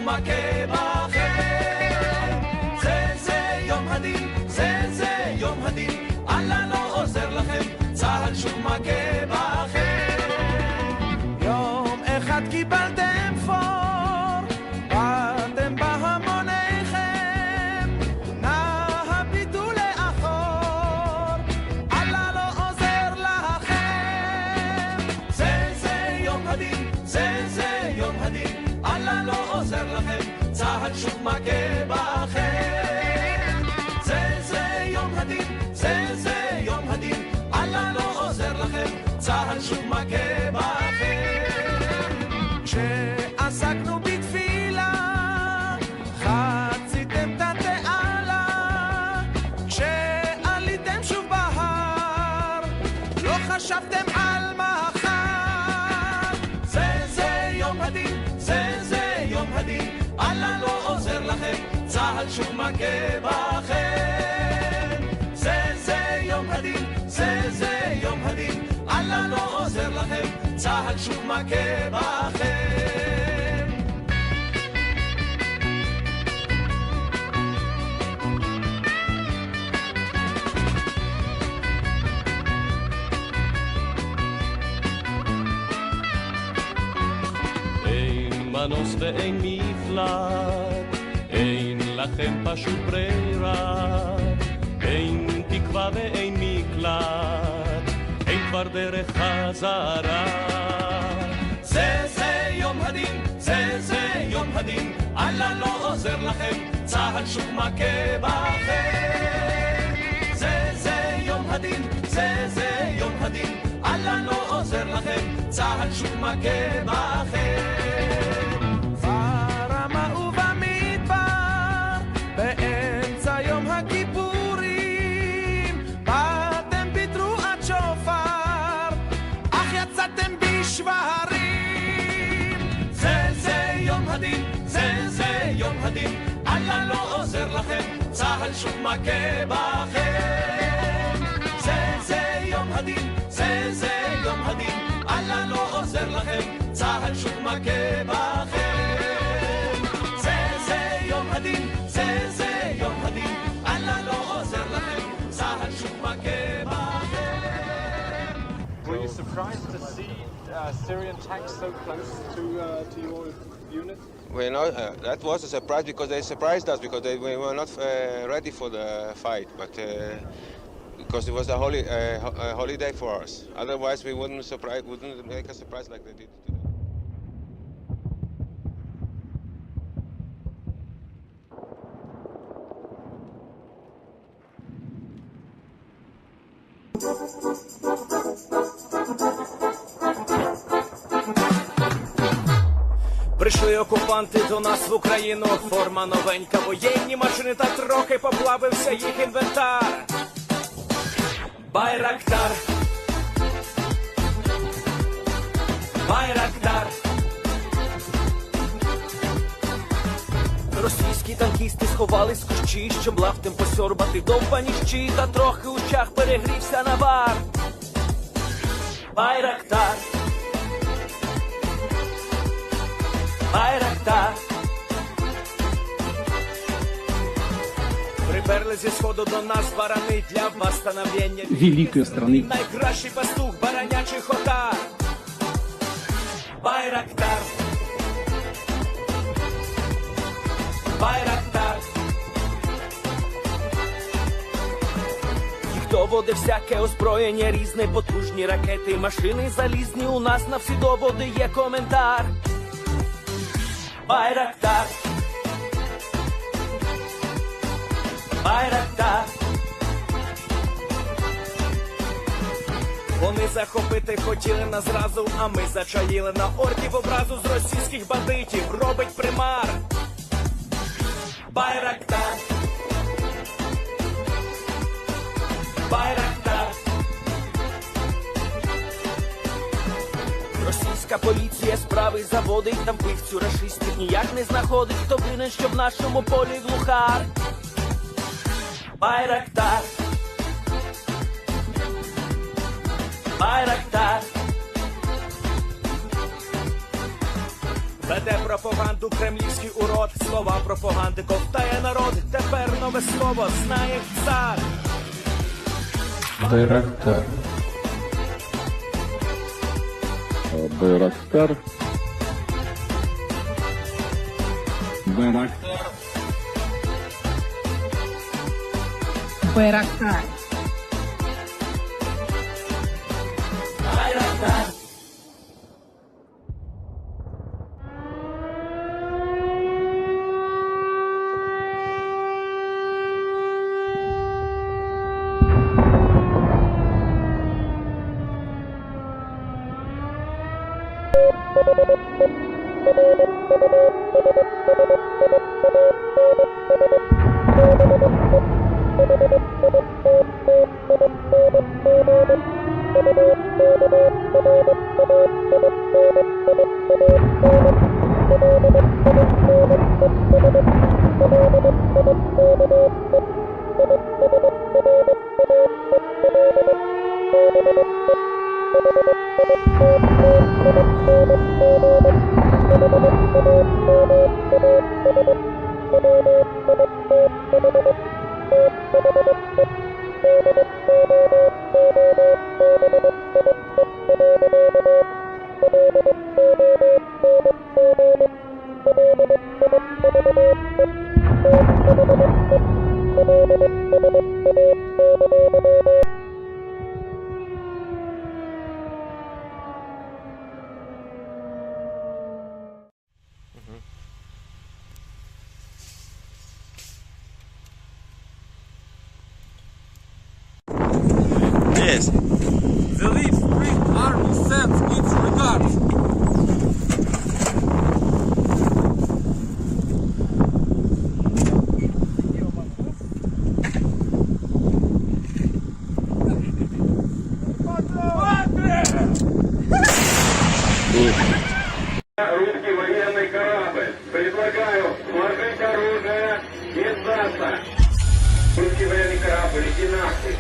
שוב מכה בכם. זה יום הדין, זה יום הדין, אללה לא עוזר לכם, צהל שוב מכה בכם. יום אחד קיבלתם פור, באתם בהמוניכם, נא הביטו לאחור, אללה לא עוזר לכם. זה יום הדין, זה יום הדין, אללה לא עוזר לכם, צהל שוב מכה בכם. זה יום הדין, זה יום הדין, אללה לא עוזר לכם, צהל שוב מכה בכם. כשעסקנו בתפילה, חציתם את התעלה, כשעליתם שוב בהר, לא חשבתם על מחר. זה יום הדין, זה יום הדין, אללה לא עוזר לכם, צהל שוב מכה בכם. זה יום הדין, זה יום הדין, אללה לא עוזר לכם, צהל שוב מכה בכם. אין מנוס ואין מפלט, אין לכם פשוט ברירה, אין תקווה ואין מקלט, אין כבר דרך חזרה. זה יום הדין, זה יום הדין, אללה לא עוזר לכם, צהל שוב מכה בכם. זה יום הדין, זה יום הדין, אללה לא עוזר לכם, צהל שוב מכה בכם. ברמה ובמדבר, באמצע יום הכיפורים, באתם בתרועת שופר, אך יצאתם בשברים. זה יום הדין, זה יום הדין, אללה לא עוזר לכם, צהל שוב מכה בכם. זה יום הדין, זה יום הדין, אללה לא עוזר לכם, צהל שוב מכה בכם. זה יום הדין, זה יום הדין, אללה לא עוזר לכם, צהל שוב מכה בכם. Were you surprised to see Syrian tanks so close to your unit? Well, no, that was a surprise because they surprised us because we were not ready for the fight, but because it was a holiday for us. Otherwise, we wouldn't make a surprise like they did today. Прийшли окупанти до нас в Україну, форма новенька, воєнні машини та трохи поплавився їх інвентар. Байрактар, Байрактар. Російські танкісти сховались з кущі, щоб лаптем посьорбати довбані щі, та трохи у чах перегрівся навар. Байрактар, Байрактар. Приперли зі сходу до нас барани для восстановлення великої страны. Найкращий пастух баранячих отар. Байрактар, Байрактар. Їх доводи всяке озброєння, різне, потужні ракети, машини залізні, у нас на всі доводи є коментар. Байрактар, Байрактар. Вони захопити хотіли нас зразу, а ми зачаїли на орків образу з російських бандитів, робить примар. Байрактар, Байрактар. Російська поліція справи заводить, там пивцю рашистів ніяк не знаходить, хто винен, що в нашому полі глухар. Байрактар, Байрактар. Веде пропаганду кремлівський урод, слова пропаганди ковтає народ, тепер нове слово знає цар. Байрактар. Байрактар. Байрактар. Байрактар. Байрактар. Yes. The Leaf Street Army sends its regards. Русский военный корабль. Предлагаю сложить оружие и сдаться. Русский военный корабль, иди нахуй.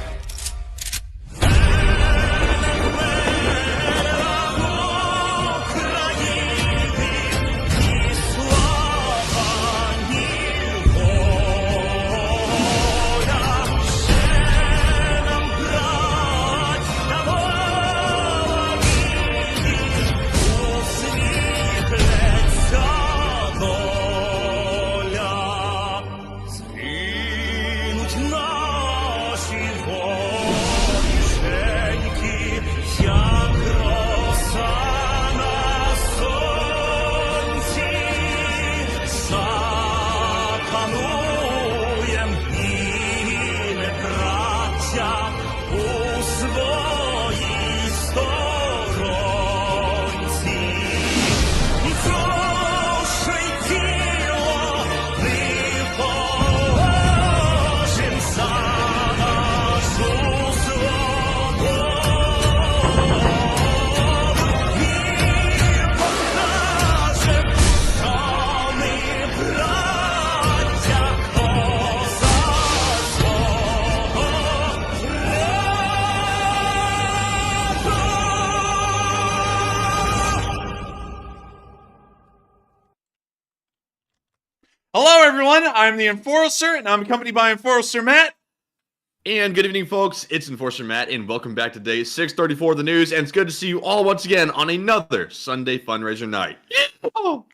Hello, everyone. I'm the Enforcer, and I'm accompanied by Enforcer Matt. And good evening, folks. It's Enforcer Matt, and welcome back to day 634 of the news. And it's good to see you all once again on another Sunday fundraiser night.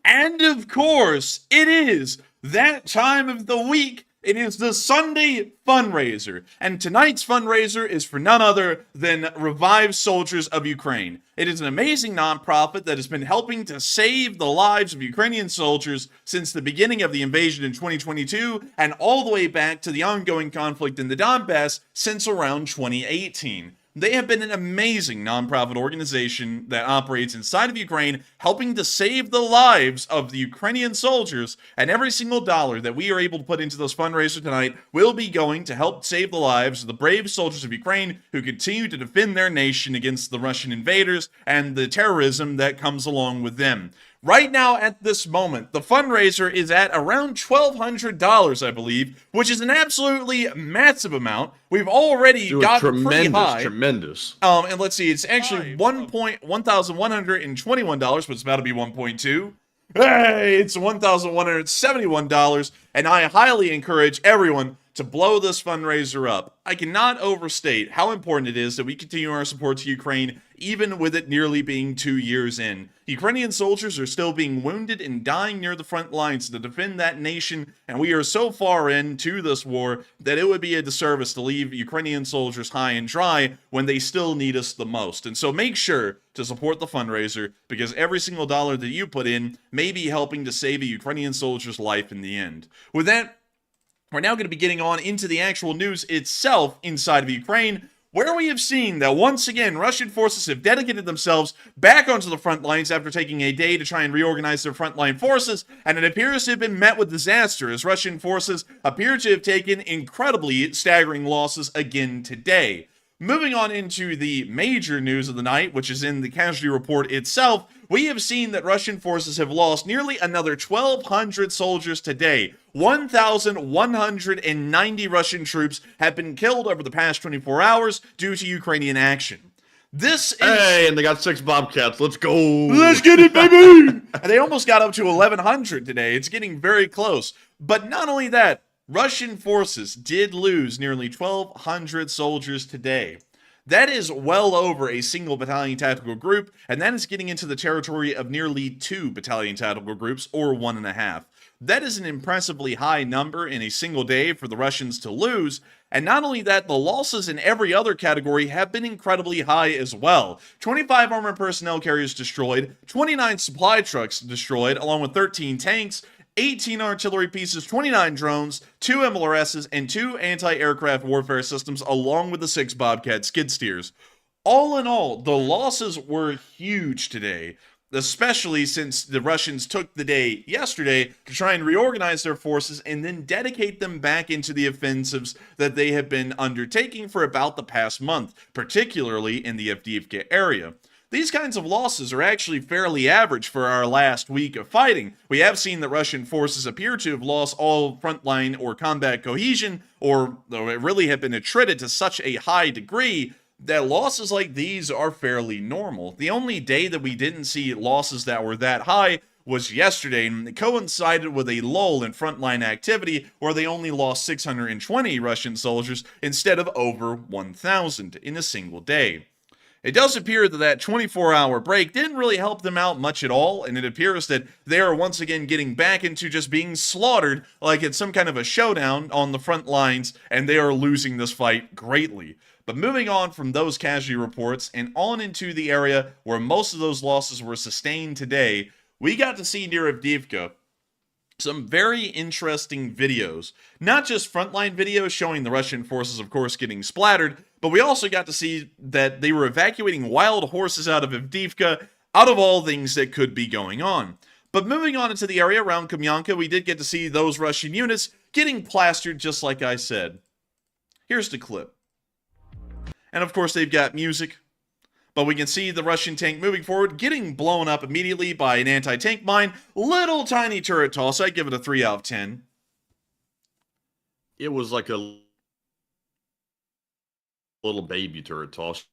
And of course, it is that time of the week. It is the Sunday fundraiser, and tonight's fundraiser is for none other than Revive Soldiers of Ukraine. It is an amazing nonprofit that has been helping to save the lives of Ukrainian soldiers since the beginning of the invasion in 2022 and all the way back to the ongoing conflict in the Donbass since around 2018. They have been an amazing nonprofit organization that operates inside of Ukraine, helping to save the lives of the Ukrainian soldiers, and every single dollar that we are able to put into this fundraiser tonight will be going to help save the lives of the brave soldiers of Ukraine who continue to defend their nation against the Russian invaders and the terrorism that comes along with them. Right now, at this moment, the fundraiser is at around $1,200, I believe, which is an absolutely massive amount. We've already got pretty high. Tremendous. And let's see, it's actually $1,121, but it's about to be 1.2. Hey, it's $1,171, and I highly encourage everyone to blow this fundraiser up. I cannot overstate how important it is that we continue our support to Ukraine, even with it nearly being 2 years in. Ukrainian soldiers are still being wounded and dying near the front lines to defend that nation, and we are so far into this war that it would be a disservice to leave Ukrainian soldiers high and dry when they still need us the most. And so make sure to support the fundraiser, because every single dollar that you put in may be helping to save a Ukrainian soldier's life in the end. With that, we're now going to be getting on into the actual news itself inside of Ukraine, where we have seen that once again Russian forces have dedicated themselves back onto the front lines after taking a day to try and reorganize their frontline forces, and it appears to have been met with disaster as Russian forces appear to have taken incredibly staggering losses again today. Moving on into the major news of the night, which is in the casualty report itself, we have seen that Russian forces have lost nearly another 1,200 soldiers today. 1,190 Russian troops have been killed over the past 24 hours due to Ukrainian action. This is... Hey, and they got 6 Bobcats. Let's go. Let's get it, baby! And they almost got up to 1,100 today. It's getting very close. But not only that, Russian forces did lose nearly 1,200 soldiers today. That is well over a single battalion tactical group, and that is getting into the territory of nearly 2 battalion tactical groups, or 1.5. That is an impressively high number in a single day for the Russians to lose, and not only that, the losses in every other category have been incredibly high as well. 25 armored personnel carriers destroyed, 29 supply trucks destroyed, along with 13 tanks, 18 artillery pieces, 29 drones, 2 MLRSs, and 2 anti-aircraft warfare systems, along with the 6 Bobcat skid steers. All in all, the losses were huge today, especially since the Russians took the day yesterday to try and reorganize their forces and then dedicate them back into the offensives that they have been undertaking for about the past month, particularly in the Avdiivka area. These kinds of losses are actually fairly average for our last week of fighting. We have seen that Russian forces appear to have lost all frontline or combat cohesion, or though it really have been attrited to such a high degree that losses like these are fairly normal. The only day that we didn't see losses that were that high was yesterday, and it coincided with a lull in frontline activity where they only lost 620 Russian soldiers instead of over 1,000 in a single day. It does appear that that 24-hour break didn't really help them out much at all, and it appears that they are once again getting back into just being slaughtered like it's some kind of a showdown on the front lines, and they are losing this fight greatly. But moving on from those casualty reports and on into the area where most of those losses were sustained today, we got to see near Avdiivka some very interesting videos. Not just frontline videos showing the Russian forces, of course, getting splattered, but we also got to see that they were evacuating wild horses out of Avdiivka, out of all things that could be going on. But moving on into the area around Kreminna, we did get to see those Russian units getting plastered just like I said. Here's the clip. And of course they've got music. But we can see the Russian tank moving forward, getting blown up immediately by an anti-tank mine. Little tiny turret toss. I'd give it a 3 out of 10. It was like a little baby turret toss.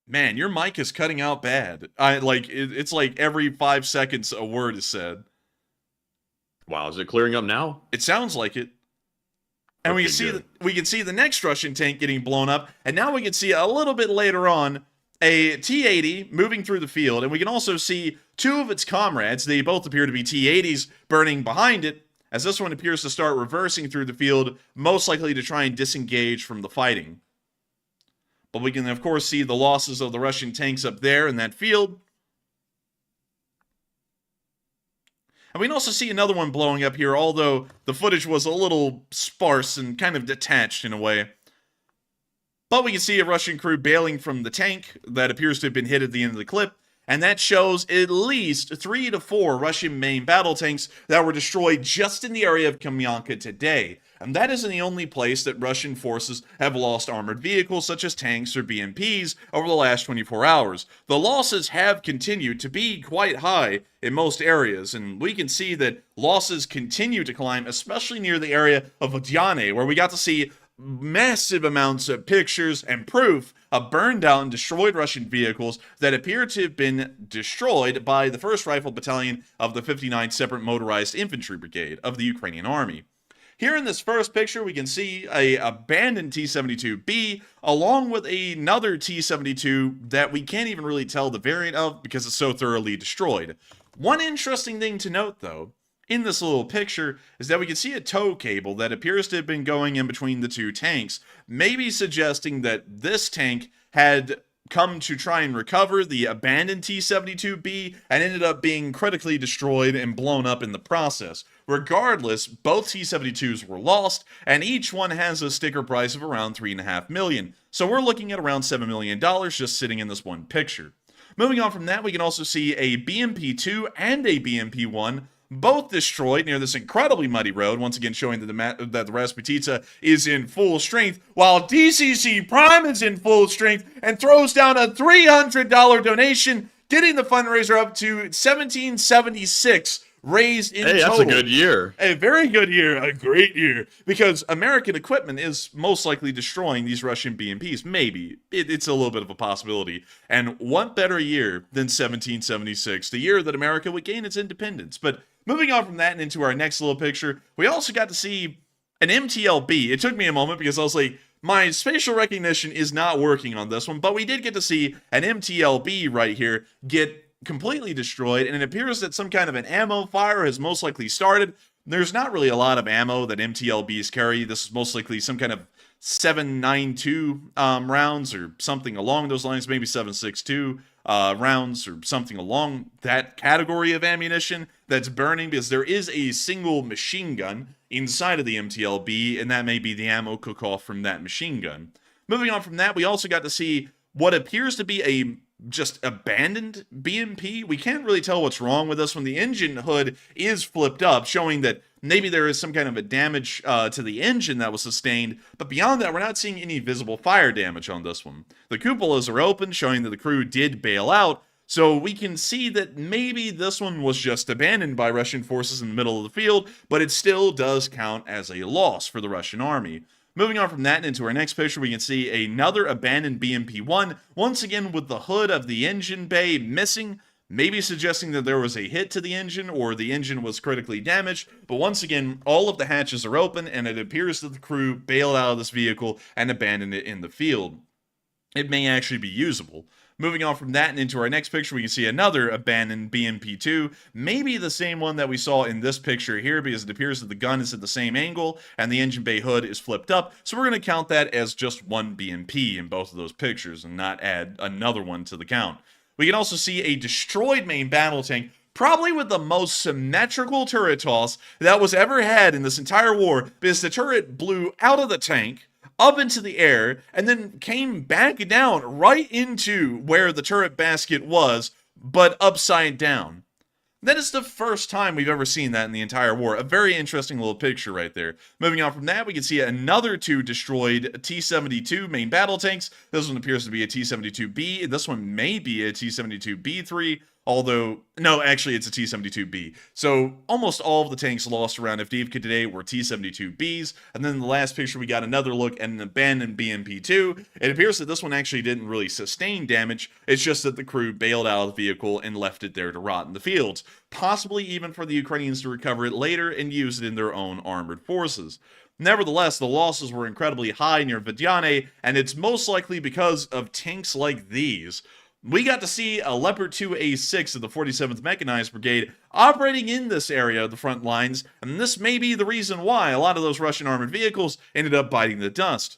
Man, your mic is cutting out bad. It's like every 5 seconds a word is said. Wow, is it clearing up now? It sounds like it. And Okay, we can see the next Russian tank getting blown up, and now we can see a little bit later on a T-80 moving through the field, and we can also see 2 of its comrades, they both appear to be T-80s, burning behind it, as this one appears to start reversing through the field, most likely to try and disengage from the fighting. But we can of course see the losses of the Russian tanks up there in that field. And we can also see another one blowing up here, although the footage was a little sparse and kind of detached in a way. But we can see a Russian crew bailing from the tank that appears to have been hit at the end of the clip, and that shows at least 3 to 4 Russian main battle tanks that were destroyed just in the area of Kreminna today. And that isn't the only place that Russian forces have lost armored vehicles such as tanks or BMPs over the last 24 hours. The losses have continued to be quite high in most areas, and we can see that losses continue to climb, especially near the area of Odiane, where we got to see massive amounts of pictures and proof burned out and destroyed Russian vehicles that appear to have been destroyed by the 1st Rifle Battalion of the 59th Separate Motorized Infantry Brigade of the Ukrainian Army. Here in this first picture, we can see a abandoned T-72B along with another T-72 that we can't even really tell the variant of because it's so thoroughly destroyed. One interesting thing to note, though, in this little picture is that we can see a tow cable that appears to have been going in between the two tanks, maybe suggesting that this tank had come to try and recover the abandoned T-72B and ended up being critically destroyed and blown up in the process. Regardless, both T-72s were lost, and each one has a sticker price of around $3.5 million. So we're looking at around $7 million just sitting in this one picture. Moving on from that, we can also see a BMP-2 and a BMP-1 both destroyed near this incredibly muddy road, once again showing that the Rasputitsa is in full strength, while DCC Prime is in full strength and throws down a $300 donation, getting the fundraiser up to $1,776 raised in total. Hey, that's a good year. A very good year, a great year, because American equipment is most likely destroying these Russian BMPs. Maybe. It's a little bit of a possibility. And what better year than 1776, the year that America would gain its independence. But moving on from that and into our next little picture, we also got to see an MTLB. It took me a moment because I was like, my spatial recognition is not working on this one, but we did get to see an MTLB right here get completely destroyed, and it appears that some kind of an ammo fire has most likely started. There's not really a lot of ammo that MTLBs carry. This is most likely some kind of 7.92 rounds or something along those lines, maybe 7.62 rounds or something along that category of ammunition that's burning, because there is a single machine gun inside of the MTLB, and that may be the ammo cook-off from that machine gun. Moving on from that, we also got to see what appears to be a just abandoned BMP. We can't really tell what's wrong with this one. The engine hood is flipped up, showing that maybe there is some kind of a damage to the engine that was sustained, but beyond that, we're not seeing any visible fire damage on this one. The cupolas are open, showing that the crew did bail out, so we can see that maybe this one was just abandoned by Russian forces in the middle of the field, but it still does count as a loss for the Russian army. Moving on from that and into our next picture, we can see another abandoned BMP-1, once again with the hood of the engine bay missing, maybe suggesting that there was a hit to the engine or the engine was critically damaged, but once again, all of the hatches are open and it appears that the crew bailed out of this vehicle and abandoned it in the field. It may actually be usable. Moving on from that and into our next picture, we can see another abandoned BMP-2, maybe the same one that we saw in this picture here, because it appears that the gun is at the same angle and the engine bay hood is flipped up, so we're going to count that as just one BMP in both of those pictures and not add another one to the count. We can also see a destroyed main battle tank, probably with the most symmetrical turret toss that was ever had in this entire war, because the turret blew out of the tank, up into the air, and then came back down right into where the turret basket was, but upside down. That is the first time we've ever seen that in the entire war. A very interesting little picture right there. Moving on from that, we can see another two destroyed T-72 main battle tanks. This one appears to be a T-72B. This one may be a T-72B3, although, no, actually it's a T-72B. So almost all of the tanks lost around Avdiivka today were T-72Bs. And then in the last picture, we got another look at an abandoned BMP-2. It appears that this one actually didn't really sustain damage. It's just that the crew bailed out of the vehicle and left it there to rot in the fields, possibly even for the Ukrainians to recover it later and use it in their own armored forces. Nevertheless, the losses were incredibly high near Vidyane, and it's most likely because of tanks like these. We got to see a Leopard 2A6 of the 47th Mechanized Brigade operating in this area of the front lines, and this may be the reason why a lot of those Russian armored vehicles ended up biting the dust.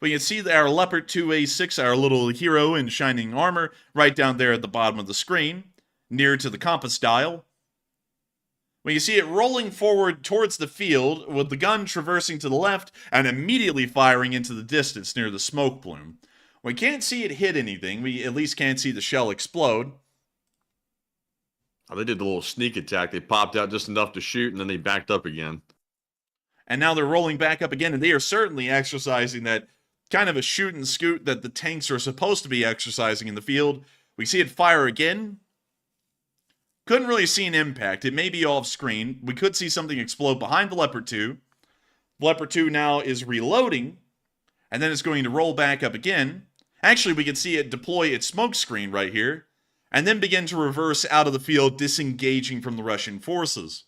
We can see our Leopard 2A6, our little hero in shining armor, right down there at the bottom of the screen, near to the compass dial. We can see it rolling forward towards the field, with the gun traversing to the left and immediately firing into the distance near the smoke plume. We can't see it hit anything. We at least can't see the shell explode. Oh, they did the little sneak attack. They popped out just enough to shoot, and then they backed up again. And now they're rolling back up again, and they are certainly exercising that kind of a shoot and scoot that the tanks are supposed to be exercising in the field. We see it fire again. Couldn't really see an impact. It may be off screen. We could see something explode behind the Leopard 2. Leopard 2 now is reloading. and then it's going to roll back up again. Actually, we can see it deploy its smoke screen right here, and then begin to reverse out of the field, disengaging from the Russian forces.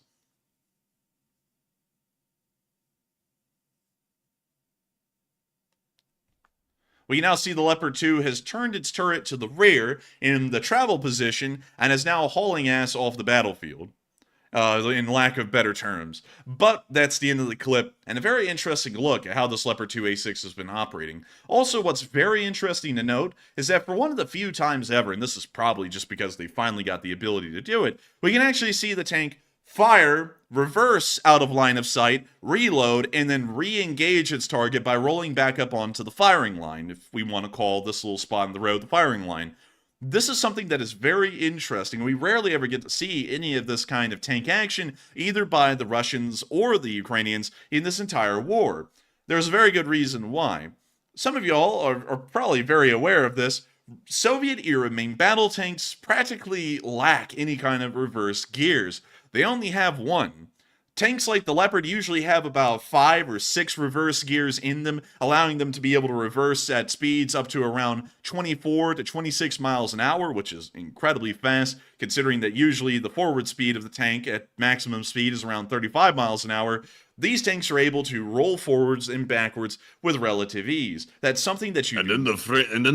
We can now see the Leopard 2 has turned its turret to the rear in the travel position and is now hauling ass off the battlefield, in lack of better terms. But that's the end of the clip, and a very interesting look at how this Leopard 2 A6 has been operating. Also, what's very interesting to note is that for one of the few times ever, and this is probably just because they finally got the ability to do it, we can actually see the tank fire, reverse out of line of sight, reload, and then re-engage its target by rolling back up onto the firing line, if we want to call this little spot in the road the firing line. This is something that is very interesting. We rarely ever get to see any of this kind of tank action, either by the Russians or the Ukrainians, in this entire war. There's a very good reason why. Some of y'all are probably very aware of this. Soviet-era main battle tanks practically lack any kind of reverse gears. They only have one. Tanks like the Leopard usually have about 5 or 6 reverse gears in them, allowing them to be able to reverse at speeds up to around 24 to 26 miles an hour, which is incredibly fast, considering that usually the forward speed of the tank at maximum speed is around 35 miles an hour. These tanks are able to roll forwards and backwards with relative ease. That's something that you... And then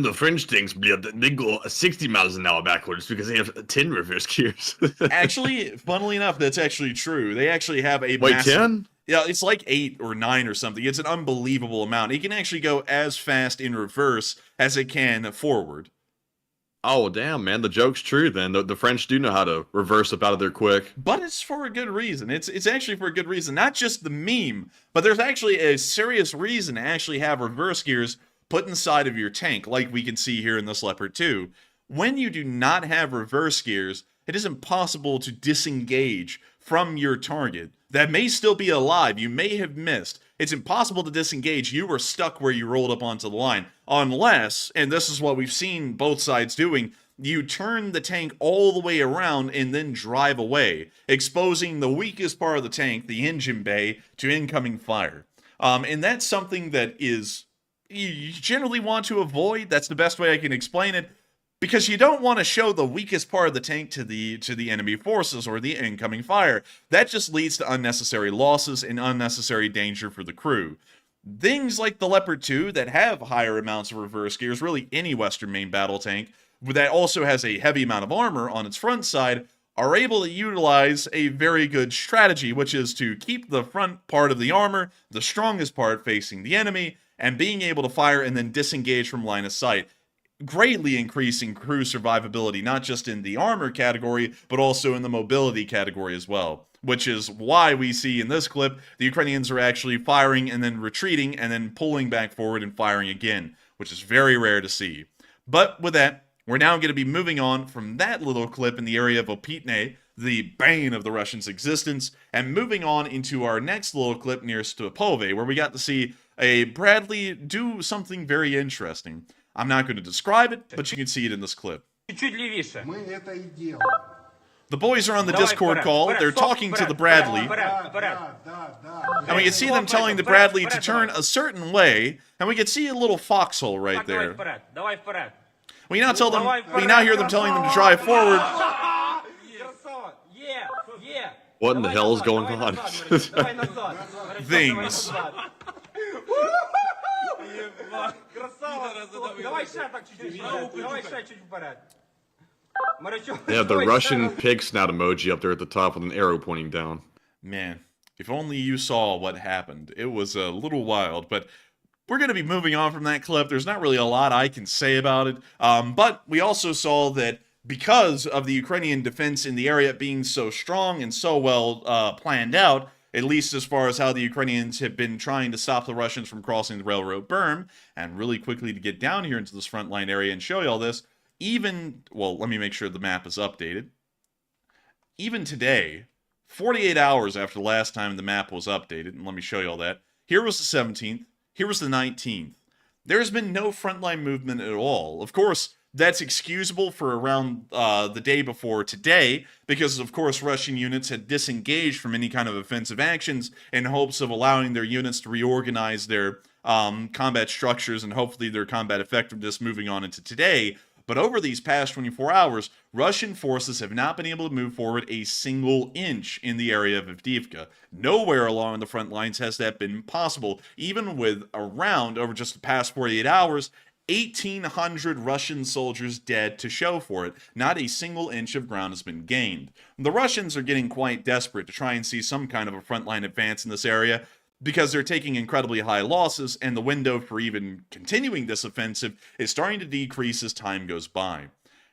the French tanks, they go 60 miles an hour backwards because they have 10 reverse gears. Actually, funnily enough, that's actually true. They actually have a Wait, massive... 10? Yeah, it's like 8 or 9 or something. It's an unbelievable amount. It can actually go as fast in reverse as it can forward. Oh, damn, man. The joke's true, then. The French do know how to reverse up out of there quick. But it's for a good reason. It's actually for a good reason. Not just the meme, but there's actually a serious reason to actually have reverse gears put inside of your tank, like we can see here in this Leopard 2. When you do not have reverse gears, it is impossible to disengage from your target. That may still be alive. You may have missed. It's impossible to disengage. You were stuck where you rolled up onto the line. Unless, and this is what we've seen both sides doing, you turn the tank all the way around and then drive away, exposing the weakest part of the tank, the engine bay, to incoming fire. And that's something that is you generally want to avoid. That's the best way I can explain it. Because you don't want to show the weakest part of the tank to the enemy forces or the incoming fire. That just leads to unnecessary losses and unnecessary danger for the crew. Things like the Leopard 2 that have higher amounts of reverse gears, really any Western main battle tank, that also has a heavy amount of armor on its front side, are able to utilize a very good strategy, which is to keep the front part of the armor, the strongest part, facing the enemy, and being able to fire and then disengage from line of sight, greatly increasing crew survivability, not just in the armor category, but also in the mobility category as well. Which is why we see in this clip, the Ukrainians are actually firing and then retreating and then pulling back forward and firing again, which is very rare to see. But with that, we're now going to be moving on from that little clip in the area of Opitne, the bane of the Russians' existence, and moving on into our next little clip near Stupove, where we got to see a Bradley do something very interesting. I'm not going to describe it, but you can see it in this clip. The boys are on the Discord call. They're talking to the Bradley. And we can see them telling the Bradley to turn a certain way. And we can see a little foxhole right there. We now hear them telling them to drive forward. What in the hell is going on? Things. They have the Russian pig snout emoji up there at the top with an arrow pointing down. Man, if only you saw what happened. It was a little wild, but we're going to be moving on from that clip. There's not really a lot I can say about it, but we also saw that because of the Ukrainian defense in the area being so strong and so well planned out, at least as far as how the Ukrainians have been trying to stop the Russians from crossing the railroad berm, and really quickly to get down here into this front line area and show you all this, well, let me make sure the map is updated. Even today, 48 hours after the last time the map was updated, and let me show you all that, here was the 17th, here was the 19th. There's been no frontline movement at all. Of course, that's excusable for around the day before today, because of course Russian units had disengaged from any kind of offensive actions in hopes of allowing their units to reorganize their combat structures and hopefully their combat effectiveness moving on into today. But over these past 24 hours, Russian forces have not been able to move forward a single inch in the area of Avdiivka. Nowhere along the front lines has that been possible, even with around, over just the past 48 hours, 1,800 Russian soldiers dead to show for it. Not a single inch of ground has been gained. The Russians are getting quite desperate to try and see some kind of a frontline advance in this area, because they're taking incredibly high losses, and the window for even continuing this offensive is starting to decrease as time goes by.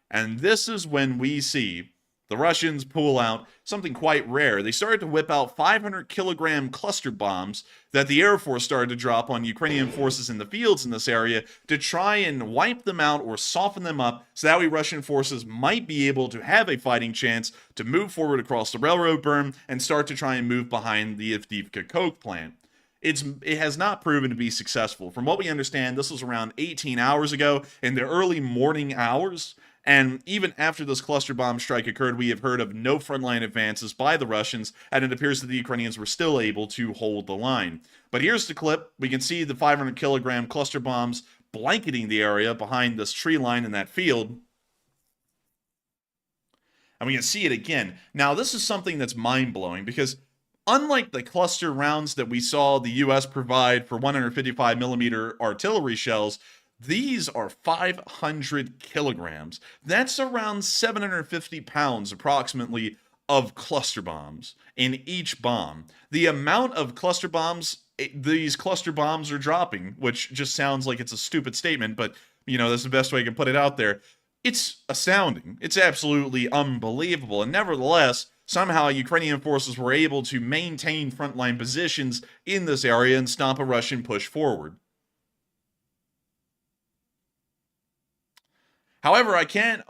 And this is when we see the Russians pull out something quite rare. They started to whip out 500-kilogram cluster bombs that the Air Force started to drop on Ukrainian forces in the fields in this area to try and wipe them out or soften them up, so that way Russian forces might be able to have a fighting chance to move forward across the railroad berm and start to try and move behind the Avdiivka coke plant. It has not proven to be successful. From what we understand, this was around 18 hours ago in the early morning hours, and even after this cluster bomb strike occurred, we have heard of no frontline advances by the Russians, and it appears that the Ukrainians were still able to hold the line. But here's the clip. We can see the 500-kilogram cluster bombs blanketing the area behind this tree line in that field. And we can see it again. Now, this is something that's mind-blowing, because unlike the cluster rounds that we saw the U.S. provide for 155mm artillery shells, these are 500 kilograms. That's around 750 pounds approximately of cluster bombs in each bomb. The amount of cluster bombs these cluster bombs are dropping, which just sounds like it's a stupid statement, but, you know, that's the best way I can put it out there. It's astounding. It's absolutely unbelievable. And nevertheless, somehow Ukrainian forces were able to maintain frontline positions in this area and stop a Russian push forward. However, I can't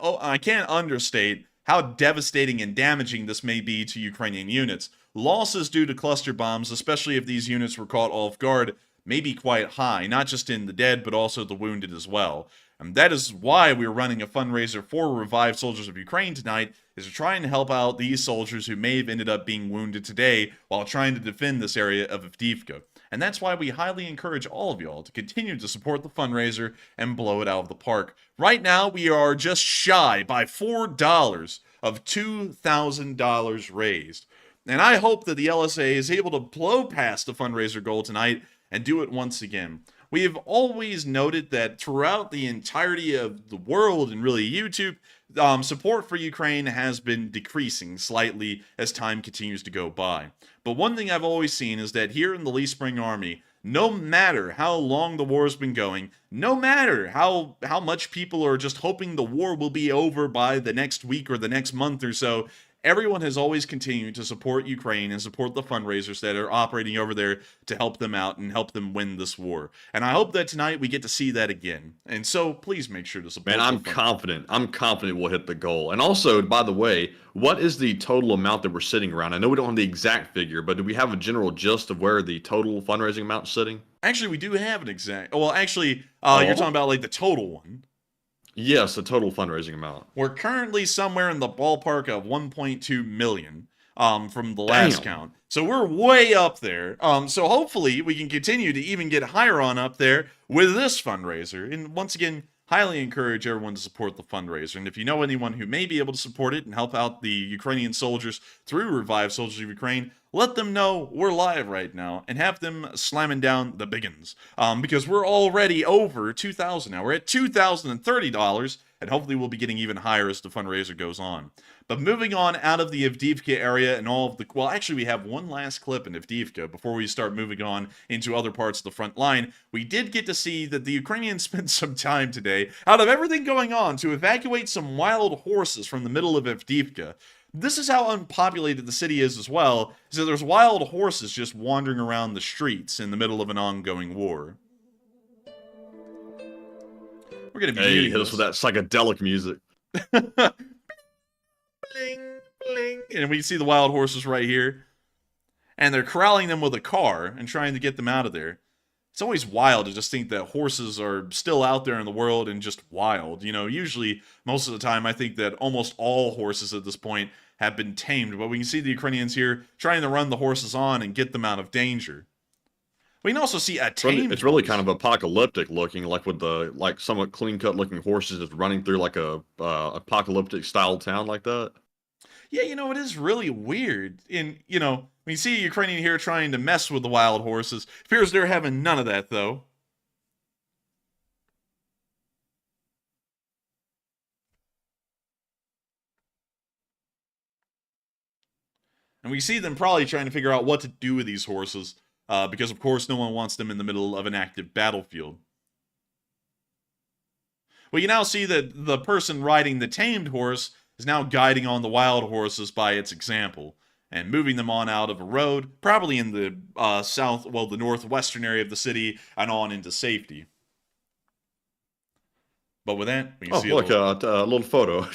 understate how devastating and damaging this may be to Ukrainian units. Losses due to cluster bombs, especially if these units were caught off guard, may be quite high, not just in the dead, but also the wounded as well. And that is why we're running a fundraiser for Revived Soldiers of Ukraine tonight, is to try and help out these soldiers who may have ended up being wounded today while trying to defend this area of Avdiivka. And that's why we highly encourage all of y'all to continue to support the fundraiser and blow it out of the park. Right now, we are just shy by $4 of $2,000 raised. And I hope that the LSA is able to blow past the fundraiser goal tonight and do it once again. We have always noted that throughout the entirety of the world and really YouTube, support for Ukraine has been decreasing slightly as time continues to go by. But one thing I've always seen is that here in the Lee Spring Army, no matter how long the war has been going, no matter how much people are just hoping the war will be over by the next week or the next month or so, everyone has always continued to support Ukraine and support the fundraisers that are operating over there to help them out and help them win this war. And I hope that tonight we get to see that again. And so please make sure to support. Man, I'm confident we'll hit the goal. And also, by the way, what is the total amount that we're sitting around? I know we don't have the exact figure, but do we have a general gist of where the total fundraising amount is sitting? Actually, we do have an exact. Well, actually, you're talking about like the total one. Yes, the total fundraising amount. We're currently somewhere in the ballpark of 1.2 million from the last count. So we're way up there. So hopefully we can continue to even get higher on up there with this fundraiser. And once again, highly encourage everyone to support the fundraiser. And if you know anyone who may be able to support it and help out the Ukrainian soldiers through Revive Soldiers of Ukraine, let them know we're live right now and have them slamming down the biggins. Because we're already over 2,000 now. We're at $2,030, and hopefully we'll be getting even higher as the fundraiser goes on. But moving on out of the Avdiivka area and all of the... Well, actually, we have one last clip in Avdiivka before we start moving on into other parts of the front line. We did get to see that the Ukrainians spent some time today, out of everything going on, to evacuate some wild horses from the middle of Avdiivka. This is how unpopulated the city is as well, is that there's wild horses just wandering around the streets in the middle of an ongoing war. We're going to be hit us with that psychedelic music. Bling, bling. And we see the wild horses right here. And they're corralling them with a car and trying to get them out of there. It's always wild to just think that horses are still out there in the world and just wild. You know, usually, most of the time, I think that almost all horses at this point have been tamed. But we can see the Ukrainians here trying to run the horses on and get them out of danger. We can also see a It's really, tamed it's really horse. kind of apocalyptic looking, like with the somewhat clean cut looking horses just running through like a apocalyptic style town like that. Yeah, it is really weird. When you see a Ukrainian here trying to mess with the wild horses, it appears they're having none of that, though. And we see them probably trying to figure out what to do with these horses, because of course no one wants them in the middle of an active battlefield. Well, you now see that the person riding the tamed horse is now guiding on the wild horses by its example, and moving them on out of a road, probably in the the northwestern area of the city, and on into safety. But with that, we can see a little photo.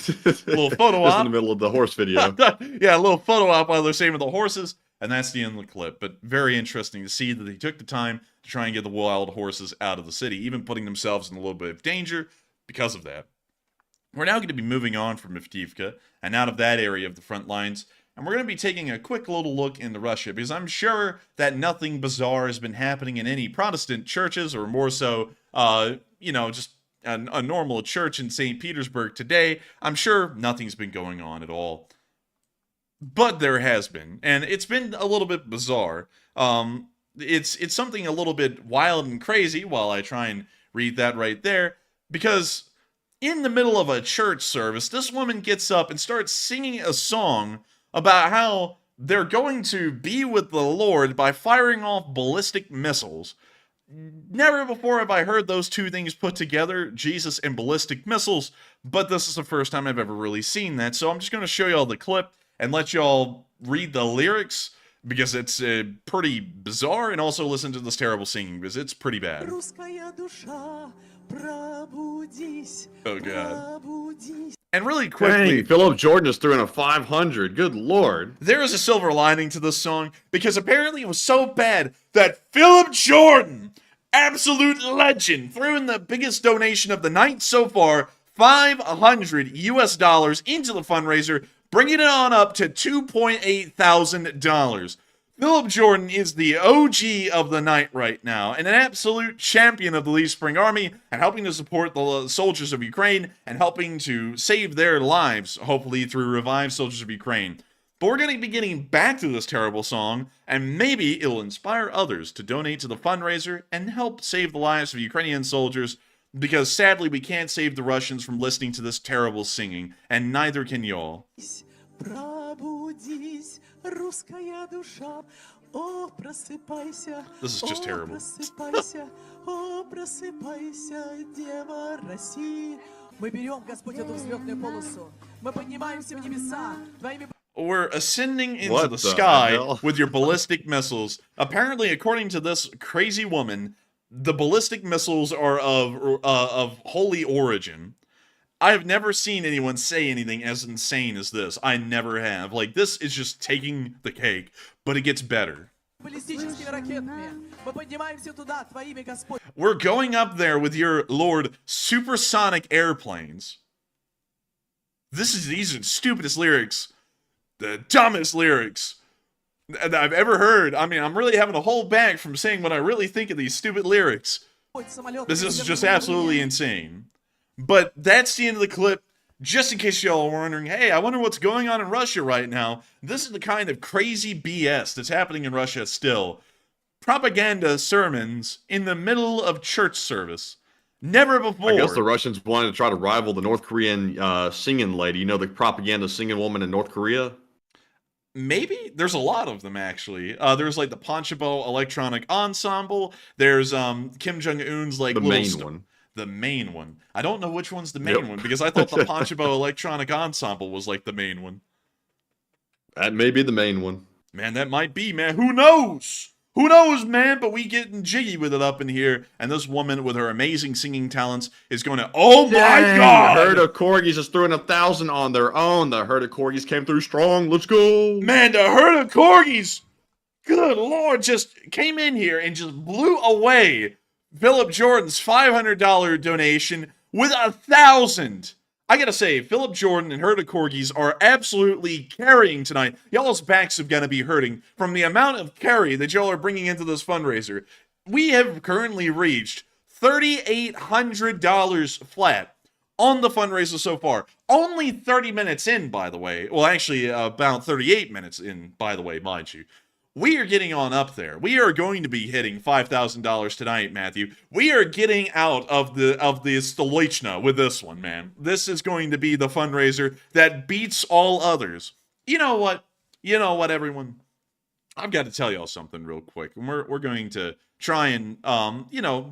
Little photo Just op. in the middle of the horse video. Yeah, a little photo op while they're saving the horses, and that's the end of the clip. But very interesting to see that they took the time to try and get the wild horses out of the city, even putting themselves in a little bit of danger because of that. We're now going to be moving on from Avdiivka and out of that area of the front lines, and we're going to be taking a quick little look into Russia, because I'm sure that nothing bizarre has been happening in any Protestant churches, or more so, just a normal church in St. Petersburg today. I'm sure nothing's been going on at all. But there has been, and it's been a little bit bizarre. It's something a little bit wild and crazy, while I try and read that right there, because in the middle of a church service, this woman gets up and starts singing a song about how they're going to be with the Lord by firing off ballistic missiles. Never before have I heard those two things put together, Jesus and ballistic missiles, but this is the first time I've ever really seen that, so I'm just going to show y'all the clip and let y'all read the lyrics, because it's pretty bizarre, and also listen to this terrible singing, because it's pretty bad. Oh god. And really quickly, Dang, Philip Jordan is throwing a 500. Good lord. there is a silver lining to this song, because apparently it was so bad that Philip Jordan, absolute legend, threw in the biggest donation of the night so far, $500 into the fundraiser, bringing it on up to $2.8 thousand. Philip Jordan is the OG of the night right now, and an absolute champion of the Leaf Spring Army, and helping to support the soldiers of Ukraine, and helping to save their lives, hopefully through Revived Soldiers of Ukraine. But we're going to be getting back to this terrible song, and maybe it'll inspire others to donate to the fundraiser and help save the lives of Ukrainian soldiers, because sadly we can't save the Russians from listening to this terrible singing, and neither can y'all. This is just terrible. We're ascending into the sky hell? with your ballistic missiles. Apparently, according to this crazy woman, the ballistic missiles are of holy origin. I have never seen anyone say anything as insane as this. I never have. Like, this is just taking the cake, but it gets better. We're going up there with your Lord supersonic airplanes. These are the stupidest lyrics. The dumbest lyrics that I've ever heard. I mean, I'm really having to hold back from saying what I really think of these stupid lyrics. This is just absolutely insane. But that's the end of the clip. Just in case y'all are wondering, hey, I wonder what's going on in Russia right now. This is the kind of crazy BS that's happening in Russia still. Propaganda sermons in the middle of church service. Never before. I guess the Russians wanted to try to rival the North Korean singing lady. You know, the propaganda singing woman in North Korea? Maybe? There's a lot of them, actually. There's, like, the Ponchabo Electronic Ensemble. There's Kim Jong-un's, like, The main one. The main one. I don't know which one's the main one, because I thought the Ponchabo Electronic Ensemble was, like, the main one. That may be the main one. Man, that might be, man. Who knows? Who knows, man? But we getting jiggy with it up in here, and this woman with her amazing singing talents is going to, oh my god! The herd of corgis just throwing 1,000 on their own. The herd of corgis came through strong. Let's go! Man, the herd of corgis, good lord, just came in here and just blew away Philip Jordan's $500 donation with 1,000. I gotta say, Philip Jordan and herd of corgis are absolutely carrying tonight. Y'all's backs are gonna be hurting from the amount of carry that y'all are bringing into this fundraiser. we have currently reached $3,800 flat on the fundraiser so far. Only 30 minutes in, by the way. Well, actually, about 38 minutes in, by the way, mind you. We are getting on up there. We are going to be hitting $5,000 tonight, Matthew. We are getting out of the Stolicna with this one, man. This is going to be the fundraiser that beats all others. You know what? You know what, everyone? I've got to tell y'all something real quick. We're going to try and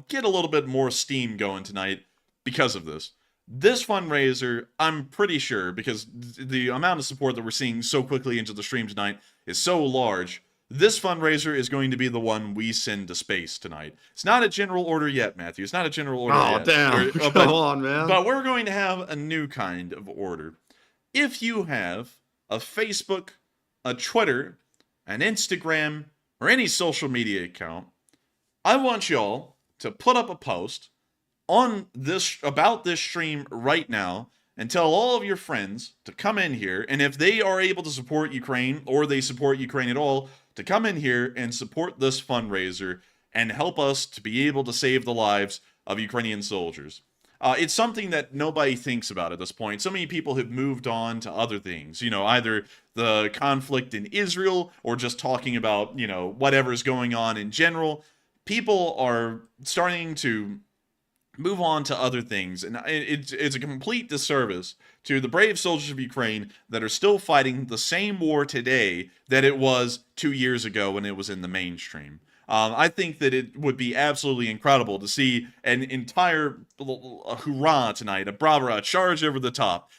get a little bit more steam going tonight because of this. This fundraiser, I'm pretty sure, because the amount of support that we're seeing so quickly into the stream tonight is so large. This fundraiser is going to be the one we send to space tonight. It's not a general order yet, Matthew. It's not a general order yet. Oh, damn. Come on, man. But we're going to have a new kind of order. If you have a Facebook, a Twitter, an Instagram, or any social media account, I want y'all to put up a post on this about this stream right now and tell all of your friends to come in here, and if they are able to support Ukraine or they support Ukraine at all, to come in here and support this fundraiser and help us to be able to save the lives of Ukrainian soldiers. It's something that nobody thinks about at this point. So many people have moved on to other things, either the conflict in Israel or just talking about, whatever's going on in general. People are starting to move on to other things, and it's a complete disservice to the brave soldiers of Ukraine that are still fighting the same war today that it was 2 years ago when it was in the mainstream. I think that it would be absolutely incredible to see an entire hurrah tonight, a bravura, a charge over the top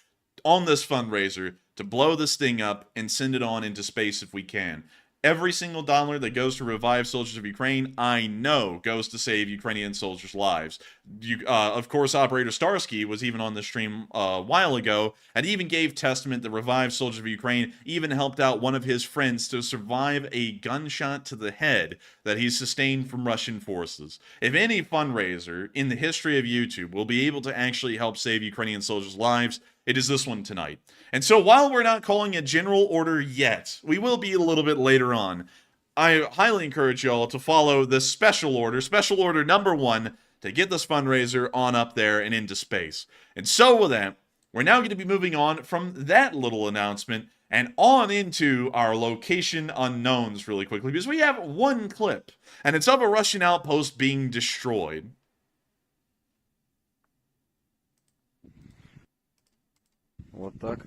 on this fundraiser to blow this thing up and send it on into space if we can. Every single dollar that goes to revive soldiers of Ukraine, I know, goes to save Ukrainian soldiers' lives. Of course, Operator Starsky was even on the stream a while ago, and even gave testament that revived soldiers of Ukraine even helped out one of his friends to survive a gunshot to the head that he sustained from Russian forces. If any fundraiser in the history of YouTube will be able to actually help save Ukrainian soldiers' lives, it is this one tonight. And so while we're not calling a general order yet, we will be a little bit later on. I highly encourage y'all to follow this special order number 1, to get this fundraiser on up there and into space. And so with that, we're now going to be moving on from that little announcement and on into our location unknowns really quickly, because we have one clip, and it's of a Russian outpost being destroyed. Вот так.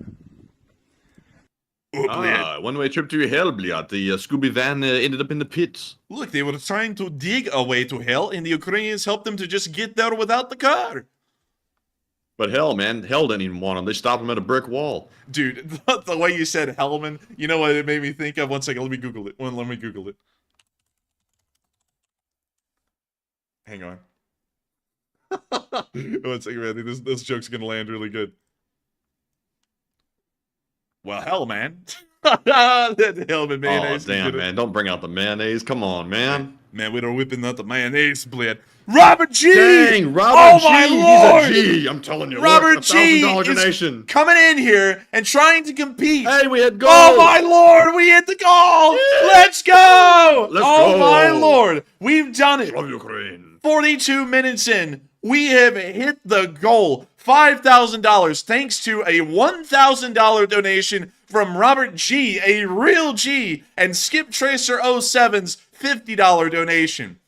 One-way trip to hell, блядь. The Scooby van ended up in the pits. Look, they were trying to dig a way to hell, and the Ukrainians helped them to just get there without the car. But hell, man, hell didn't even want them. They stopped them at a brick wall. Dude, the way you said Hellman, you know what it made me think of? One second, let me Google it. Let me Google it. Hang on. One second, man. This joke's gonna land really good. Well, hell, man. That Hellman mayonnaise. Oh, damn, man. Don't bring out the mayonnaise. Come on, man. Man, we don't whipping out the mayonnaise, bled. Robert G! Dang, Robert G! My Lord! He's a G, I'm telling you. Robert G $1,000 is donation. coming in here and trying to compete. Hey, we hit goal! Oh, my Lord! We hit the goal! Yeah. Let's go! Let's go! My Lord! We've done it. Love Ukraine. 42 minutes in, we have hit the goal. $5,000 thanks to a $1,000 donation from Robert G, a real G, and Skip Tracer 07's $50 donation.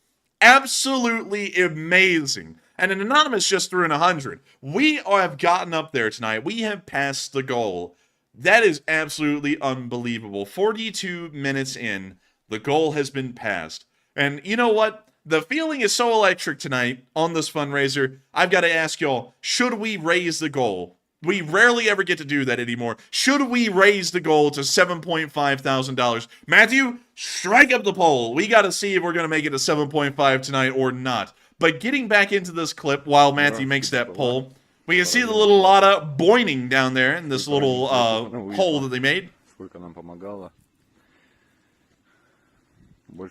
Absolutely amazing. And an anonymous just threw in 100. We have gotten up there tonight. We have passed the goal. That is absolutely unbelievable. 42 minutes in, the goal has been passed. And you know what? The feeling is so electric tonight on this fundraiser. I've got to ask y'all, should we raise the goal? We rarely ever get to do that anymore. Should we raise the goal to $7.5 thousand? Matthew, strike up the poll. We got to see if we're going to make it to 7.5 tonight or not. But getting back into this clip while Matthew makes that poll, we can see the little Lada boining down there in this little hole that they made.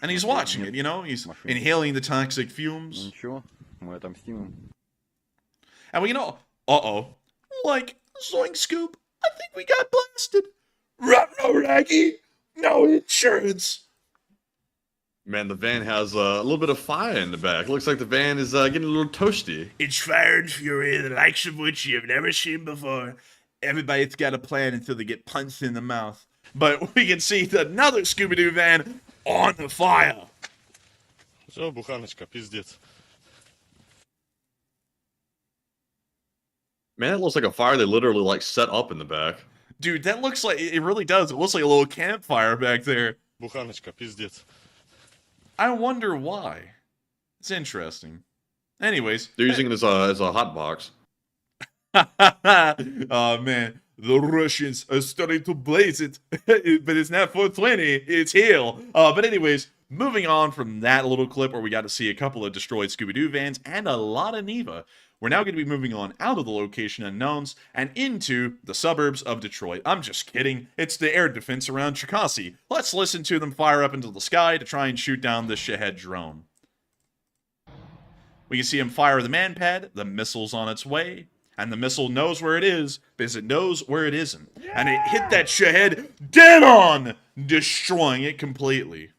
And he's watching it, he's inhaling the toxic fumes. And like, Zoink Scoop, I think we got blasted. Ruh-roh, Raggy, no insurance. Man, the van has a little bit of fire in the back. Looks like the van is getting a little toasty. It's fire and fury, the likes of which you've never seen before. Everybody's got a plan until they get punched in the mouth. But we can see another Scooby-Doo van on the fire. Все, буханочка, пиздец. Man, it looks like a fire they literally like set up in the back. Dude, that looks like, it really does. It looks like a little campfire back there. Буханочка, пиздец. I wonder why. It's interesting. Anyways. They're using it as a hot box. Oh, man. The Russians are starting to blaze it. But it's not 420, it's hell. But anyways, moving on from that little clip where we got to see a couple of destroyed Scooby-Doo vans and a lot of Neva, we're now going to be moving on out of the location unknowns and into the suburbs of Detroit. I'm just kidding. It's the air defense around Cherkasy. Let's listen to them fire up into the sky to try and shoot down this Shahed drone. We can see him fire the man-pad, the missile's on its way, and the missile knows where it is because it knows where it isn't. And it hit that Shahed dead on, destroying it completely.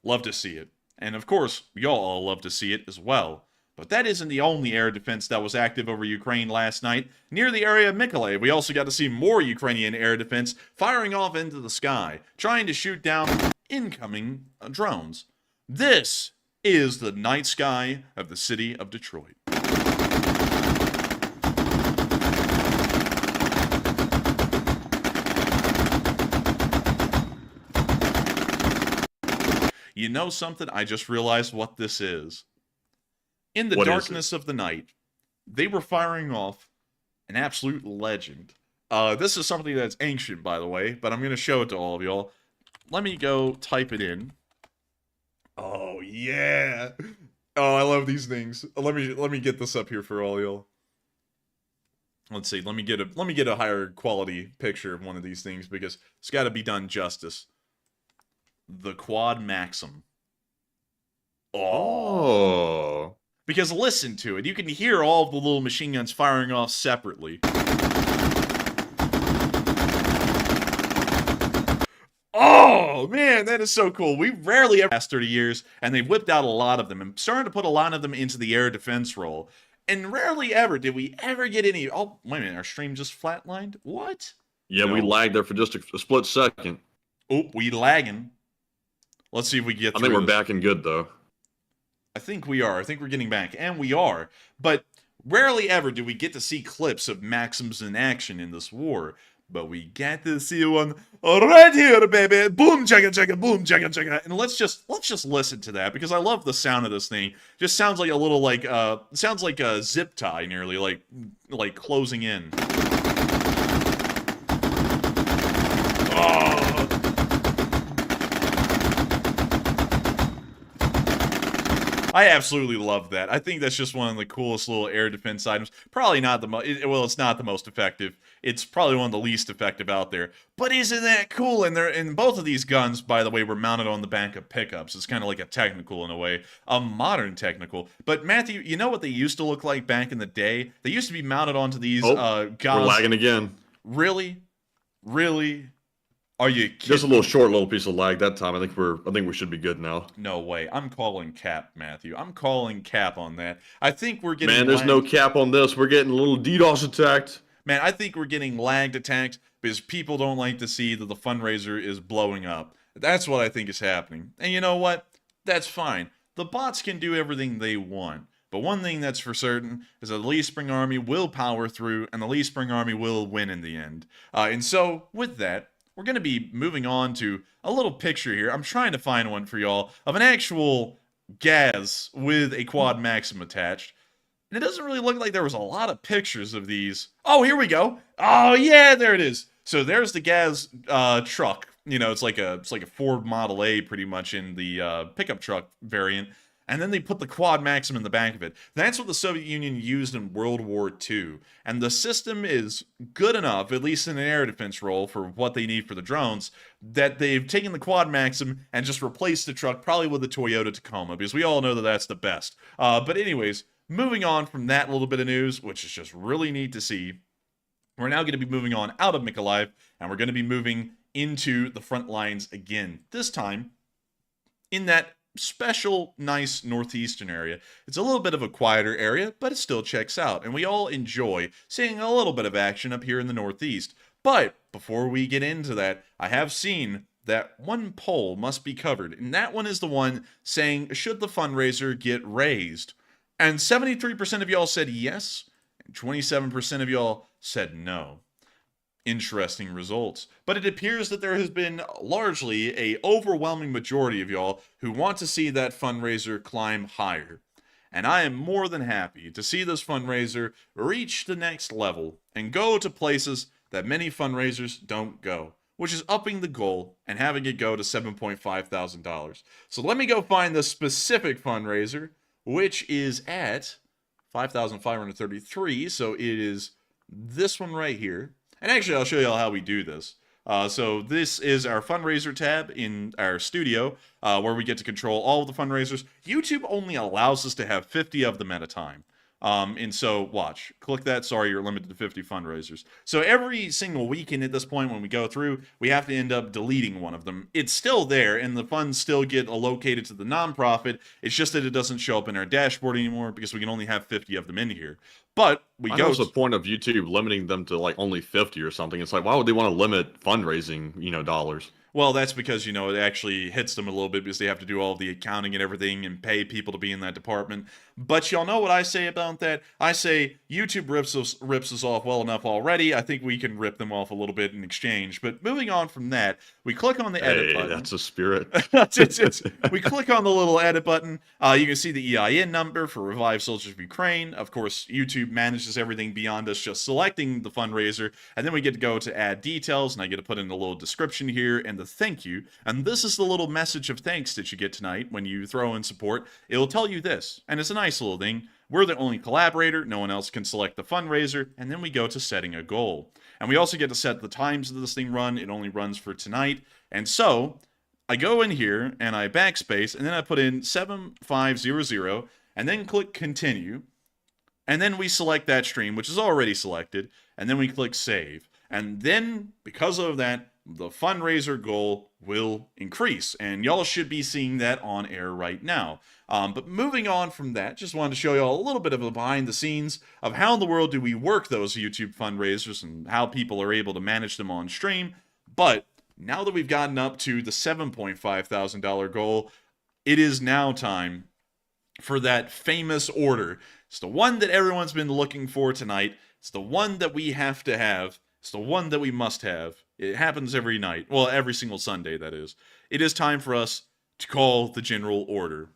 Love to see it. And of course, y'all all love to see it as well. But that isn't the only air defense that was active over Ukraine last night. Near the area of Mykolaiv, we also got to see more Ukrainian air defense firing off into the sky, trying to shoot down incoming drones. This is the night sky of the city of Detroit. You know something? I just realized what this is. In the darkness of the night, they were firing off an absolute legend. This is something that's ancient, by the way, but I'm going to show it to all of y'all. Let me go type it in. Oh, yeah. Oh, I love these things. Let me get this up here for all y'all. Let's see. Let me get a higher quality picture of one of these things because it's got to be done justice. The Quad Maxim. Oh. Because listen to it. You can hear all of the little machine guns firing off separately. Oh, man, that is so cool. We rarely ever last 30 years, and they've whipped out a lot of them, and starting to put a lot of them into the air defense role. And rarely ever did we ever get any... Oh, wait a minute, our stream just flatlined? What? Yeah, no. We lagged there for just a split second. Oh, we lagging. Let's see if we get through I think we're back and good, though. I think we are. I think we're getting back. And we are. But rarely ever do we get to see clips of Maxims in action in this war. But we get to see one right here, baby. Boom, chugga, chugga, boom, chugga, chugga. And let's just listen to that because I love the sound of this thing. Just sounds like a little sounds like a zip tie nearly, like closing in. Oh. I absolutely love that. I think that's just one of the coolest little air defense items. Probably not the most, well, it's not the most effective. It's probably one of the least effective out there. But isn't that cool? And both of these guns, by the way, were mounted on the back of pickups. It's kind of like a technical in a way, a modern technical. But Matthew, you know what they used to look like back in the day? They used to be mounted onto these guns. We're lagging again. Really? Really? Are you kidding? Just a little piece of lag that time. I think we should be good now. No way. I'm calling cap, Matthew. I'm calling cap on that. I think we're getting there's no cap on this. We're getting a little DDoS attacked. Man, I think we're getting lagged attacked because people don't like to see that the fundraiser is blowing up. That's what I think is happening. And you know what? That's fine. The bots can do everything they want. But one thing that's for certain is that the Lee Spring Army will power through and the Lee Spring Army will win in the end. And so, with that, we're going to be moving on to a little picture here. I'm trying to find one for y'all of an actual Gaz with a Quad Maxim attached. And it doesn't really look like there was a lot of pictures of these. Oh, here we go. Oh, yeah, there it is. So there's the Gaz truck. You know, it's like a Ford Model A pretty much in the pickup truck variant. And then they put the Quad Maxim in the back of it. That's what the Soviet Union used in World War II. And the system is good enough, at least in an air defense role for what they need for the drones, that they've taken the Quad Maxim and just replaced the truck probably with the Toyota Tacoma, because we all know that that's the best. But anyways, moving on from that little bit of news, which is just really neat to see, we're now going to be moving on out of Mykolaiv, and we're going to be moving into the front lines again. This time, in that special, nice Northeastern area. It's a little bit of a quieter area, but it still checks out, and we all enjoy seeing a little bit of action up here in the Northeast. But before we get into that, I have seen that one poll must be covered, and that one is the one saying, should the fundraiser get raised? And 73% of y'all said yes, and 27% of y'all said no. Interesting results. But it appears that there has been largely a overwhelming majority of y'all who want to see that fundraiser climb higher. And I am more than happy to see this fundraiser reach the next level and go to places that many fundraisers don't go, which is upping the goal and having it go to $7.5 thousand. So let me go find the specific fundraiser, which is at 5,533. So it is this one right here. And actually, I'll show you all how we do this. So this is our fundraiser tab in our studio, where we get to control all of the fundraisers. YouTube only allows us to have 50 of them at a time. And so, watch. Click that. Sorry, you're limited to 50 fundraisers. So every single weekend at this point, when we go through, we have to end up deleting one of them. It's still there, and the funds still get allocated to the nonprofit. It's just that it doesn't show up in our dashboard anymore because we can only have 50 of them in here. But we go. What's the point of YouTube limiting them to like only 50 or something? It's like, why would they want to limit fundraising, dollars? Well, that's because, it actually hits them a little bit because they have to do all of the accounting and everything and pay people to be in that department. But y'all know what I say about that? I say YouTube rips us off well enough already. I think we can rip them off a little bit in exchange. But moving on from that, we click on the edit button. That's a spirit. We click on the little edit button. You can see the EIN number for Revive Soldiers of Ukraine. Of course, YouTube manages everything beyond us just selecting the fundraiser. And then we get to go to add details, and I get to put in a little description here and the thank you. And this is the little message of thanks that you get tonight when you throw in support. It'll tell you this, and it's a nice little thing. We're the only collaborator. No one else can select the fundraiser. And then we go to setting a goal. And we also get to set the times that this thing run. It only runs for tonight. And so I go in here and I backspace, and then I put in 7500 and then click continue. And then we select that stream, which is already selected. And then we click save. And then because of that, the fundraiser goal will increase, and y'all should be seeing that on air right now. But moving on from that, just wanted to show y'all a little bit of the behind the scenes of how in the world do we work those YouTube fundraisers and how people are able to manage them on stream. But now that we've gotten up to the $7.5 thousand goal, it is now time for that famous order. It's the one that everyone's been looking for tonight. It's the one that we have to have. It's the one that we must have. It happens every night. Well, every single Sunday, that is. It is time for us to call the General Order.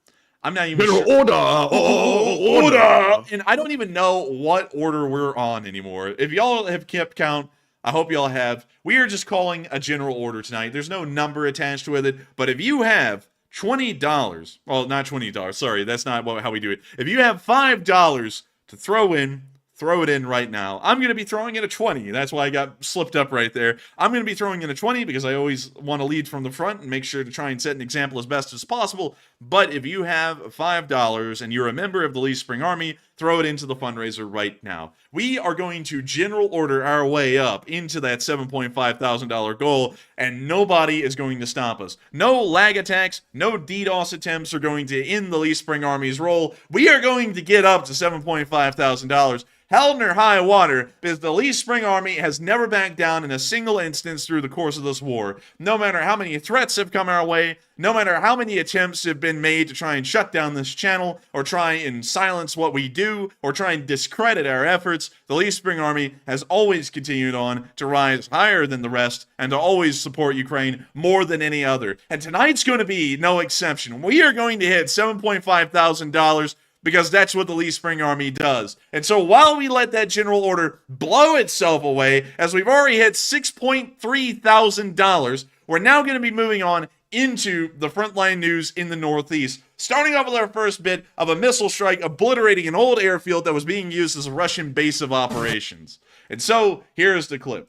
I'm not even General sure. Order! And I don't even know what order we're on anymore. If y'all have kept count, I hope y'all have. We are just calling a General Order tonight. There's no number attached with it. But if you have $20, well, not $20, sorry, that's not how we do it. If you have $5 to throw it in right now. I'm going to be throwing in a 20. That's why I got slipped up right there. I'm going to be throwing in a 20 because I always want to lead from the front and make sure to try and set an example as best as possible. But if you have $5 and you're a member of the Lee Spring Army, throw it into the fundraiser right now. We are going to General Order our way up into that $7.5 thousand goal, and nobody is going to stop us. No lag attacks, no DDoS attempts are going to end the Lee Spring Army's role. We are going to get up to $7.5 thousand. Hell or high water, because the Lee Spring Army has never backed down in a single instance through the course of this war. No matter how many threats have come our way, no matter how many attempts have been made to try and shut down this channel, or try and silence what we do, or try and discredit our efforts, the Lee Spring Army has always continued on to rise higher than the rest, and to always support Ukraine more than any other. And tonight's going to be no exception. We are going to hit $7.5 thousand, because that's what the Lee Spring Army does. And so while we let that General Order blow itself away, as we've already hit $6.3 thousand, we're now going to be moving on into the Frontline news in the Northeast. Starting off with our first bit of a missile strike obliterating an old airfield that was being used as a Russian base of operations. And so here's the clip.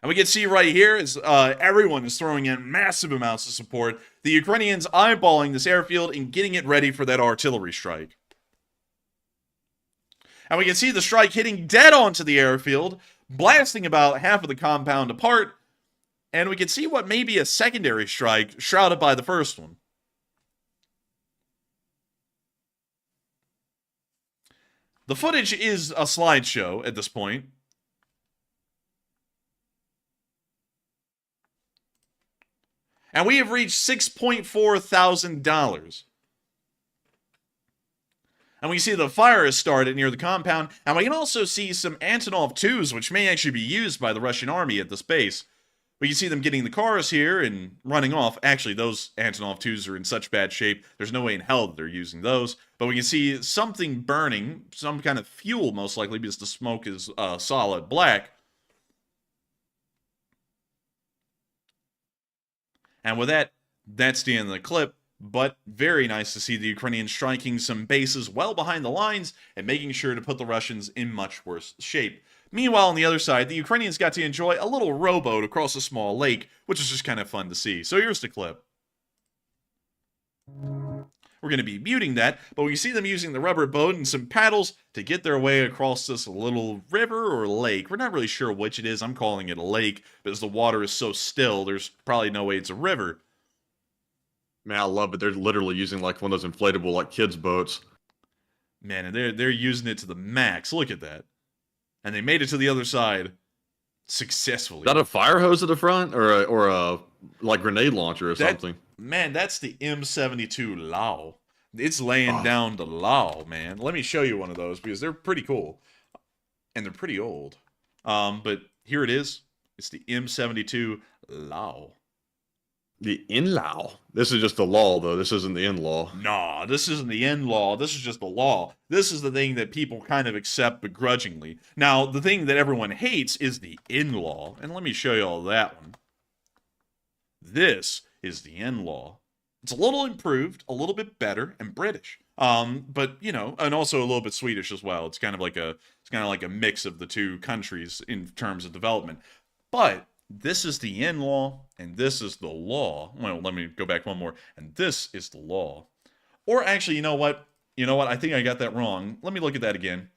And we can see right here is everyone is throwing in massive amounts of support. The Ukrainians eyeballing this airfield and getting it ready for that artillery strike. And we can see the strike hitting dead onto the airfield, blasting about half of the compound apart. And we can see what may be a secondary strike shrouded by the first one. The footage is a slideshow at this point. And we have reached $6.4 thousand. And we see the fire has started near the compound, and we can also see some Antonov 2s, which may actually be used by the Russian army at this base. We can see them getting the cars here and running off. Actually, those Antonov 2s are in such bad shape, there's no way in hell that they're using those. But we can see something burning, some kind of fuel most likely, because the smoke is solid black. And with that, that's the end of the clip. But very nice to see the Ukrainians striking some bases well behind the lines and making sure to put the Russians in much worse shape. Meanwhile, on the other side, the Ukrainians got to enjoy a little rowboat across a small lake, which is just kind of fun to see. So here's the clip. We're going to be muting that, but we see them using the rubber boat and some paddles to get their way across this little river or lake. We're not really sure which it is. I'm calling it a lake because the water is so still, there's probably no way it's a river. Man, I love it. They're literally using like one of those inflatable like kids boats. Man, and they're using it to the max. Look at that. And they made it to the other side successfully. Is that a fire hose at the front or a like grenade launcher or something? Man, that's the M72 Lao. It's laying down the Lao, man. Let me show you one of those because they're pretty cool. And they're pretty old. But here it is. It's the M72 Lao. The in-law. This is just the law, though. This isn't the in-law. Nah, this isn't the in-law. This is just the law. This is the thing that people kind of accept begrudgingly. Now, the thing that everyone hates is the in-law. And let me show you all that one. This is the in-law. It's a little improved, a little bit better, and British. But, you know, and also a little bit Swedish as well. It's kind of like a mix of the two countries in terms of development. But this is the in-law, and this is the law. Well, let me go back one more. And this is the law. Or actually, you know what? I think I got that wrong. Let me look at that again.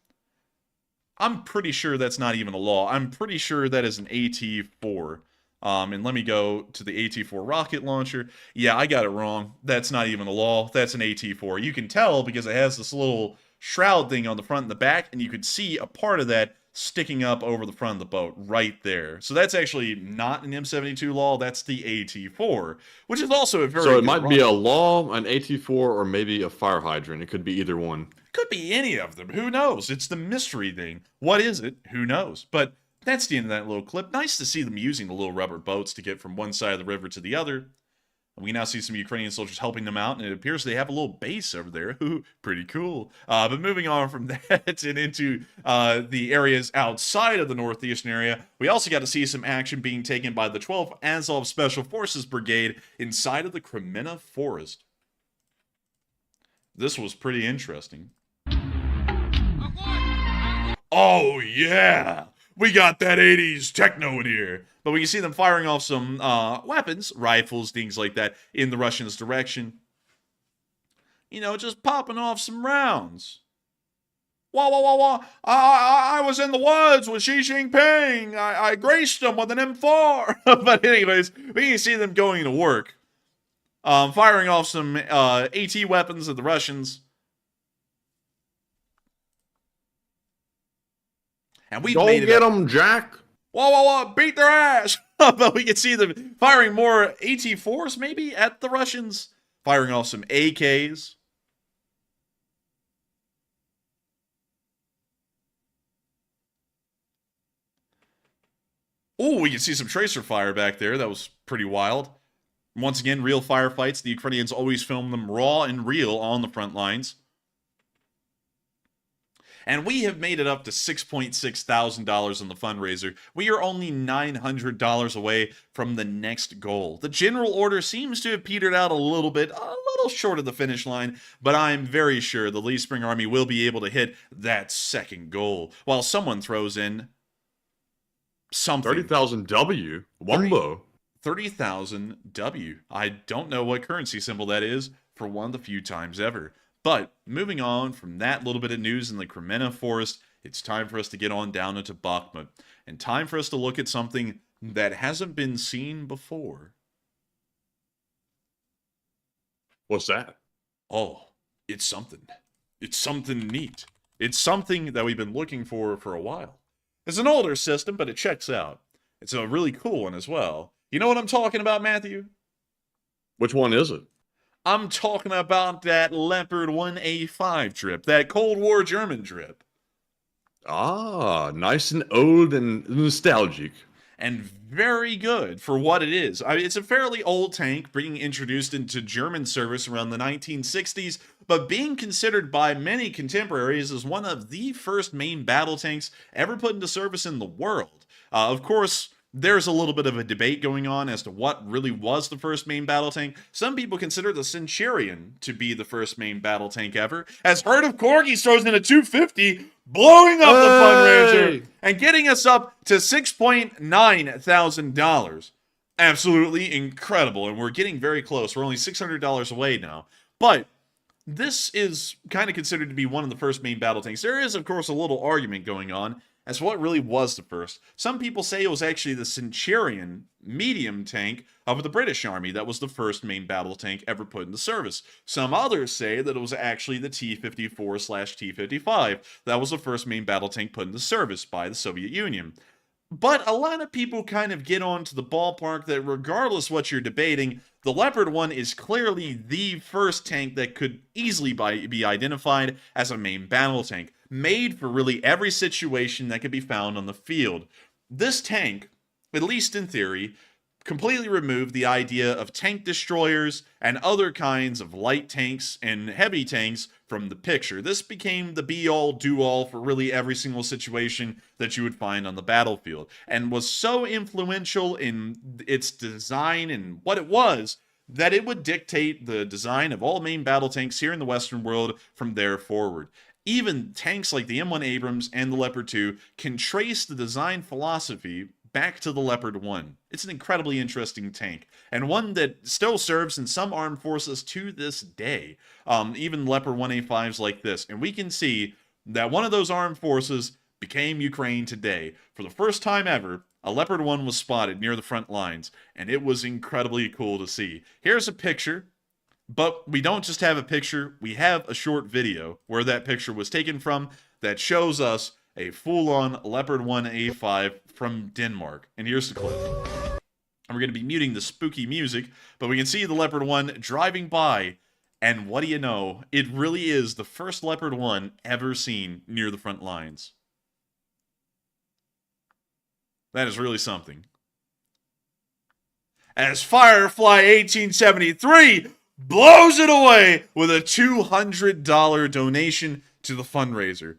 I'm pretty sure that's not even a law. I'm pretty sure that is an AT-4. And let me go to the AT-4 rocket launcher. Yeah, I got it wrong. That's not even a law. That's an AT-4. You can tell because it has this little shroud thing on the front and the back, and you could see a part of that sticking up over the front of the boat right there. So that's actually not an M72 law, that's the AT-4, which is also a very So it might be a law, an AT-4, or maybe a fire hydrant. It could be either one. Could be any of them. Who knows? It's the mystery thing. What is it? Who knows? But that's the end of that little clip. Nice to see them using the little rubber boats to get from one side of the river to the other. We now see some Ukrainian soldiers helping them out, and it appears they have a little base over there. Pretty cool. But moving on from that and into the areas outside of the Northeastern area, we also got to see some action being taken by the 12th Azov Special Forces Brigade inside of the Kreminna forest. This was pretty interesting. Oh, yeah! We got that 80s techno in here. But we can see them firing off some weapons, rifles, things like that, in the Russians' direction. You know, just popping off some rounds. Wah, wah, wah, wah. I was in the woods with Xi Jinping. I graced him with an M4. But anyways, we can see them going to work. Firing off some AT weapons at the Russians. And we Go get them, Jack. Whoa, whoa, whoa, beat their ass! But we can see them firing more AT-4s, maybe, at the Russians. Firing off some AKs. Oh, we can see some tracer fire back there. That was pretty wild. Once again, real firefights. The Ukrainians always film them raw and real on the front lines. And we have made it up to $6.6 thousand on the fundraiser. We are only $900 away from the next goal. The general order seems to have petered out a little short of the finish line, but I'm very sure the Lee Spring Army will be able to hit that second goal, while someone throws in something. 30,000 W. Wumbo. 30,000 W. I don't know what currency symbol that is for one of the few times ever. But moving on from that little bit of news in the Kreminna forest, it's time for us to get on down into Bakhmut. And time for us to look at something that hasn't been seen before. What's that? Oh, it's something. It's something neat. It's something that we've been looking for a while. It's an older system, but it checks out. It's a really cool one as well. You know what I'm talking about, Matthew? Which one is it? I'm talking about that Leopard 1A5 drip, that Cold War German drip. Ah, nice and old and nostalgic. And very good for what it is. I mean, it's a fairly old tank being introduced into German service around the 1960s, but being considered by many contemporaries as one of the first main battle tanks ever put into service in the world. Of course, there's a little bit of a debate going on as to what really was the first main battle tank. Some people consider the Centurion to be the first main battle tank ever, as Herd of Corgis throws in a 250, blowing up the fundraiser and getting us up to $6,900. Absolutely incredible, and we're getting very close. We're only $600 away now. But this is kind of considered to be one of the first main battle tanks. There is, of course, a little argument going on as to what really was the first. Some people say it was actually the Centurion medium tank of the British Army that was the first main battle tank ever put into service. Some others say that it was actually the T-54/T-55 that was the first main battle tank put into service by the Soviet Union. But a lot of people kind of get on to the ballpark that regardless what you're debating, the Leopard 1 is clearly the first tank that could easily be identified as a main battle tank, made for really every situation that could be found on the field. This tank, at least in theory, completely removed the idea of tank destroyers and other kinds of light tanks and heavy tanks from the picture. This became the be-all, do-all for really every single situation that you would find on the battlefield, and was so influential in its design and what it was that it would dictate the design of all main battle tanks here in the Western world from there forward. Even tanks like the M1 Abrams and the Leopard 2 can trace the design philosophy back to the Leopard 1. It's an incredibly interesting tank, and one that still serves in some armed forces to this day. Even Leopard 1A5s like this. And we can see that one of those armed forces became Ukraine today. For the first time ever, a Leopard 1 was spotted near the front lines, and it was incredibly cool to see. Here's a picture. But we don't just have a picture, we have a short video where that picture was taken from that shows us a full-on Leopard 1A5 from Denmark. And here's the clip. And we're going to be muting the spooky music, but we can see the Leopard 1 driving by, and what do you know, it really is the first Leopard 1 ever seen near the front lines. That is really something. As Firefly 1873 blows it away with a $200 donation to the fundraiser.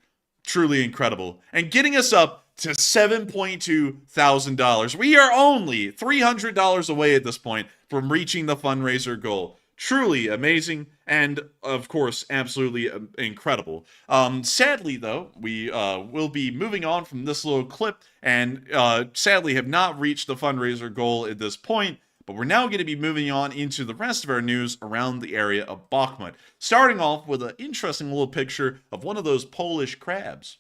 Truly incredible. And getting us up to $7,200. We are only $300 away at this point from reaching the fundraiser goal. Truly amazing and, of course, absolutely incredible. Sadly, though, we will be moving on from this little clip and sadly have not reached the fundraiser goal at this point. But we're now going to be moving on into the rest of our news around the area of Bakhmut. Starting off with an interesting little picture of one of those Polish crabs.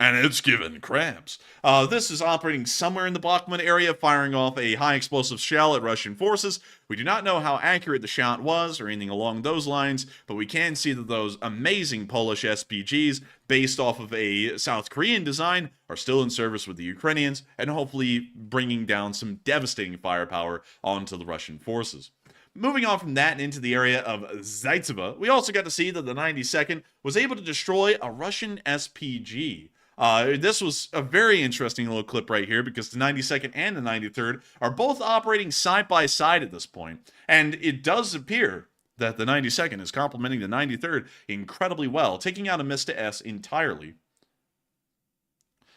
And it's given crabs. This is operating somewhere in the Bakhmut area, firing off a high explosive shell at Russian forces. We do not know how accurate the shot was or anything along those lines, but we can see that those amazing Polish SPGs, based off of a South Korean design, are still in service with the Ukrainians, and hopefully bringing down some devastating firepower onto the Russian forces. Moving on from that and into the area of Zaitsevo, we also got to see that the 92nd was able to destroy a Russian SPG. This was a very interesting little clip right here because the 92nd and the 93rd are both operating side by side at this point. And it does appear that the 92nd is complementing the 93rd incredibly well, taking out a Mista S entirely.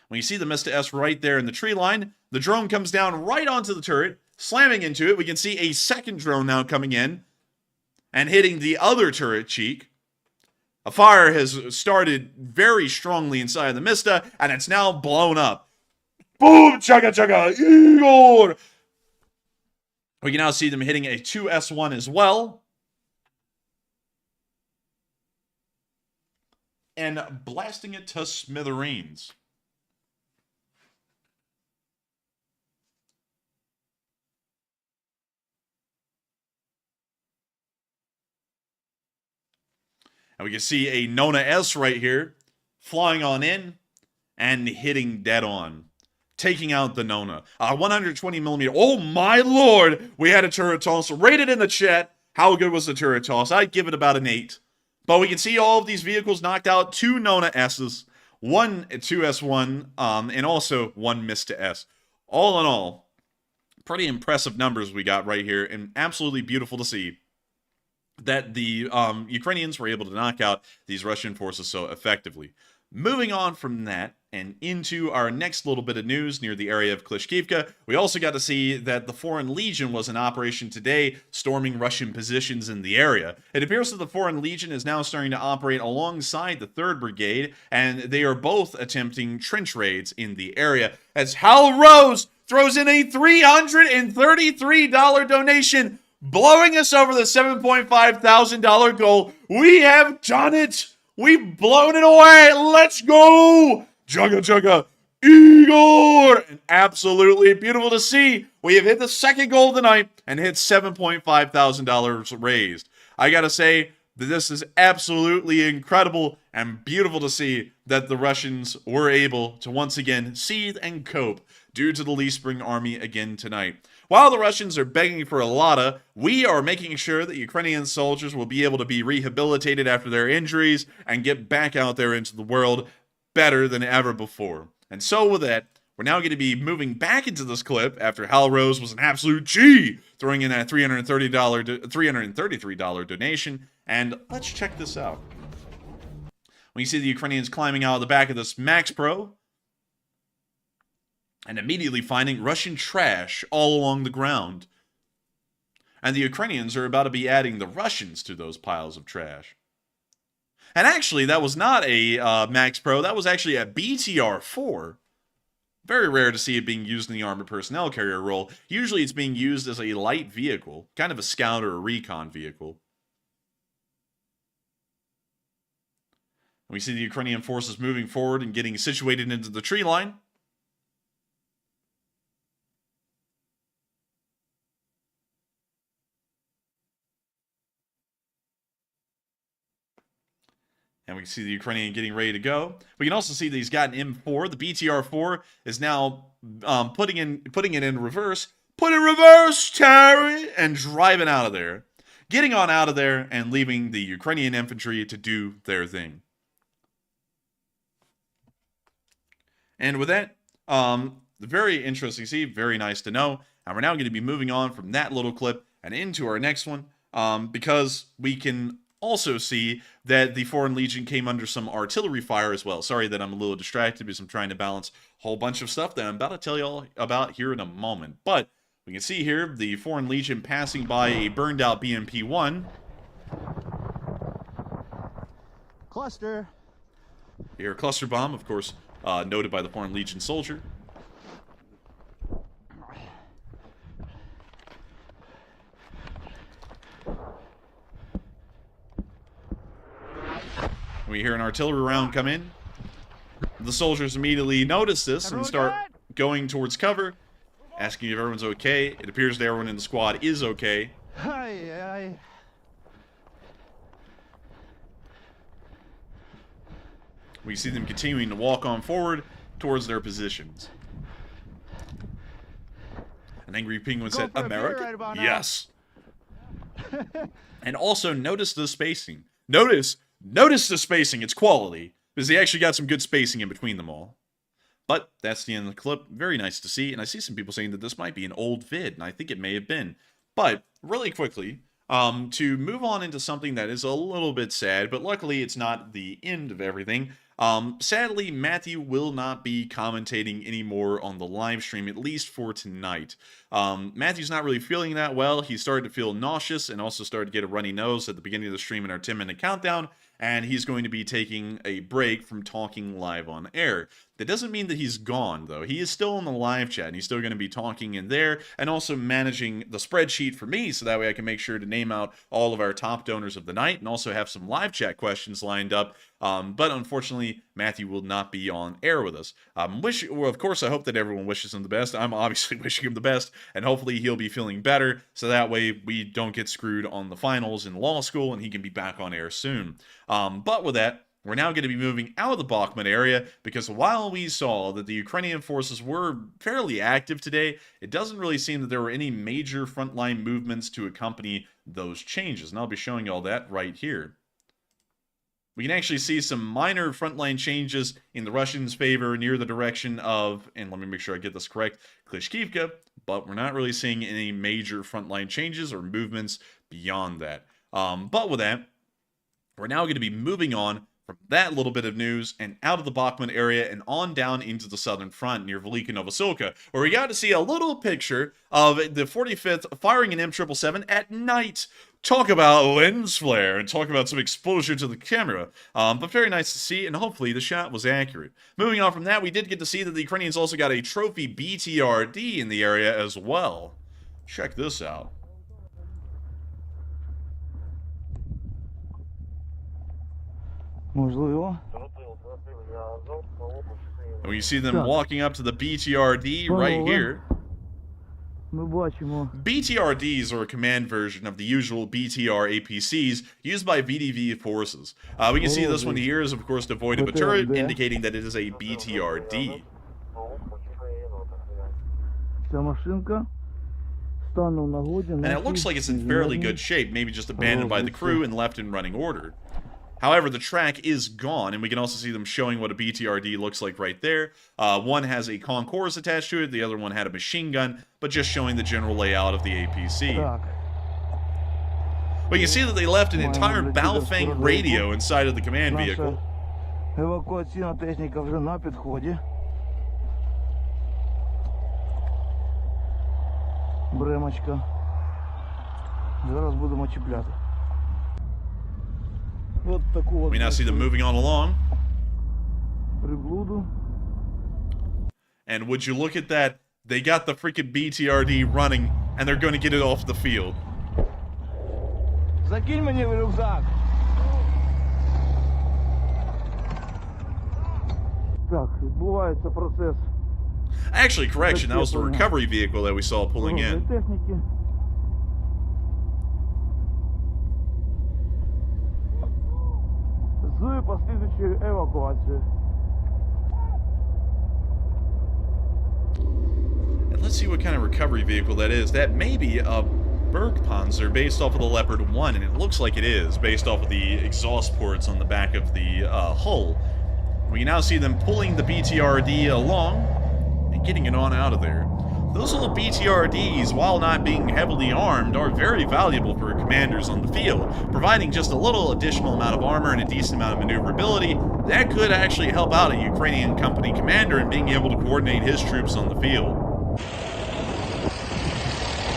When you see the Mista S right there in the tree line, the drone comes down right onto the turret, slamming into it. We can see a second drone now coming in and hitting the other turret cheek. A fire has started very strongly inside of the Mista, and it's now blown up. Boom! Chugga chugga! Igor! We can now see them hitting a 2S1 as well. And blasting it to smithereens. And we can see a Nona S right here, flying on in and hitting dead on, taking out the Nona. 120 millimeter. Oh my lord! We had a turret toss. Rate it in the chat. How good was the turret toss? I'd give it about an 8. But we can see all of these vehicles knocked out. 2 Nona S's, 1 2S1, and also 1 Mista S. All in all, pretty impressive numbers we got right here, and absolutely beautiful to see that the Ukrainians were able to knock out these Russian forces so effectively. Moving on from that and into our next little bit of news near the area of Klishkivka, we also got to see that the Foreign Legion was in operation today, storming Russian positions in the area. It appears that the Foreign Legion is now starting to operate alongside the 3rd Brigade, and they are both attempting trench raids in the area, as Hal Rose throws in a $333 donation, blowing us over the $7.5 thousand goal. We have done it! We've blown it away! Let's go! Jugga Jugga Igor! And absolutely beautiful to see. We have hit the 2nd goal of the night and hit $7.5 thousand raised. I gotta say that this is absolutely incredible and beautiful to see that the Russians were able to once again seethe and cope due to the Lee Spring Army again tonight. While the Russians are begging for a lotta, we are making sure that Ukrainian soldiers will be able to be rehabilitated after their injuries and get back out there into the world better than ever before. And so with that, we're now going to be moving back into this clip after Hal Rose was an absolute G, throwing in that $333 donation. And let's check this out. When you see the Ukrainians climbing out of the back of this Max Pro, and immediately finding Russian trash all along the ground. And the Ukrainians are about to be adding the Russians to those piles of trash. And actually, that was not a Max Pro, that was actually a BTR-4. Very rare to see it being used in the armored personnel carrier role. Usually it's being used as a light vehicle, kind of a scout or a recon vehicle. We see the Ukrainian forces moving forward and getting situated into the tree line. And we can see the Ukrainian getting ready to go. We can also see that he's got an M4. The BTR-4 is now putting it in reverse. Put it in reverse, Terry! And driving out of there. Getting on out of there and leaving the Ukrainian infantry to do their thing. And with that, very interesting to see. Very nice to know. And we're now going to be moving on from that little clip and into our next one. Because we can also see that the Foreign Legion came under some artillery fire as well. Sorry that I'm a little distracted because I'm trying to balance a whole bunch of stuff that I'm about to tell you all about here in a moment. But we can see here the Foreign Legion passing by a burned out BMP-1. Cluster. Here, a cluster bomb, of course, noted by the Foreign Legion soldier. We hear an artillery round come in. The soldiers immediately notice this and start going towards cover, asking if everyone's okay. It appears that everyone in the squad is okay. We see them continuing to walk on forward towards their positions. An angry penguin said, "America?" Right yes. And also notice the spacing. Notice the spacing, it's quality, because they actually got some good spacing in between them all. But that's the end of the clip. Very nice to see, and I see some people saying that this might be an old vid, and I think it may have been. But, really quickly, to move on into something that is a little bit sad, but luckily it's not the end of everything. Sadly, Matthew will not be commentating anymore on the live stream, at least for tonight. Matthew's not really feeling that well. He started to feel nauseous and also started to get a runny nose at the beginning of the stream in our 10-minute countdown, and he's going to be taking a break from talking live on air. That doesn't mean that he's gone, though. He is still in the live chat, and he's still going to be talking in there, and also managing the spreadsheet for me, so that way I can make sure to name out all of our top donors of the night, and also have some live chat questions lined up. But unfortunately, Matthew will not be on air with us. Well, of course, I hope that everyone wishes him the best. I'm obviously wishing him the best, and hopefully he'll be feeling better, so that way we don't get screwed on the finals in law school, and he can be back on air soon. But with that, we're now going to be moving out of the Bakhmut area because while we saw that the Ukrainian forces were fairly active today, it doesn't really seem that there were any major frontline movements to accompany those changes. And I'll be showing you all that right here. We can actually see some minor frontline changes in the Russians' favor near the direction of, and let me make sure I get this correct, Klishkivka, but we're not really seeing any major frontline changes or movements beyond that. But with that, we're now going to be moving on from that little bit of news and out of the Bakhmut area and on down into the southern front near Velika Novosilka, where we got to see a little picture of the 45th firing an M777 at night. Talk about lens flare and talk about some exposure to the camera. But very nice to see, and hopefully the shot was accurate. Moving on from that, we did get to see that the Ukrainians also got a trophy BTRD in the area as well. Check this out. And we see them walking up to the BTRD right here. BTRDs are a command version of the usual BTR APCs used by VDV forces. We can see this one here is, of course, devoid of a turret, indicating that it is a BTRD. And it looks like it's in fairly good shape, maybe just abandoned by the crew and left in running order. However, the track is gone, and we can also see them showing what a BTRD looks like right there. One has a concourse attached to it, the other one had a machine gun, but just showing the general layout of the APC. But you see that they left an entire Baofeng radio inside of the command vehicle. Евакуаційна техніка вже на підході. Бремочка. Зараз будемо чіпляти. We now see them moving on along. And would you look at that? They got the freaking BTRD running, and they're going to get it off the field. Закинь мені в рюкзак. Так, відбувається процес. Actually, correction, that was the recovery vehicle that we saw pulling in. З послідуючою евакуацією. And let's see what kind of recovery vehicle that is. That may be a Bergpanzer based off of the Leopard 1, and it looks like it is, based off of the exhaust ports on the back of the hull. We can now see them pulling the BTRD along and getting it on out of there. Those little BTRDs, while not being heavily armed, are very valuable for commanders on the field, providing just a little additional amount of armor and a decent amount of maneuverability that could actually help out a Ukrainian company commander in being able to coordinate his troops on the field.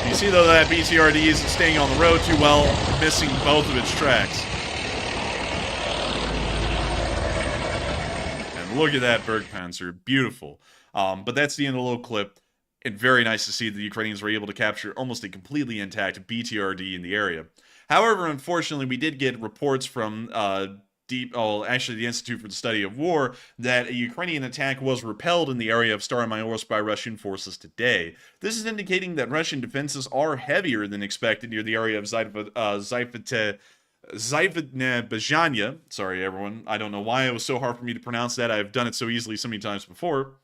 You see, though, that BTRD isn't staying on the road too well, missing both of its tracks. And look at that Bergpanzer, beautiful. But that's the end of the little clip. And very nice to see that the Ukrainians were able to capture almost a completely intact BTRD in the area. However, unfortunately, we did get reports from the Institute for the Study of War that a Ukrainian attack was repelled in the area of Staromayorsk by Russian forces today. This is indicating that Russian defenses are heavier than expected near the area of Zaifetne-Bezhanya. Sorry, everyone. I don't know why it was so hard for me to pronounce that. I've done it so easily so many times before.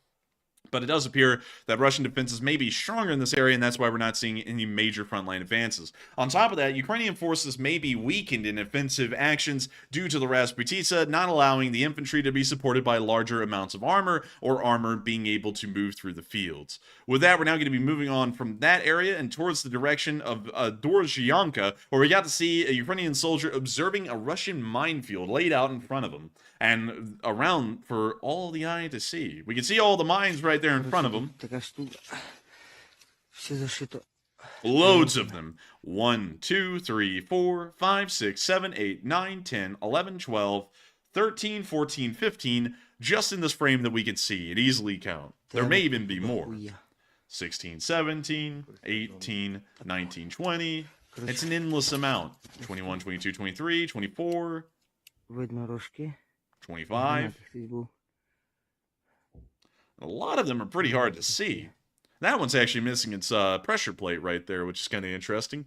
But it does appear that Russian defenses may be stronger in this area, and that's why we're not seeing any major frontline advances. On top of that, Ukrainian forces may be weakened in offensive actions due to the Rasputitsa not allowing the infantry to be supported by larger amounts of armor, or armor being able to move through the fields. With that, we're now going to be moving on from that area and towards the direction of Dorozhyanka, where we got to see a Ukrainian soldier observing a Russian minefield laid out in front of him and around for all the eye to see. We can see all the mines right there in front of him. Loads of them. 1, 2, 3, 4, 5, 6, 7, 8, 9, 10, 11, 12, 13, 14, 15, just in this frame that we can see. It easily count. There may even be more. 16, 17, 18, 19, 20. It's an endless amount. 21, 22, 23, 24, 25. A lot of them are pretty hard to see. That one's actually missing its pressure plate right there, which is kind of interesting.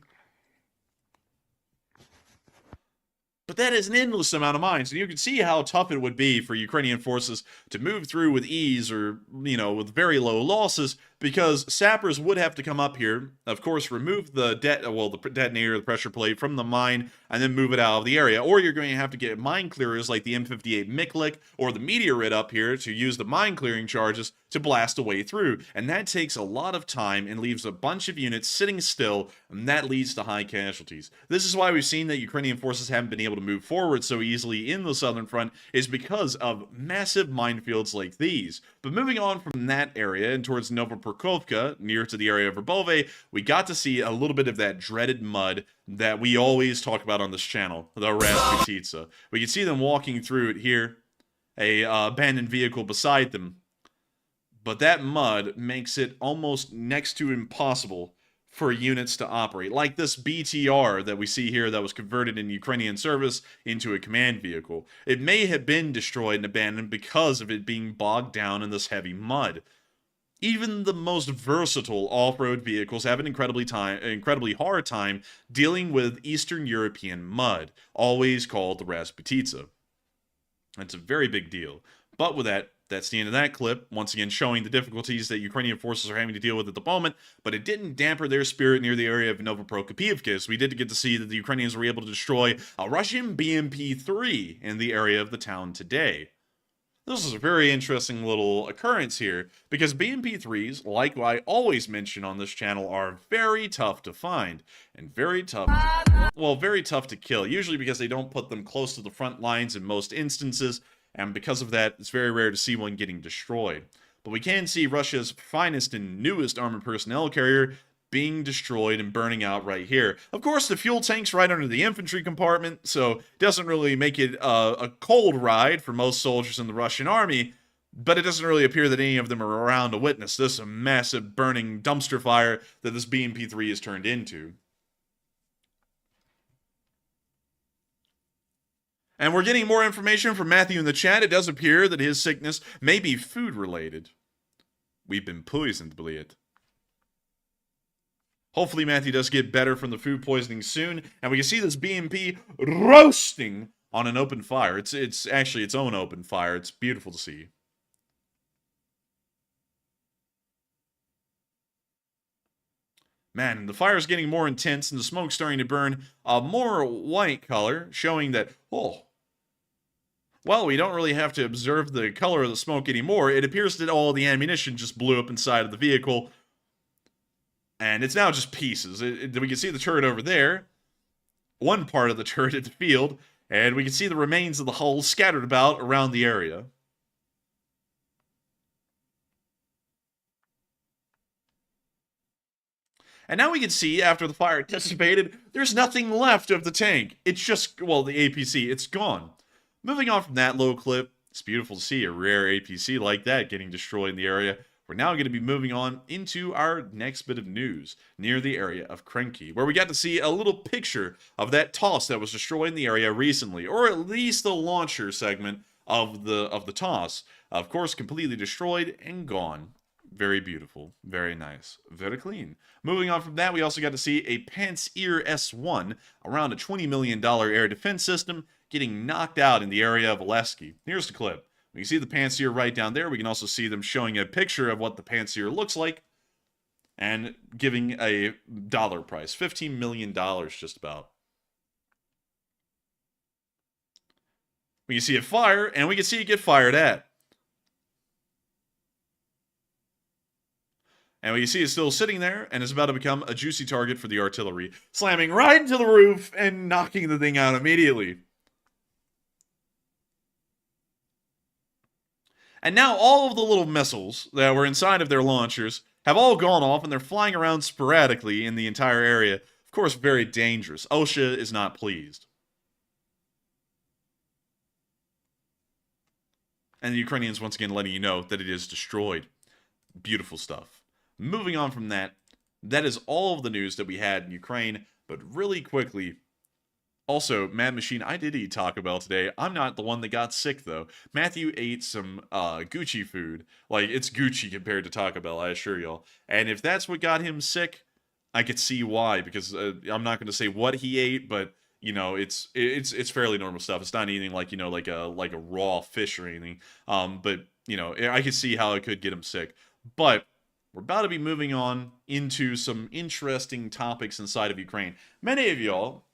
But that is an endless amount of mines, and you can see how tough it would be for Ukrainian forces to move through with ease or, with very low losses, because sappers would have to come up here, of course, remove the detonator, the pressure plate from the mine, and then move it out of the area. Or you're going to have to get mine clearers like the M58 Miklik or the Meteorit up here to use the mine clearing charges to blast a way through. And that takes a lot of time and leaves a bunch of units sitting still, and that leads to high casualties. This is why we've seen that Ukrainian forces haven't been able to move forward so easily in the southern front, is because of massive minefields like these. But moving on from that area and towards Novopokrovka, near to the area of Verbove, we got to see a little bit of that dreaded mud that we always talk about on this channel, the Rasputitsa. We can see them walking through it here, a abandoned vehicle beside them. But that mud makes it almost next to impossible for units to operate, like this BTR that we see here that was converted in Ukrainian service into a command vehicle. It may have been destroyed and abandoned because of it being bogged down in this heavy mud. Even the most versatile off-road vehicles have an incredibly hard time dealing with Eastern European mud, always called the Rasputitsa. It's a very big deal. But with that, that's the end of that clip, once again showing the difficulties that Ukrainian forces are having to deal with at the moment, but it didn't damper their spirit near the area of Novopokrovka. We did get to see that the Ukrainians were able to destroy a Russian BMP-3 in the area of the town today. This is a very interesting little occurrence here, because BMP-3s, like I always mention on this channel, are very tough to find, and very tough to kill, usually because they don't put them close to the front lines in most instances, and because of that, it's very rare to see one getting destroyed. But we can see Russia's finest and newest armored personnel carrier being destroyed and burning out right here. Of course, the fuel tank's right under the infantry compartment, so it doesn't really make it a cold ride for most soldiers in the Russian army, but it doesn't really appear that any of them are around to witness this massive burning dumpster fire that this BMP-3 is turned into. And we're getting more information from Matthew in the chat. It does appear that his sickness may be food-related. We've been poisoned, Bliet. Hopefully Matthew does get better from the food poisoning soon, and we can see this BMP roasting on an open fire. It's actually its own open fire. It's beautiful to see. Man, the fire is getting more intense, and the smoke's starting to burn a more white color, showing that, well, we don't really have to observe the color of the smoke anymore. It appears that all the ammunition just blew up inside of the vehicle, and it's now just pieces. We can see the turret over there, one part of the turret in the field, and we can see the remains of the hull scattered about around the area. And now we can see, after the fire dissipated, there's nothing left of the tank. It's just, well, the APC, it's gone. Moving on from that low clip, it's beautiful to see a rare APC like that getting destroyed in the area. We're now going to be moving on into our next bit of news near the area of Kreminna, where we got to see a little picture of that TOS that was destroyed in the area recently, or at least the launcher segment of the TOS. Of course, completely destroyed and gone. Very beautiful, very nice, very clean. Moving on from that, we also got to see a Pantsir S1, around a $20 million air defense system, getting knocked out in the area of Zelenskyy. Here's the clip. We can see the Pantsir right down there. We can also see them showing a picture of what the Pantsir looks like and giving a dollar price. $15 million just about. We can see it fire, and we can see it get fired at. And we can see it's still sitting there and is about to become a juicy target for the artillery, slamming right into the roof and knocking the thing out immediately. And now all of the little missiles that were inside of their launchers have all gone off, and they're flying around sporadically in the entire area. Of course, very dangerous. OSHA is not pleased. And the Ukrainians once again letting you know that it is destroyed. Beautiful stuff. Moving on from that, that is all of the news that we had in Ukraine, but really quickly, also, Mad Machine, I did eat Taco Bell today. I'm not the one that got sick, though. Matthew ate some Gucci food. Like, it's Gucci compared to Taco Bell, I assure y'all. And if that's what got him sick, I could see why, because I'm not going to say what he ate, but you know, it's fairly normal stuff. It's not anything like, you know, like a raw fish or anything. But you know, I could see how it could get him sick. But we're about to be moving on into some interesting topics inside of Ukraine. Many of y'all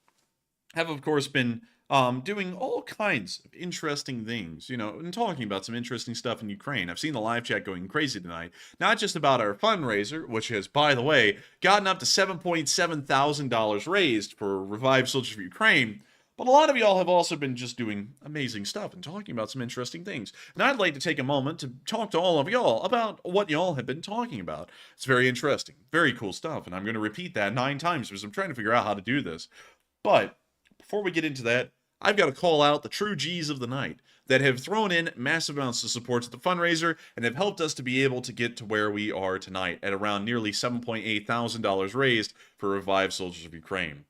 have, of course, been doing all kinds of interesting things, you know, and talking about some interesting stuff in Ukraine. I've seen the live chat going crazy tonight, not just about our fundraiser, which has, by the way, gotten up to $7,700 raised for Revive Soldiers of Ukraine, but a lot of y'all have also been just doing amazing stuff and talking about some interesting things. And I'd like to take a moment to talk to all of y'all about what y'all have been talking about. It's very interesting, very cool stuff, and I'm going to repeat that 9 times because I'm trying to figure out how to do this. But before we get into that, I've got to call out the true G's of the night that have thrown in massive amounts of support to the fundraiser and have helped us to be able to get to where we are tonight at around nearly $7,800 raised for Revive Soldiers of Ukraine.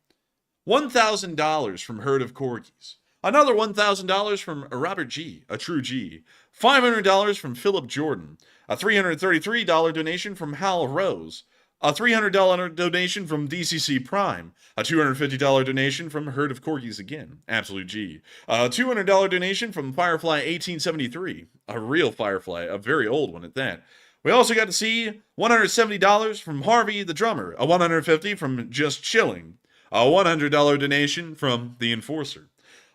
$1,000 from Herd of Corgis. Another $1,000 from Robert G, a true G. $500 from Philip Jordan. A $333 donation from Hal Rose. A $300 donation from DCC Prime. A $250 donation from Herd of Corgis again. Absolute G. A $200 donation from Firefly 1873. A real Firefly, a very old one at that. We also got to see $170 from Harvey the Drummer. A $150 from Just Chilling. A $100 donation from The Enforcer.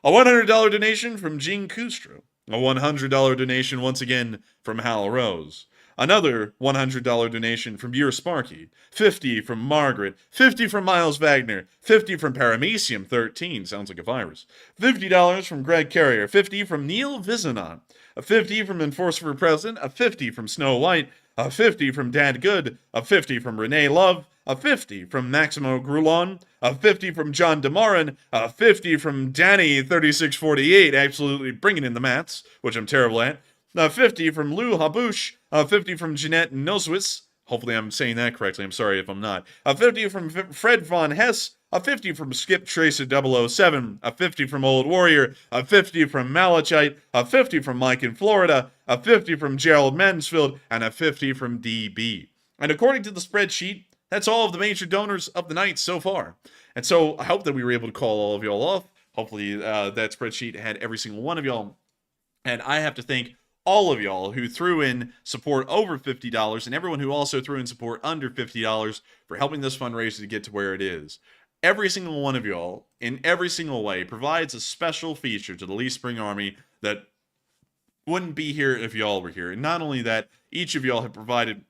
A $100 donation from Gene Kustra. A $100 donation once again from Hal Rose. Another $100 donation from Your Sparky. 50 from Margaret. 50 from Miles Wagner. 50 from Paramecium 13. Sounds like a virus. $50 from Greg Carrier. 50 from Neil Vizonot. A 50 from Enforcer for President. A 50 from Snow White. A 50 from Dad Good. A 50 from Renee Love. A 50 from Maximo Grulon, a 50 from John DeMarin, a 50 from Danny3648, absolutely bringing in the maths, which I'm terrible at, a 50 from Lou Habush, a 50 from Jeanette Noswitz, hopefully I'm saying that correctly, I'm sorry if I'm not, a 50 from Fred Von Hess, a 50 from Skip Tracer 007, a 50 from Old Warrior, a 50 from Malachite, a 50 from Mike in Florida, a 50 from Gerald Mansfield, and a 50 from DB. And according to the spreadsheet, that's all of the major donors of the night so far. And so I hope that we were able to call all of y'all off. Hopefully that spreadsheet had every single one of y'all. And I have to thank all of y'all who threw in support over $50 and everyone who also threw in support under $50 for helping this fundraiser to get to where it is. Every single one of y'all, in every single way, provides a special feature to the Lee Spring Army that wouldn't be here if y'all were here. And not only that, each of y'all have provided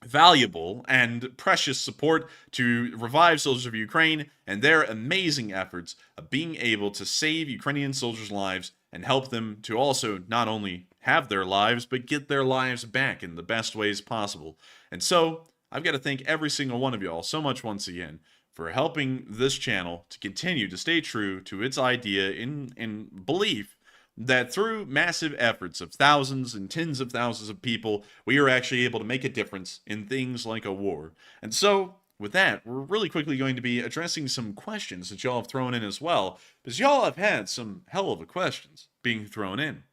valuable and precious support to Revive Soldiers of Ukraine and their amazing efforts of being able to save Ukrainian soldiers' lives and help them to also not only have their lives, but get their lives back in the best ways possible. And so, I've got to thank every single one of y'all so much once again for helping this channel to continue to stay true to its idea in belief that through massive efforts of thousands and tens of thousands of people, we are actually able to make a difference in things like a war. And so, with that, we're really quickly going to be addressing some questions that y'all have thrown in as well, because y'all have had some hell of a questions being thrown in.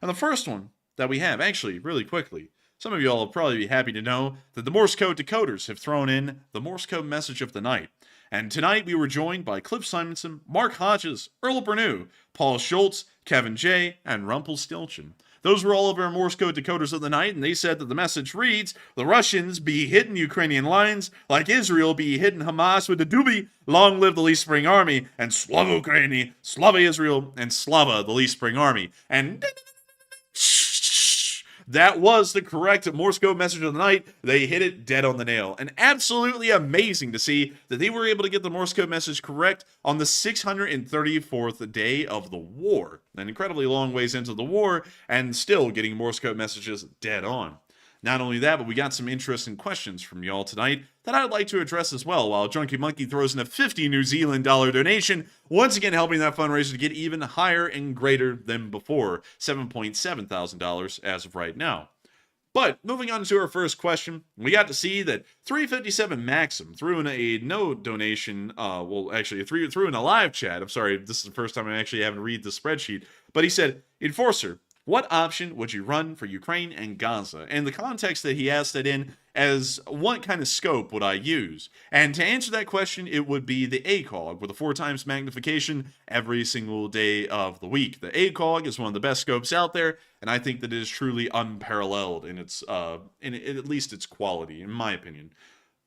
And the first one that we have, actually, really quickly, some of y'all will probably be happy to know that the Morse code decoders have thrown in the Morse code message of the night. And tonight we were joined by Cliff Simonson, Mark Hodges, Earl Bernew, Paul Schultz, Kevin J., and Rumpelstiltskin. Those were all of our Morse code decoders of the night, and they said that the message reads, the Russians be hitting Ukrainian lines like Israel be hitting Hamas with the dubi, long live the Lee Spring Army, and Slava Ukraini, Slava Israel, and Slava the Lee Spring Army. And that was the correct Morse code message of the night. They hit it dead on the nail. And absolutely amazing to see that they were able to get the Morse code message correct on the 634th day of the war. An incredibly long ways into the war, and still getting Morse code messages dead on. Not only that, but we got some interesting questions from y'all tonight that I'd like to address as well, while Junkie Monkey throws in a 50 New Zealand dollar donation, once again helping that fundraiser to get even higher and greater than before, $7,700 as of right now. But moving on to our first question, we got to see that 357 Maxim threw in a no donation, threw in a live chat. I'm sorry, this is the first time I'm actually having to read the spreadsheet, but he said, Enforcer, what option would you run for Ukraine and Gaza? And the context that he asked that in as what kind of scope would I use? And to answer that question, it would be the ACOG with a 4 times magnification every single day of the week. The ACOG is one of the best scopes out there, and I think that it is truly unparalleled in its, in at least its quality, in my opinion.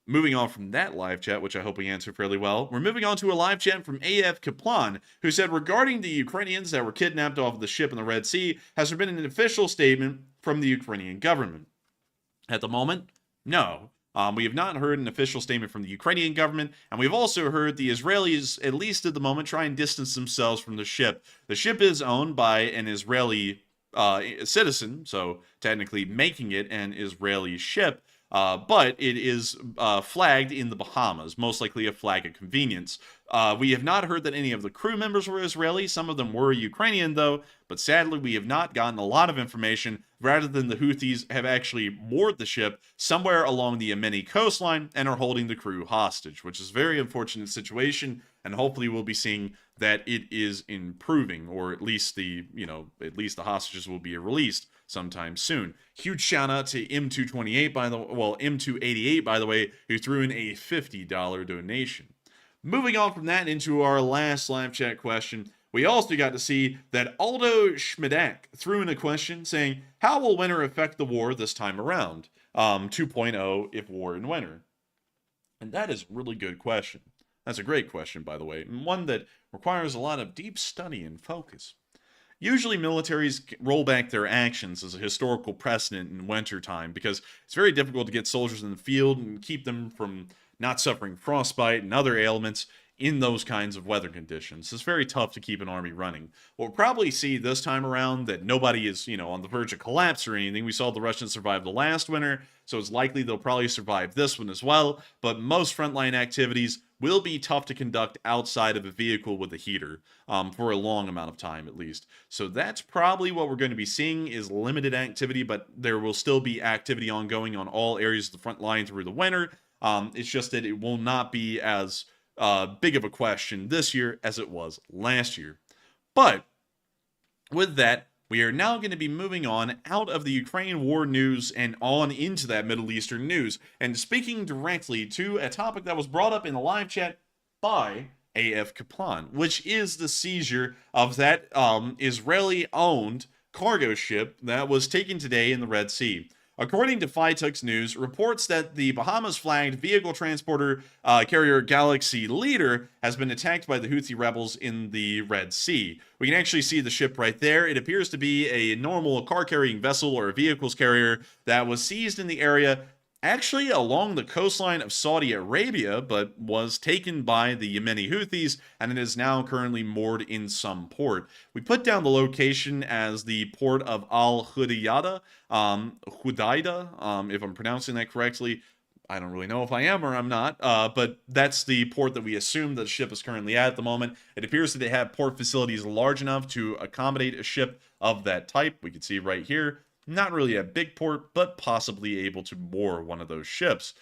Moving on from that live chat, which I hope we answered fairly well, we're moving on to a live chat from AF Kaplan, who said, regarding the Ukrainians that were kidnapped off of the ship in the Red Sea, has there been an official statement from the Ukrainian government? At the moment, no. We have not heard an official statement from the Ukrainian government, and we've also heard the Israelis, at least at the moment, try and distance themselves from the ship. The ship is owned by an Israeli citizen, so technically making it an Israeli ship, but it is flagged in the Bahamas, most likely a flag of convenience. We have not heard that any of the crew members were Israeli. Some of them were Ukrainian, though, but sadly we have not gotten a lot of information, rather than the Houthis have actually moored the ship somewhere along the Yemeni coastline and are holding the crew hostage, which is a very unfortunate situation, and hopefully we'll be seeing that it is improving, or at least the hostages will be released sometime soon. Huge shout out to M228 M288 by the way, who threw in a $50 donation. Moving on from that into our last live chat question, we also got to see that Aldo Schmidak threw in a question saying, how will winter affect the war this time around? 2.0 if war in winter. And that is a really good question. That's a great question, by the way, and one that requires a lot of deep study and focus. Usually militaries roll back their actions as a historical precedent in wintertime because it's very difficult to get soldiers in the field and keep them from not suffering frostbite and other ailments in those kinds of weather conditions. It's very tough to keep an army running. We'll probably see this time around that nobody is, on the verge of collapse or anything. We saw the Russians survive the last winter, so it's likely they'll probably survive this one as well, but most frontline activities will be tough to conduct outside of a vehicle with a heater, for a long amount of time at least. So that's probably what we're going to be seeing, is limited activity, but there will still be activity ongoing on all areas of the front line through the winter. It's just that it will not be as big of a question this year as it was last year. But with that, we are now going to be moving on out of the Ukraine war news and on into that Middle Eastern news, and speaking directly to a topic that was brought up in the live chat by AF Kaplan, which is the seizure of that Israeli-owned cargo ship that was taken today in the Red Sea. According to Fitux News, reports that the Bahamas-flagged vehicle transporter carrier Galaxy Leader has been attacked by the Houthi rebels in the Red Sea. We can actually see the ship right there. It appears to be a normal car-carrying vessel or a vehicles carrier that was seized in the area, actually along the coastline of Saudi Arabia, but was taken by the Yemeni Houthis, and it is now currently moored in some port. We put down the location as the port of Al-Hudaydah, if I'm pronouncing that correctly. I don't really know if I am or I'm not, but that's the port that we assume that the ship is currently at the moment. It appears that they have port facilities large enough to accommodate a ship of that type. We can see right here, not really a big port, but possibly able to moor one of those ships.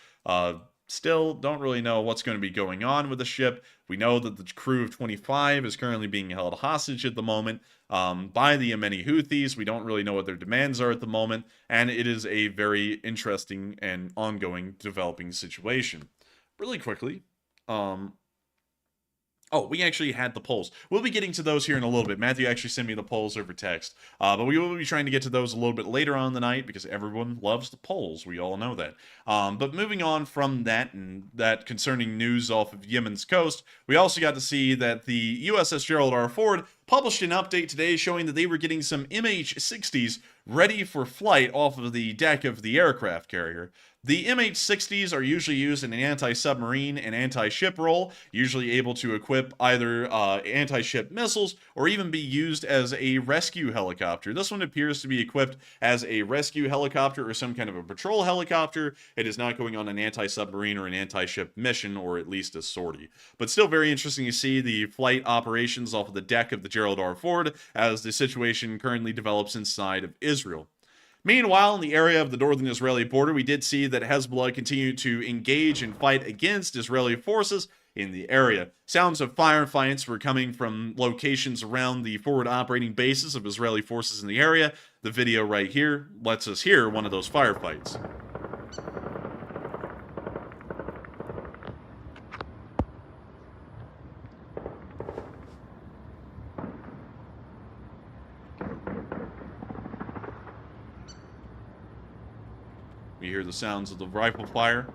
Still, don't really know what's going to be going on with the ship. We know that the crew of 25 is currently being held hostage at the moment by the Yemeni Houthis. We don't really know what their demands are at the moment, and it is a very interesting and ongoing developing situation. Really quickly, we actually had the polls. We'll be getting to those here in a little bit. Matthew actually sent me the polls over text. But we will be trying to get to those a little bit later on in the night because everyone loves the polls. We all know that. But moving on from that and that concerning news off of Yemen's coast, we also got to see that the USS Gerald R. Ford published an update today showing that they were getting some MH-60s ready for flight off of the deck of the aircraft carrier. The MH-60s are usually used in an anti-submarine and anti-ship role, usually able to equip either anti-ship missiles or even be used as a rescue helicopter. This one appears to be equipped as a rescue helicopter or some kind of a patrol helicopter. It is not going on an anti-submarine or an anti-ship mission, or at least a sortie. But still very interesting to see the flight operations off of the deck of the Gerald R. Ford as the situation currently develops inside of Israel. Meanwhile, in the area of the northern Israeli border, we did see that Hezbollah continued to engage and fight against Israeli forces in the area. Sounds of firefights were coming from locations around the forward operating bases of Israeli forces in the area. The video right here lets us hear one of those firefights. hear the sounds of the rifle fire.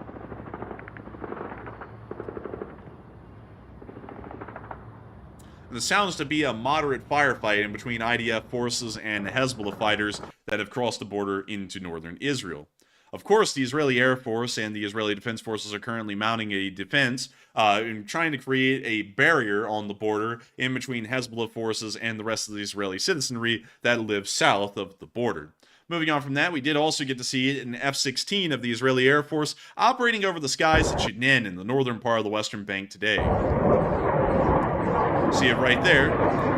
And the sounds to be a moderate firefight in between IDF forces and Hezbollah fighters that have crossed the border into northern Israel. Of course, the Israeli Air Force and the Israeli Defense Forces are currently mounting a defense and trying to create a barrier on the border in between Hezbollah forces and the rest of the Israeli citizenry that live south of the border. Moving on from that, we did also get to see an F-16 of the Israeli Air Force operating over the skies at Jenin in the northern part of the Western Bank today. See it right there.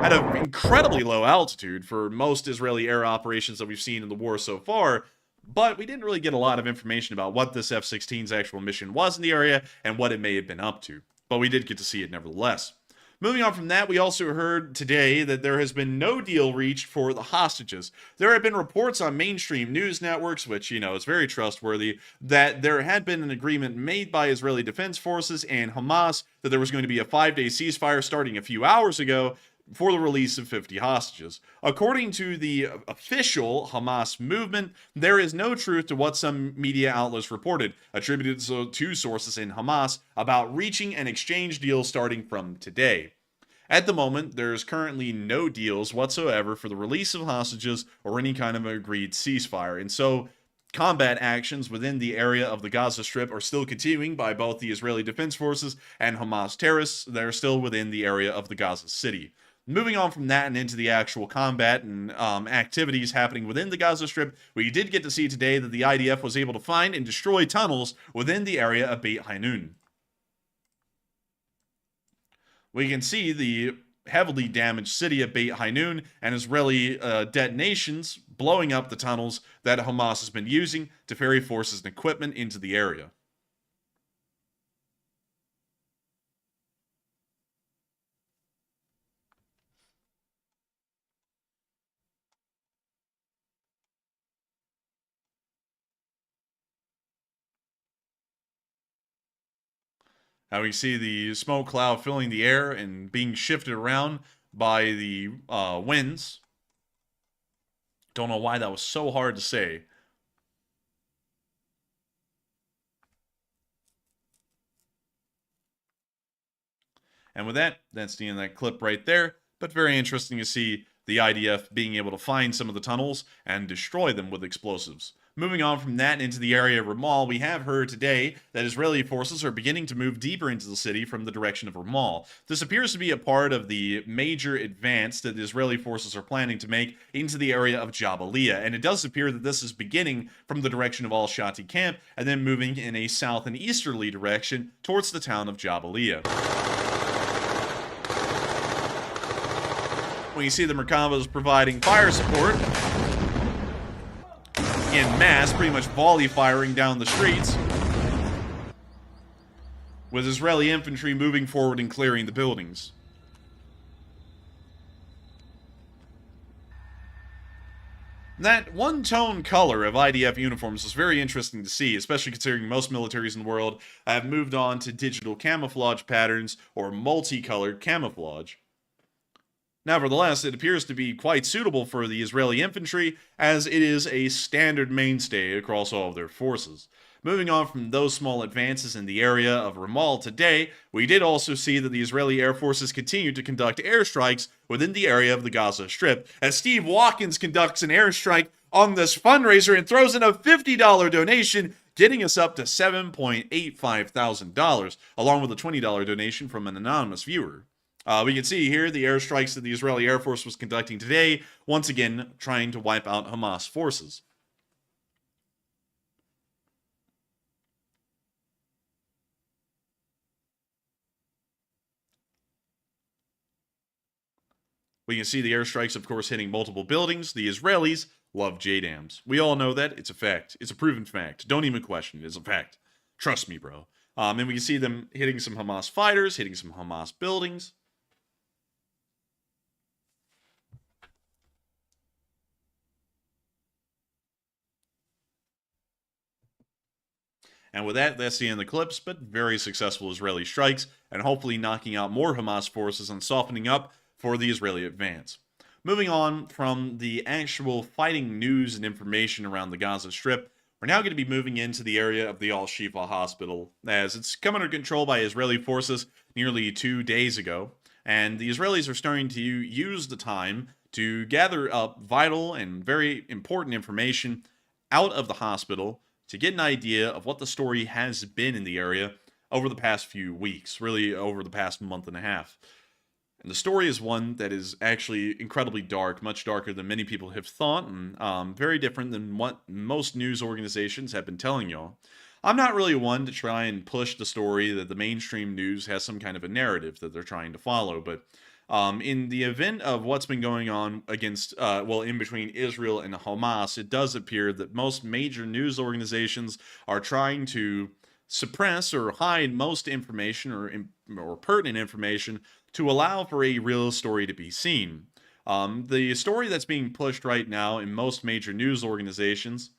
At an incredibly low altitude for most Israeli air operations that we've seen in the war so far, but we didn't really get a lot of information about what this F-16's actual mission was in the area and what it may have been up to. But we did get to see it nevertheless. Moving on from that, we also heard today that there has been no deal reached for the hostages. There have been reports on mainstream news networks, which, you know, is very trustworthy, that there had been an agreement made by Israeli Defense Forces and Hamas that there was going to be a 5-day ceasefire starting a few hours ago for the release of 50 hostages. According to the official Hamas movement, there is no truth to what some media outlets reported, attributed to sources in Hamas, about reaching an exchange deal starting from today. At the moment, there's currently no deals whatsoever for the release of hostages or any kind of agreed ceasefire, and so combat actions within the area of the Gaza Strip are still continuing by both the Israeli Defense Forces and Hamas terrorists that are still within the area of the Gaza City. Moving on from that and into the actual combat and activities happening within the Gaza Strip, we did get to see today that the IDF was able to find and destroy tunnels within the area of Beit Hanun. We can see the heavily damaged city of Beit Hanun and Israeli detonations blowing up the tunnels that Hamas has been using to ferry forces and equipment into the area. How we see the smoke cloud filling the air and being shifted around by the winds. Don't know why that was so hard to say. And with that, that's the end of that clip right there. But very interesting to see the IDF being able to find some of the tunnels and destroy them with explosives. Moving on from that into the area of Ramal, we have heard today that Israeli forces are beginning to move deeper into the city from the direction of Ramal. This appears to be a part of the major advance that the Israeli forces are planning to make into the area of Jabalia, and it does appear that this is beginning from the direction of Al-Shati camp and then moving in a south and easterly direction towards the town of Jabalia. When you see the Merkavas providing fire support in mass, pretty much volley firing down the streets, with Israeli infantry moving forward and clearing the buildings. That one-tone color of IDF uniforms is very interesting to see, especially considering most militaries in the world have moved on to digital camouflage patterns or multicolored camouflage. Nevertheless, it appears to be quite suitable for the Israeli infantry, as it is a standard mainstay across all of their forces. Moving on from those small advances in the area of Ramal today, we did also see that the Israeli Air Forces continued to conduct airstrikes within the area of the Gaza Strip, as Steve Watkins conducts an airstrike on this fundraiser and throws in a $50 donation, getting us up to $7.85 thousand, along with a $20 donation from an anonymous viewer. We can see here the airstrikes that the Israeli Air Force was conducting today, once again trying to wipe out Hamas forces. We can see the airstrikes, of course, hitting multiple buildings. The Israelis love JDAMs. We all know that. It's a fact. It's a proven fact. Don't even question it. It's a fact. Trust me, bro. And we can see them hitting some Hamas fighters, hitting some Hamas buildings. And with that, that's the end of the clips, but very successful Israeli strikes, and hopefully knocking out more Hamas forces and softening up for the Israeli advance. Moving on from the actual fighting news and information around the Gaza Strip, are now going to be moving into the area of the Al-Shifa hospital, as it's come under control by Israeli forces nearly 2 days ago, and the Israelis are starting to use the time to gather up vital and very important information out of the hospital to get an idea of what the story has been in the area over the past few weeks, really over the past month and a half. And the story is one that is actually incredibly dark, much darker than many people have thought, and very different than what most news organizations have been telling y'all. I'm not really one to try and push the story that the mainstream news has some kind of a narrative that they're trying to follow, but in the event of what's been going on against, in between Israel and Hamas, it does appear that most major news organizations are trying to suppress or hide most information or pertinent information to allow for a real story to be seen. The story that's being pushed right now in most major news organizations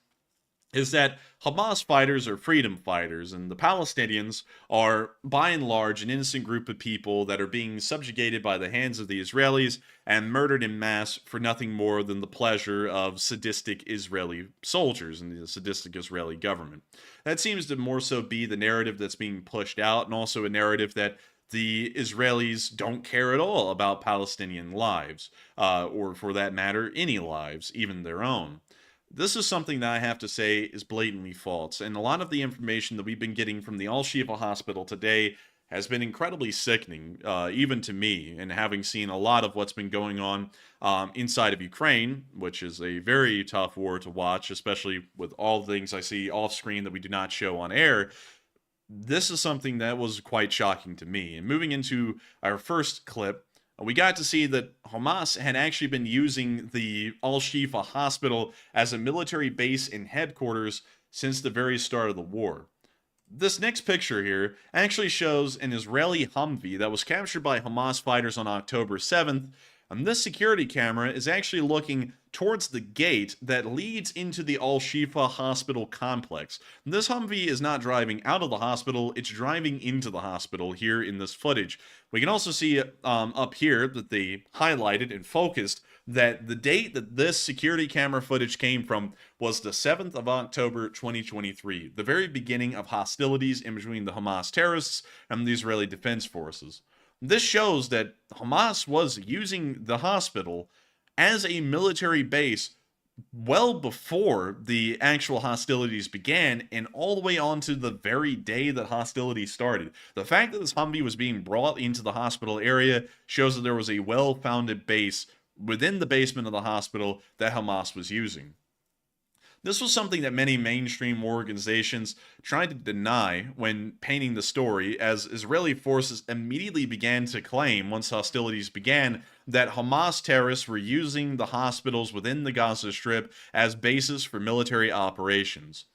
is that Hamas fighters are freedom fighters, and the Palestinians are, by and large, an innocent group of people that are being subjugated by the hands of the Israelis and murdered en masse for nothing more than the pleasure of sadistic Israeli soldiers and the sadistic Israeli government. That seems to more so be the narrative that's being pushed out, and also a narrative that the Israelis don't care at all about Palestinian lives, or for that matter, any lives, even their own. This is something that I have to say is blatantly false, and a lot of the information that we've been getting from the Al-Shifa hospital today has been incredibly sickening, even to me, and having seen a lot of what's been going on inside of Ukraine, which is a very tough war to watch, especially with all the things I see off-screen that we do not show on air. This is something that was quite shocking to me. And moving into our first clip, we got to see that Hamas had actually been using the Al-Shifa hospital as a military base and headquarters since the very start of the war. This next picture here actually shows an Israeli Humvee that was captured by Hamas fighters on October 7th, and this security camera is actually looking towards the gate that leads into the Al-Shifa hospital complex. This Humvee is not driving out of the hospital, it's driving into the hospital here in this footage. We can also see up here that they highlighted and focused that the date that this security camera footage came from was the 7th of October 2023, the very beginning of hostilities in between the Hamas terrorists and the Israeli Defense Forces. This shows that Hamas was using the hospital as a military base well before the actual hostilities began and all the way on to the very day that hostilities started. The fact that this Humvee was being brought into the hospital area shows that there was a well-founded base within the basement of the hospital that Hamas was using. This was something that many mainstream organizations tried to deny when painting the story, as Israeli forces immediately began to claim, once hostilities began, that Hamas terrorists were using the hospitals within the Gaza Strip as bases for military operations.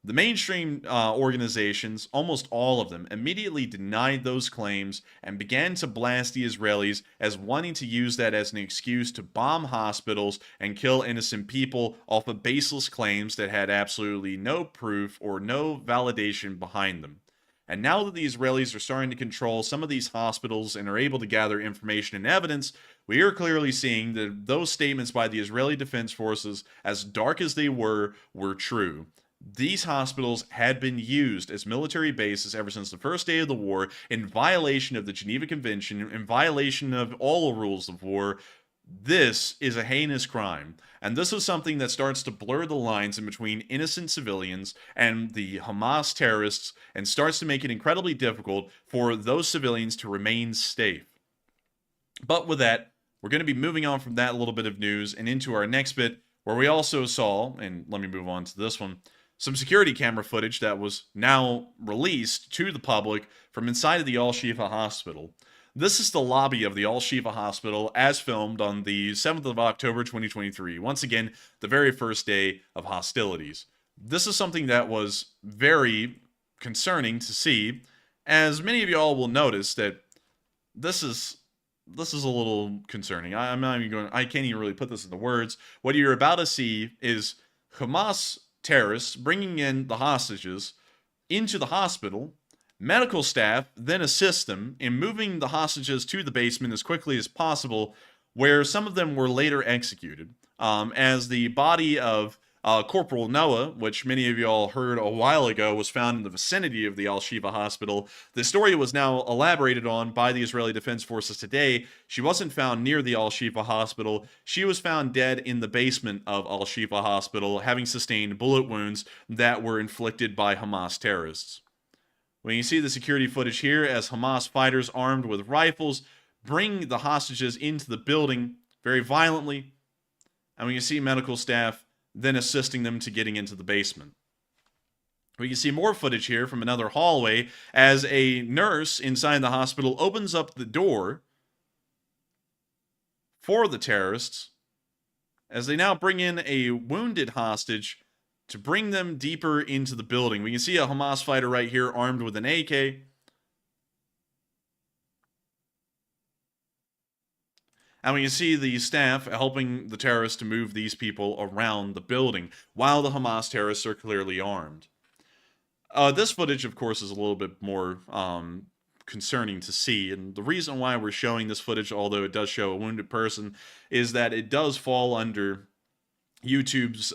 The mainstream organizations, almost all of them, immediately denied those claims and began to blast the Israelis as wanting to use that as an excuse to bomb hospitals and kill innocent people off of baseless claims that had absolutely no proof or no validation behind them. And now that the Israelis are starting to control some of these hospitals and are able to gather information and evidence, we are clearly seeing that those statements by the Israeli Defense Forces, as dark as they were true. These hospitals had been used as military bases ever since the first day of the war, in violation of the Geneva Convention, in violation of all rules of war. This is a heinous crime, and this is something that starts to blur the lines in between innocent civilians and the Hamas terrorists, and starts to make it incredibly difficult for those civilians to remain safe. But with that, we're going to be moving on from that little bit of news and into our next bit, where we also saw, and let me move on to this one, some security camera footage that was now released to the public from inside of the Al-Shifa hospital. This is the lobby of the Al-Shifa hospital as filmed on the 7th of October 2023. Once again, the very first day of hostilities. This is something that was very concerning to see, as many of y'all will notice that this is a little concerning. I can't even really put this into words. What you're about to see is Hamas terrorists bringing in the hostages into the hospital. Medical staff then assist them in moving the hostages to the basement as quickly as possible, where some of them were later executed, as the body of Corporal Noah, which many of y'all heard a while ago, was found in the vicinity of the Al-Shifa hospital. The story was now elaborated on by the Israeli Defense Forces today. She wasn't found near the Al-Shifa hospital. She was found dead in the basement of Al-Shifa hospital, having sustained bullet wounds that were inflicted by Hamas terrorists. When you see the security footage here as Hamas fighters armed with rifles bring the hostages into the building very violently, and we can see medical staff then assisting them to getting into the basement. We can see more footage here from another hallway as a nurse inside the hospital opens up the door for the terrorists as they now bring in a wounded hostage to bring them deeper into the building. We can see a Hamas fighter right here armed with an AK. And we can see the staff helping the terrorists to move these people around the building, while the Hamas terrorists are clearly armed. This footage, of course, is a little bit more concerning to see, and the reason why we're showing this footage, although it does show a wounded person, is that it does fall under YouTube's,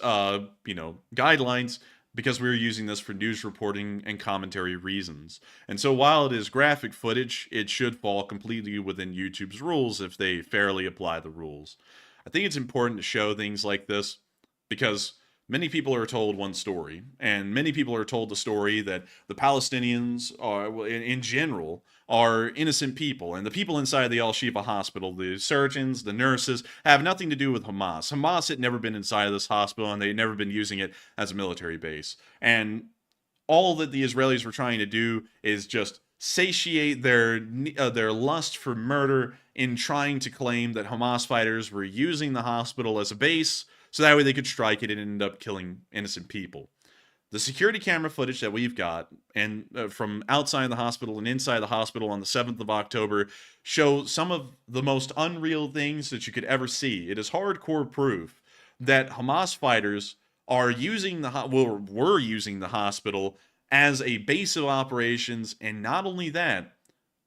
guidelines, because we're using this for news reporting and commentary reasons. And so while it is graphic footage, it should fall completely within YouTube's rules if they fairly apply the rules. I think it's important to show things like this because many people are told one story, and many people are told the story that the Palestinians are, in general, are innocent people, and the people inside the Al-Shifa hospital, the surgeons, the nurses, have nothing to do with Hamas. Hamas had never been inside of this hospital, and they had never been using it as a military base. And all that the Israelis were trying to do is just satiate their lust for murder in trying to claim that Hamas fighters were using the hospital as a base, so that way they could strike it and end up killing innocent people. The security camera footage that we've got and from outside the hospital and inside the hospital on the 7th of October show some of the most unreal things that you could ever see. It is hardcore proof that Hamas fighters are using were using the hospital as a base of operations, and not only that,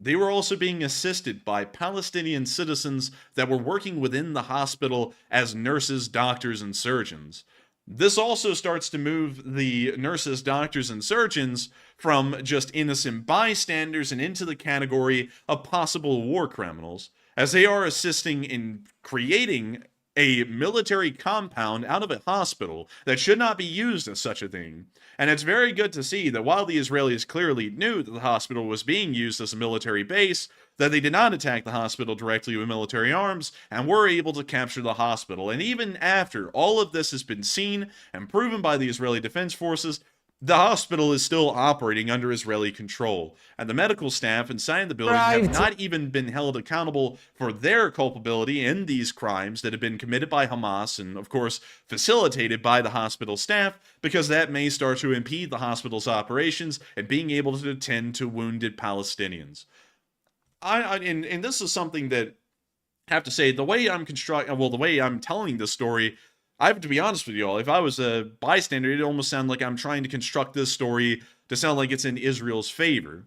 they were also being assisted by Palestinian citizens that were working within the hospital as nurses, doctors, and surgeons. This also starts to move the nurses, doctors, and surgeons from just innocent bystanders and into the category of possible war criminals, as they are assisting in creating a military compound out of a hospital that should not be used as such a thing. And it's very good to see that while the Israelis clearly knew that the hospital was being used as a military base, that they did not attack the hospital directly with military arms and were able to capture the hospital. And even after all of this has been seen and proven by the Israeli Defense Forces, the hospital is still operating under Israeli control, and the medical staff inside the building have not even been held accountable for their culpability in these crimes that have been committed by Hamas and, of course, facilitated by the hospital staff, because that may start to impede the hospital's operations and being able to attend to wounded Palestinians. And this is something that I have to say, the way I'm telling this story, I have to be honest with you all, if I was a bystander, it'd almost sound like I'm trying to construct this story to sound like it's in Israel's favor.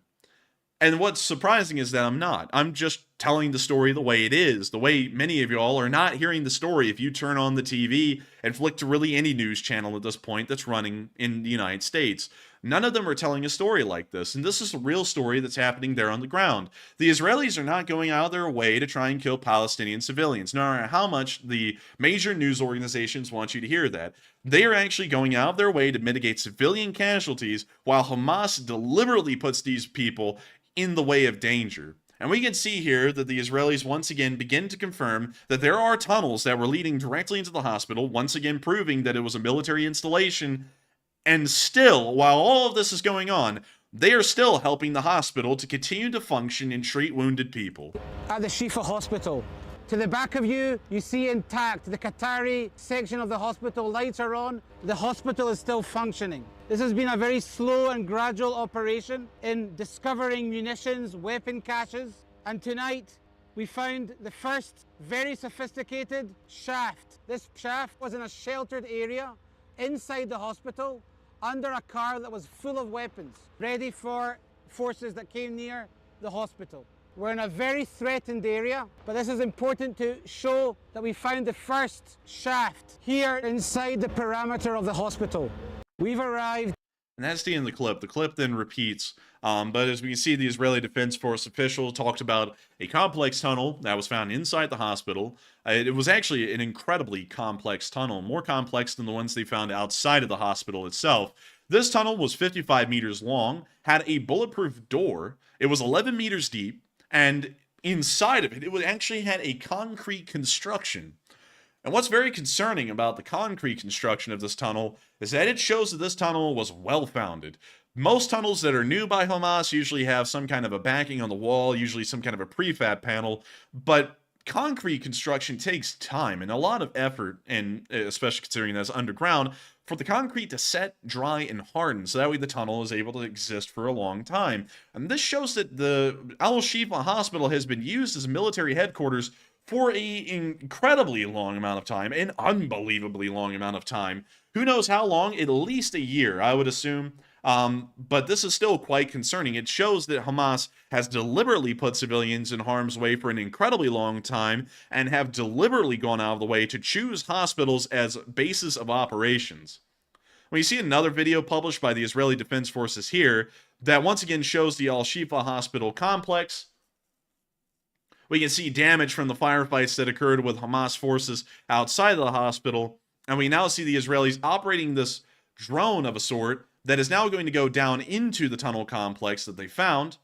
And what's surprising is that I'm not. I'm just telling the story the way it is, the way many of y'all are not hearing the story if you turn on the TV and flick to really any news channel at this point that's running in the United States. None of them are telling a story like this, and this is a real story that's happening there on the ground. The Israelis are not going out of their way to try and kill Palestinian civilians, no matter how much the major news organizations want you to hear that. They are actually going out of their way to mitigate civilian casualties, while Hamas deliberately puts these people in the way of danger. And we can see here that the Israelis once again begin to confirm that there are tunnels that were leading directly into the hospital, once again proving that it was a military installation. And still, while all of this is going on, they are still helping the hospital to continue to function and treat wounded people. At the Shifa hospital. To the back of you, you see intact the Qatari section of the hospital. Lights are on. The hospital is still functioning. This has been a very slow and gradual operation in discovering munitions, weapon caches. And tonight, we found the first very sophisticated shaft. This shaft was in a sheltered area inside the hospital, under a car that was full of weapons, ready for forces that came near the hospital. We're in a very threatened area, but this is important to show that we found the first shaft here inside the perimeter of the hospital. We've arrived. And that's the end of the clip. The clip then repeats, but as we can see, the Israeli Defense Force official talked about a complex tunnel that was found inside the hospital. It was actually an incredibly complex tunnel, more complex than the ones they found outside of the hospital itself. This tunnel was 55 meters long, had a bulletproof door, it was 11 meters deep, and inside of it, it actually had a concrete construction. And what's very concerning about the concrete construction of this tunnel is that it shows that this tunnel was well-founded. Most tunnels that are new by Hamas usually have some kind of a backing on the wall, usually some kind of a prefab panel, but concrete construction takes time and a lot of effort, and especially considering that it's underground, for the concrete to set, dry, and harden, so that way the tunnel is able to exist for a long time. And this shows that the Al-Shifa hospital has been used as a military headquarters for an incredibly long amount of time, an unbelievably long amount of time. Who knows how long? At least a year, I would assume. But this is still quite concerning. It shows that Hamas has deliberately put civilians in harm's way for an incredibly long time and have deliberately gone out of the way to choose hospitals as bases of operations. When you see another video published by the Israeli Defense Forces here that once again shows the Al-Shifa hospital complex, we can see damage from the firefights that occurred with Hamas forces outside of the hospital, and we now see the Israelis operating this drone of a sort that is now going to go down into the tunnel complex that they found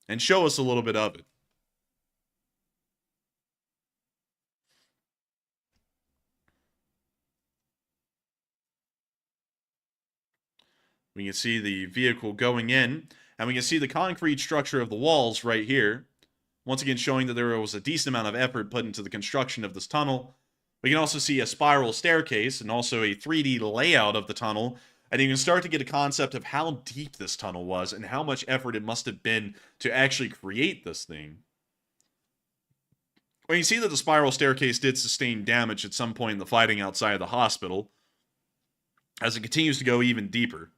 and show us a little bit of it. We can see the vehicle going in, and we can see the concrete structure of the walls right here. Once again, showing that there was a decent amount of effort put into the construction of this tunnel. We can also see a spiral staircase and also a 3D layout of the tunnel. And you can start to get a concept of how deep this tunnel was and how much effort it must have been to actually create this thing. Well, you see that the spiral staircase did sustain damage at some point in the fighting outside of the hospital, as it continues to go even deeper.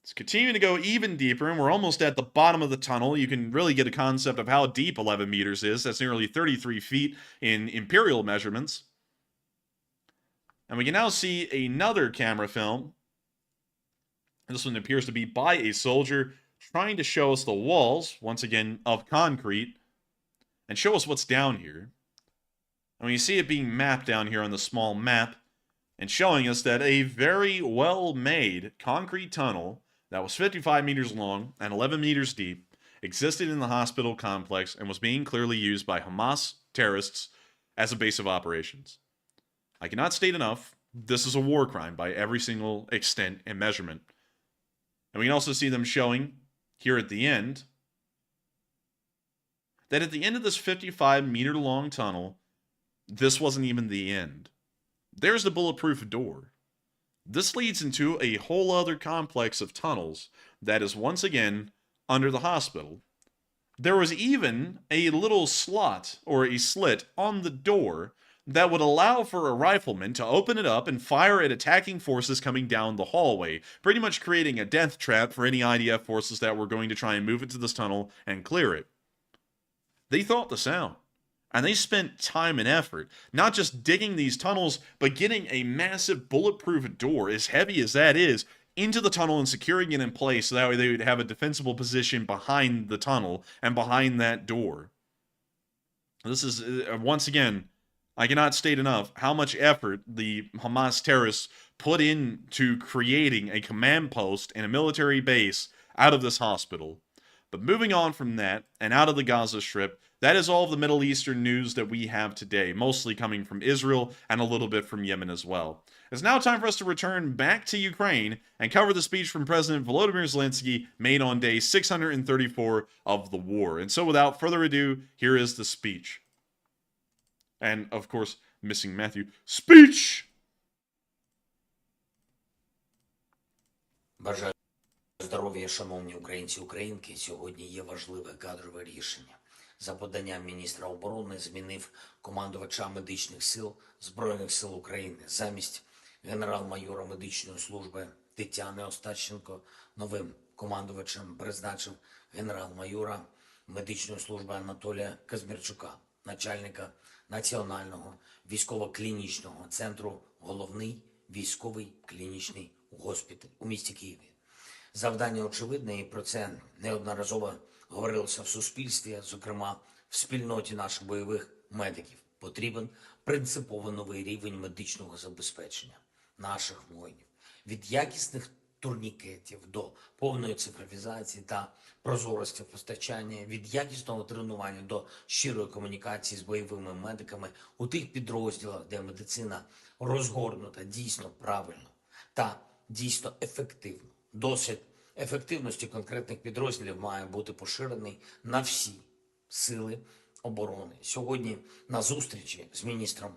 It's continuing to go even deeper, and we're almost at the bottom of the tunnel. You can really get a concept of how deep 11 meters is. That's nearly 33 feet in imperial measurements. And we can now see another camera film. This one appears to be by a soldier trying to show us the walls, once again, of concrete, and show us what's down here. And we see it being mapped down here on the small map, and showing us that a very well-made concrete tunnel that was 55 meters long and 11 meters deep existed in the hospital complex and was being clearly used by Hamas terrorists as a base of operations. I cannot state enough, this is a war crime by every single extent and measurement. And we can also see them showing here at the end that at the end of this 55-meter long tunnel, this wasn't even the end. There's the bulletproof door. This leads into a whole other complex of tunnels that is once again under the hospital. There was even a little slot or a slit on the door that would allow for a rifleman to open it up and fire at attacking forces coming down the hallway, pretty much creating a death trap for any IDF forces that were going to try and move into this tunnel and clear it. They thought this out. And they spent time and effort, not just digging these tunnels, but getting a massive bulletproof door, as heavy as that is, into the tunnel and securing it in place so that way they would have a defensible position behind the tunnel and behind that door. This is, once again, I cannot state enough how much effort the Hamas terrorists put into creating a command post and a military base out of this hospital. But moving on from that, and out of the Gaza Strip, that is all of the Middle Eastern news that we have today, mostly coming from Israel and a little bit from Yemen as well. It's now time for us to return back to Ukraine and cover the speech from President Volodymyr Zelenskyy made on day 634 of the war. And so without further ado, here is the speech. And, of course, missing Matthew. Speech! Здоров'я, шановні українці, українки. Сьогодні є важливе кадрове рішення. за поданням міністра оборони змінив командувача медичних сил Збройних сил України. Замість генерал-майора медичної служби Тетяни Остащенко новим командувачем призначив генерал-майора медичної служби Анатолія Казмірчука, начальника Національного військово-клінічного центру «Головний військовий клінічний госпіталь» у місті Києві. Завдання очевидне, і про це неодноразово говорилося в суспільстві, зокрема в спільноті наших бойових медиків. Потрібен принципово новий рівень медичного забезпечення наших воїнів. Від якісних турнікетів до повної цифровізації та прозорості постачання, від якісного тренування до щирої комунікації з бойовими медиками у тих підрозділах, де медицина розгорнута дійсно правильно та дійсно ефективно. Досвід ефективності конкретних підрозділів має бути поширений на всі сили оборони. Сьогодні на зустрічі з міністром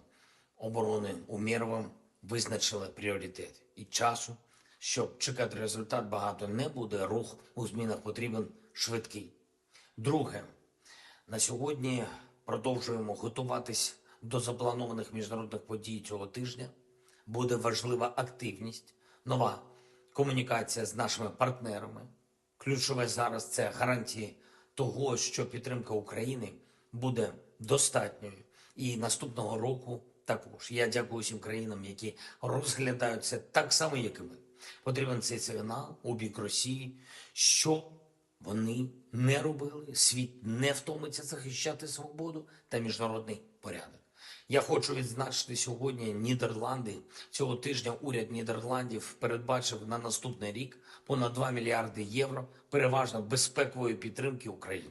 оборони Умєровим визначили пріоритети. І часу, щоб чекати результат, багато не буде. Рух у змінах потрібен швидкий. Друге, на сьогодні продовжуємо готуватись до запланованих міжнародних подій цього тижня. Буде важлива активність, нова комунікація з нашими партнерами. Ключове зараз – це гарантії того, що підтримка України буде достатньою. І наступного року також. Я дякую всім країнам, які розглядають це так само, як і ми. Потрібен цей сигнал у бік Росії, що вони не робили, світ не втомиться захищати свободу та міжнародний порядок. Я хочу відзначити сьогодні Нідерланди. Цього тижня уряд Нідерландів передбачив на наступний рік понад 2 мільярди євро переважно безпекової підтримки України.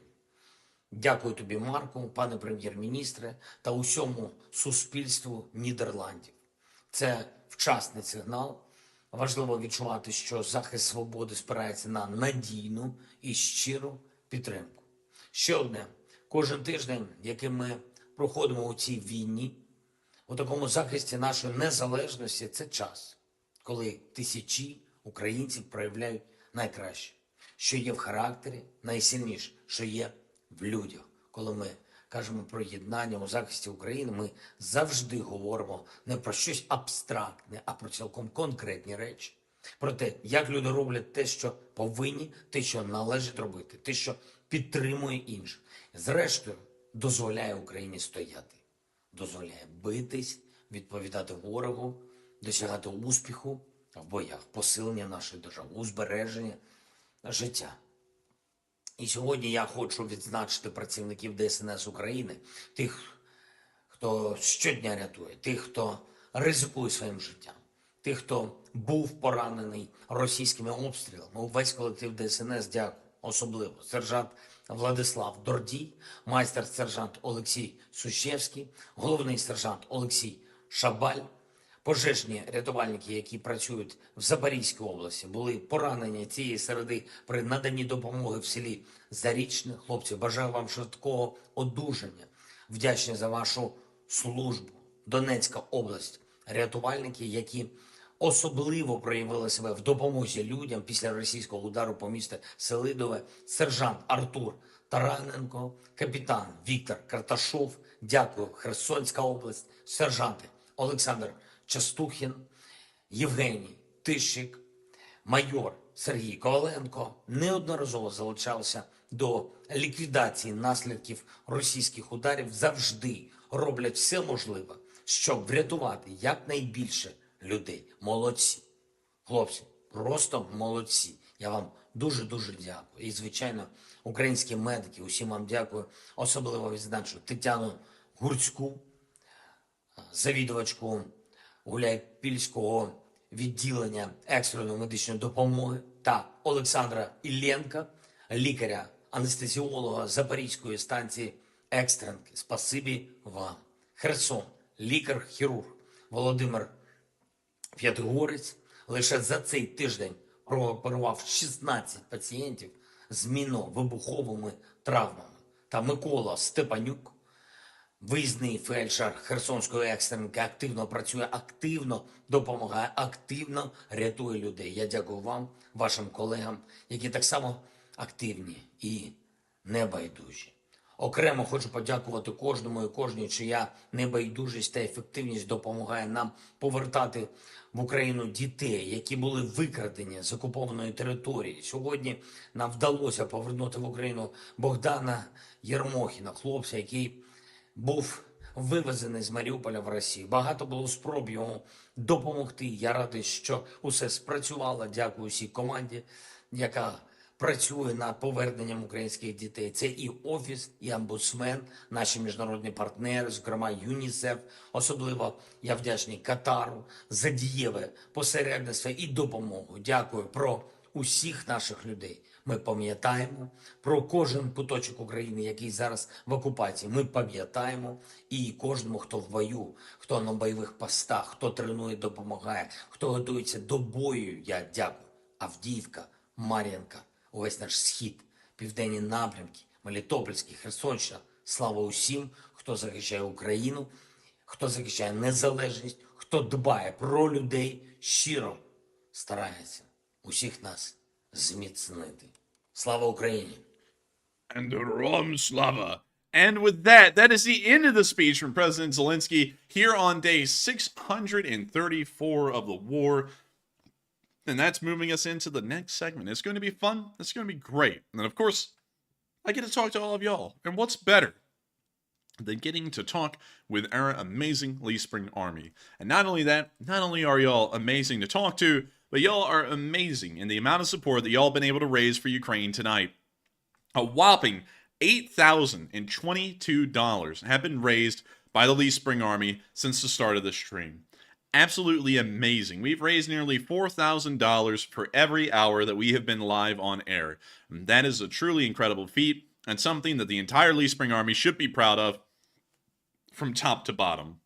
Дякую тобі, Марку, пане прем'єр-міністре, та усьому суспільству Нідерландів. Це вчасний сигнал. Важливо відчувати, що захист свободи спирається на надійну і щиру підтримку. Ще одне. Кожен тиждень, який ми проходимо у цій війні, у такому захисті нашої незалежності, це час, коли тисячі українців проявляють найкраще, що є в характері, найсильніше, що є в людях. Коли ми кажемо про єднання у захисті України, ми завжди говоримо не про щось абстрактне, а про цілком конкретні речі. Про те, як люди роблять те, що повинні, те, що належить робити, те, що підтримує інших. Зрештою, дозволяє Україні стояти, дозволяє битись, відповідати ворогу, досягати успіху в боях, посилення нашої держави, збереження життя. І сьогодні я хочу відзначити працівників ДСНС України, тих, хто щодня рятує, тих, хто ризикує своїм життям, тих, хто був поранений російськими обстрілами. Увесь колектив ДСНС дякую. Особливо сержант Владислав Дордій, майстер-сержант Олексій Сущевський, головний сержант Олексій Шабаль, пожежні рятувальники, які працюють в Запорізькій області, були поранені цієї середи при наданні допомоги в селі Зарічне. Хлопці, бажаю вам швидкого одужання. Вдячні за вашу службу. Донецька область. Рятувальники, які особливо проявили себе в допомозі людям після російського удару по місту Селидове. Сержант Артур Тараненко, капітан Віктор Карташов. Дякую. Херсонська область. Сержанти Олександр Частухін, Євгеній Тищик, майор Сергій Коваленко неодноразово залучалися до ліквідації наслідків російських ударів, завжди роблять все можливе, щоб врятувати якнайбільше людей. Молодці. Хлопці, просто молодці. Я вам дуже-дуже дякую. І, звичайно, українські медики, усім вам дякую. Особливо відзначу Тетяну Гурцьку, завідувачку Гуляйпільського відділення екстреної медичної допомоги, та Олександра Ілленка, лікаря-анестезіолога Запорізької станції екстренки. Спасибі вам. Херсон, лікар-хірург Володимир П'ятигорець лише за цей тиждень прооперував 16 пацієнтів з мінно-вибуховими травмами. Та Микола Степанюк, виїзний фельдшер Херсонської екстренки, активно працює, активно допомагає, активно рятує людей. Я дякую вам, вашим колегам, які так само активні і небайдужі. Окремо хочу подякувати кожному і кожній, чия небайдужість та ефективність допомагає нам повертати в Україну дітей, які були викрадені з окупованої території. Сьогодні нам вдалося повернути в Україну Богдана Єрмохіна, хлопця, який був вивезений з Маріуполя в Росію. Багато було спроб йому допомогти. Я радий, що усе спрацювало. Дякую всій команді, яка працює над поверненням українських дітей. Це і Офіс, і омбудсмен, наші міжнародні партнери, зокрема ЮНІСЕФ. Особливо я вдячний Катару за дієве посередництво і допомогу. Дякую про усіх наших людей. Ми пам'ятаємо про кожен куточок України, який зараз в окупації. Ми пам'ятаємо і кожному, хто в бою, хто на бойових постах, хто тренує, допомагає, хто готується до бою. Я дякую. Авдіївка, Мар'їнка, увесь наш схід, південні напрямки, Мелітопольський, Херсонщина. Слава усім, хто захищає Україну, хто захищає незалежність, хто дбає про людей, щиро старається усіх нас зміцнити. Слава Україні! And Rom Slava. And with that, that is the end of the speech from President Zelenskyy here on day 634 of the war. And that's moving us into the next segment. It's going to be fun. It's going to be great. And then, of course, I get to talk to all of y'all. And what's better than getting to talk with our amazing Lee Spring Army? And not only that, not only are y'all amazing to talk to, but y'all are amazing in the amount of support that y'all been able to raise for Ukraine tonight. A whopping $8,022 have been raised by the Lee Spring Army since the start of this stream. Absolutely amazing. We've raised nearly $4,000 for every hour that we have been live on air. And that is a truly incredible feat and something that the entire Lee Spring Army should be proud of from top to bottom.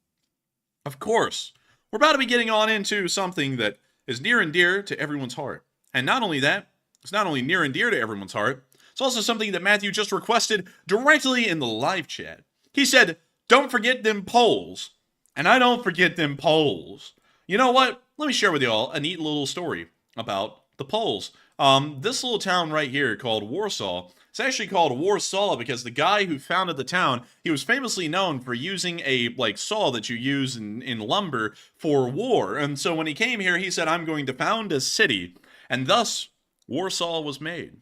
Of course, we're about to be getting on into something that is near and dear to everyone's heart. And not only that, it's not only near and dear to everyone's heart, it's also something that Matthew just requested directly in the live chat. He said, don't forget them polls. And I don't forget them polls. You know what? Let me share with y'all a neat little story about the polls. This little town right here called Warsaw, it's actually called Warsaw because the guy who founded the town, he was famously known for using a saw that you use in lumber for war. And so when he came here, he said, I'm going to found a city. And thus, Warsaw was made.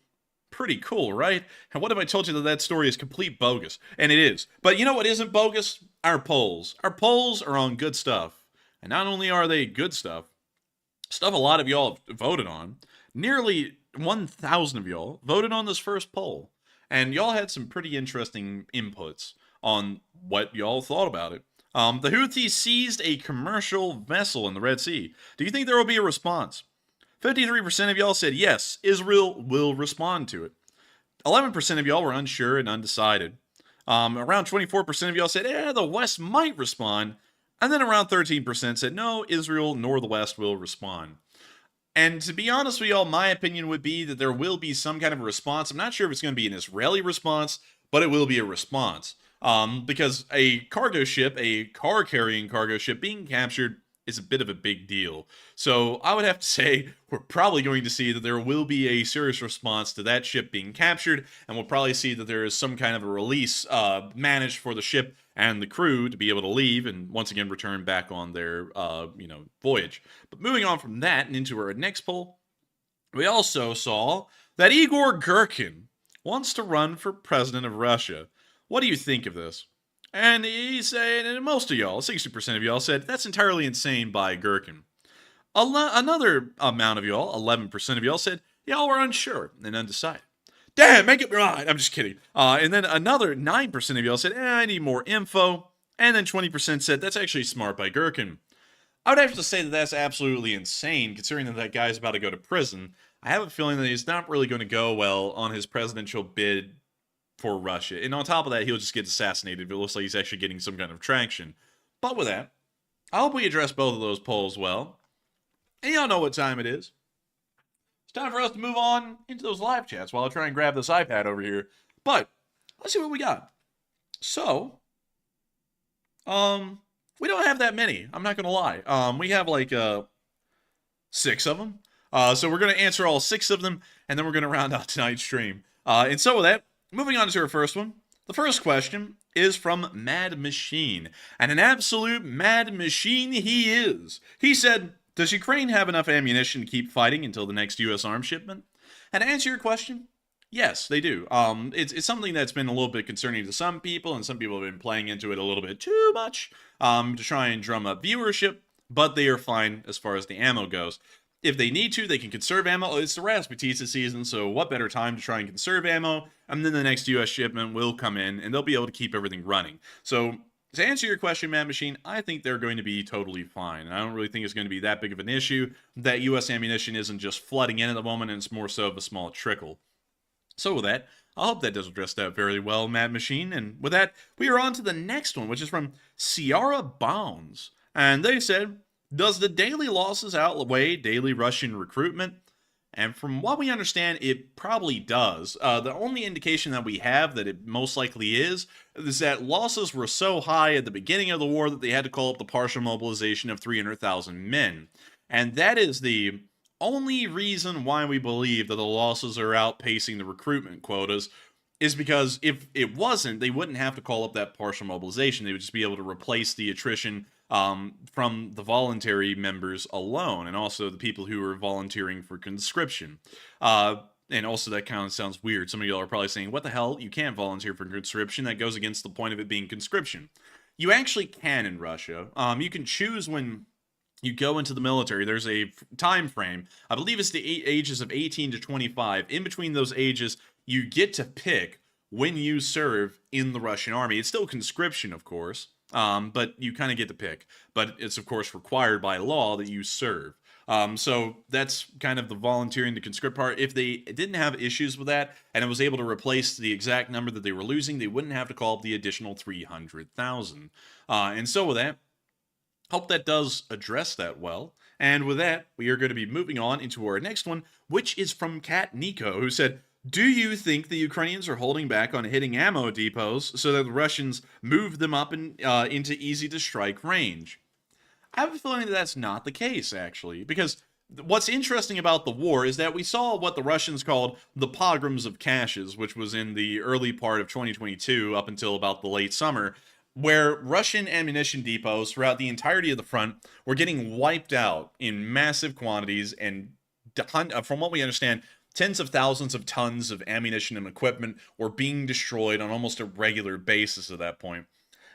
Pretty cool, right? And what if I told you that that story is complete bogus? And it is. But you know what isn't bogus? Our polls. Our polls are on good stuff. And not only are they good stuff a lot of y'all voted on, nearly 1,000 of y'all voted on this first poll. And y'all had some pretty interesting inputs on what y'all thought about it. The Houthis seized a commercial vessel in the Red Sea. Do you think there will be a response? 53% of y'all said yes, Israel will respond to it. 11% of y'all were unsure and undecided. Around 24% of y'all said, the West might respond. And then around 13% said, no, Israel nor the West will respond. And to be honest with y'all, my opinion would be that there will be some kind of a response. I'm not sure if it's going to be an Israeli response, but it will be a response. Because a cargo ship, a car-carrying cargo ship being captured is a bit of a big deal. So I would have to say we're probably going to see that there will be a serious response to that ship being captured, and we'll probably see that there is some kind of a release managed for the ship and the crew to be able to leave and once again return back on their voyage. But moving on from that and into our next poll, we also saw that Igor Girkin wants to run for president of Russia. What do you think of this? And he said, and most of y'all, 60% of y'all said, that's entirely insane by Girkin. Another amount of y'all, 11% of y'all said, y'all were unsure and undecided. Damn, make up your mind. I'm just kidding. And then another 9% of y'all said, I need more info. And then 20% said, that's actually smart by Girkin. I would have to say that that's absolutely insane, considering that that guy's about to go to prison. I have a feeling that he's not really going to go well on his presidential bid for Russia. And on top of that, he'll just get assassinated if it looks like he's actually getting some kind of traction. But with that, I hope we address both of those polls well. And y'all know what time it is. It's time for us to move on into those live chats while I try and grab this iPad over here. But let's see what we got. So, we don't have that many. I'm not going to lie. We have like 6 of them. So we're going to answer all 6 of them, and then we're going to round out tonight's stream. And so with that, moving on to our first one. The first question is from Mad Machine, and an absolute mad machine he is. He said, does Ukraine have enough ammunition to keep fighting until the next U.S. arms shipment? And to answer your question, yes, they do. It's something that's been a little bit concerning to some people, and some people have been playing into it a little bit too much to try and drum up viewership, but they are fine as far as the ammo goes. If they need to, they can conserve ammo. It's the Rasputitsa season, so what better time to try and conserve ammo? And then the next U.S. shipment will come in, and they'll be able to keep everything running. So, to answer your question, Mad Machine, I think they're going to be totally fine. And I don't really think it's going to be that big of an issue. That U.S. ammunition isn't just flooding in at the moment, and it's more so of a small trickle. So with that, I hope that does address that very well, Mad Machine. And with that, we are on to the next one, which is from Ciara Bounds. And they said, does the daily losses outweigh daily Russian recruitment? And from what we understand, it probably does. The only indication that we have that it most likely is that losses were so high at the beginning of the war that they had to call up the partial mobilization of 300,000 men. And that is the only reason why we believe that the losses are outpacing the recruitment quotas, is because if it wasn't, they wouldn't have to call up that partial mobilization. They would just be able to replace the attrition from the voluntary members alone, and also the people who are volunteering for conscription. And also, that kind of sounds weird. Some of y'all are probably saying, what the hell? You can't volunteer for conscription. That goes against the point of it being conscription. You actually can in Russia. You can choose when you go into the military. There's a time frame. I believe it's the ages of 18 to 25. In between those ages, you get to pick when you serve in the Russian army. It's still conscription, of course, but you kind of get to pick. But it's, of course, required by law that you serve. So that's kind of the volunteering to conscript part. If they didn't have issues with that, and it was able to replace the exact number that they were losing, they wouldn't have to call up the additional 300,000. And so with that, hope that does address that well. And with that, we are going to be moving on into our next one, which is from Kat Nico, who said, do you think the Ukrainians are holding back on hitting ammo depots so that the Russians move them up into easy-to-strike range? I have a feeling that that's not the case, actually, because what's interesting about the war is that we saw what the Russians called the pogroms of caches, which was in the early part of 2022 up until about the late summer, where Russian ammunition depots throughout the entirety of the front were getting wiped out in massive quantities, and from what we understand, tens of thousands of tons of ammunition and equipment were being destroyed on almost a regular basis at that point.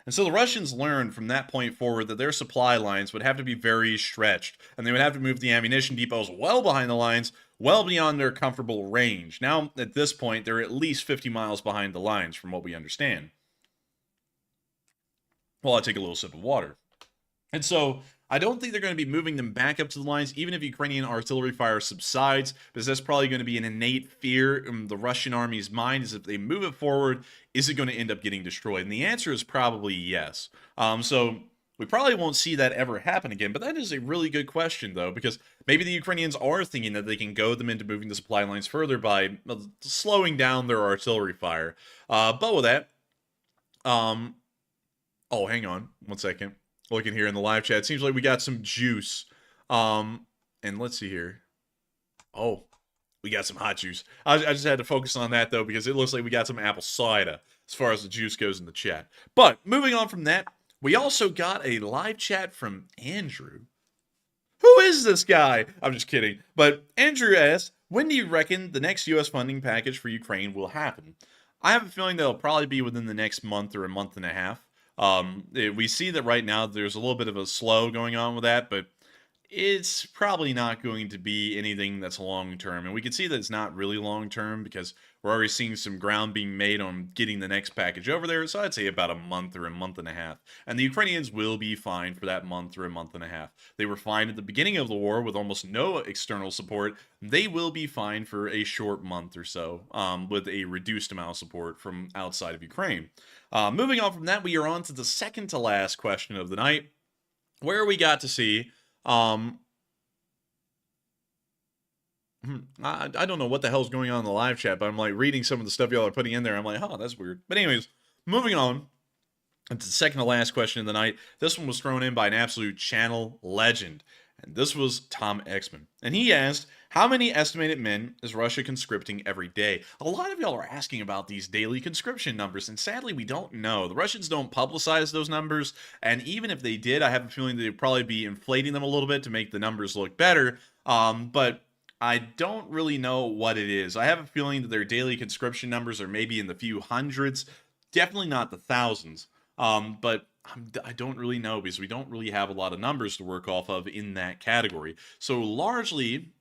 And so the Russians learned from that point forward that their supply lines would have to be very stretched, and they would have to move the ammunition depots well behind the lines, well beyond their comfortable range. Now, at this point, they're at least 50 miles behind the lines, from what we understand. Well, I take a little sip of water. And so I don't think they're going to be moving them back up to the lines, even if Ukrainian artillery fire subsides, because that's probably going to be an innate fear in the Russian army's mind, is if they move it forward, is it going to end up getting destroyed? And the answer is probably yes. So we probably won't see that ever happen again, but that is a really good question, though, because maybe the Ukrainians are thinking that they can goad them into moving the supply lines further by slowing down their artillery fire. But with that, oh, hang on one second. Looking here in the live chat, it seems like we got some juice. And let's see here. Oh, we got some hot juice. I just had to focus on that, though, because it looks like we got some apple cider as far as the juice goes in the chat. But moving on from that, we also got a live chat from Andrew. Who is this guy? I'm just kidding. But Andrew asks, when do you reckon the next U.S. funding package for Ukraine will happen? I have a feeling that it'll probably be within the next month or a month and a half. We see that right now there's a little bit of a slow going on with that, but it's probably not going to be anything that's long-term. And we can see that it's not really long-term because we're already seeing some ground being made on getting the next package over there. So I'd say about a month or a month and a half. And the Ukrainians will be fine for that month or a month and a half. They were fine at the beginning of the war with almost no external support. They will be fine for a short month or so with a reduced amount of support from outside of Ukraine. Moving on from that, we are on to the second to last question of the night, where we got to see I don't know what the hell's going on in the live chat, but I'm like reading some of the stuff y'all are putting in there. I'm like, oh, that's weird. But anyways, moving on to the second to last question of the night. This one was thrown in by an absolute channel legend. And this was Tom Exman. And he asked, how many estimated men is Russia conscripting every day? A lot of y'all are asking about these daily conscription numbers, and sadly we don't know. The Russians don't publicize those numbers, and even if they did, I have a feeling they'd probably be inflating them a little bit to make the numbers look better. But I don't really know what it is. I have a feeling that their daily conscription numbers are maybe in the few hundreds, definitely not the thousands. But I don't really know, because we don't really have a lot of numbers to work off of in that category. So largely,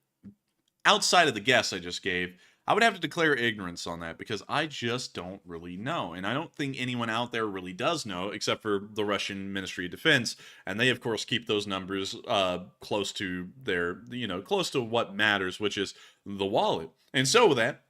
outside of the guess I just gave, I would have to declare ignorance on that, because I just don't really know. And I don't think anyone out there really does know, except for the Russian Ministry of Defense. And they, of course, keep those numbers close to their, close to what matters, which is the wallet. And so with that,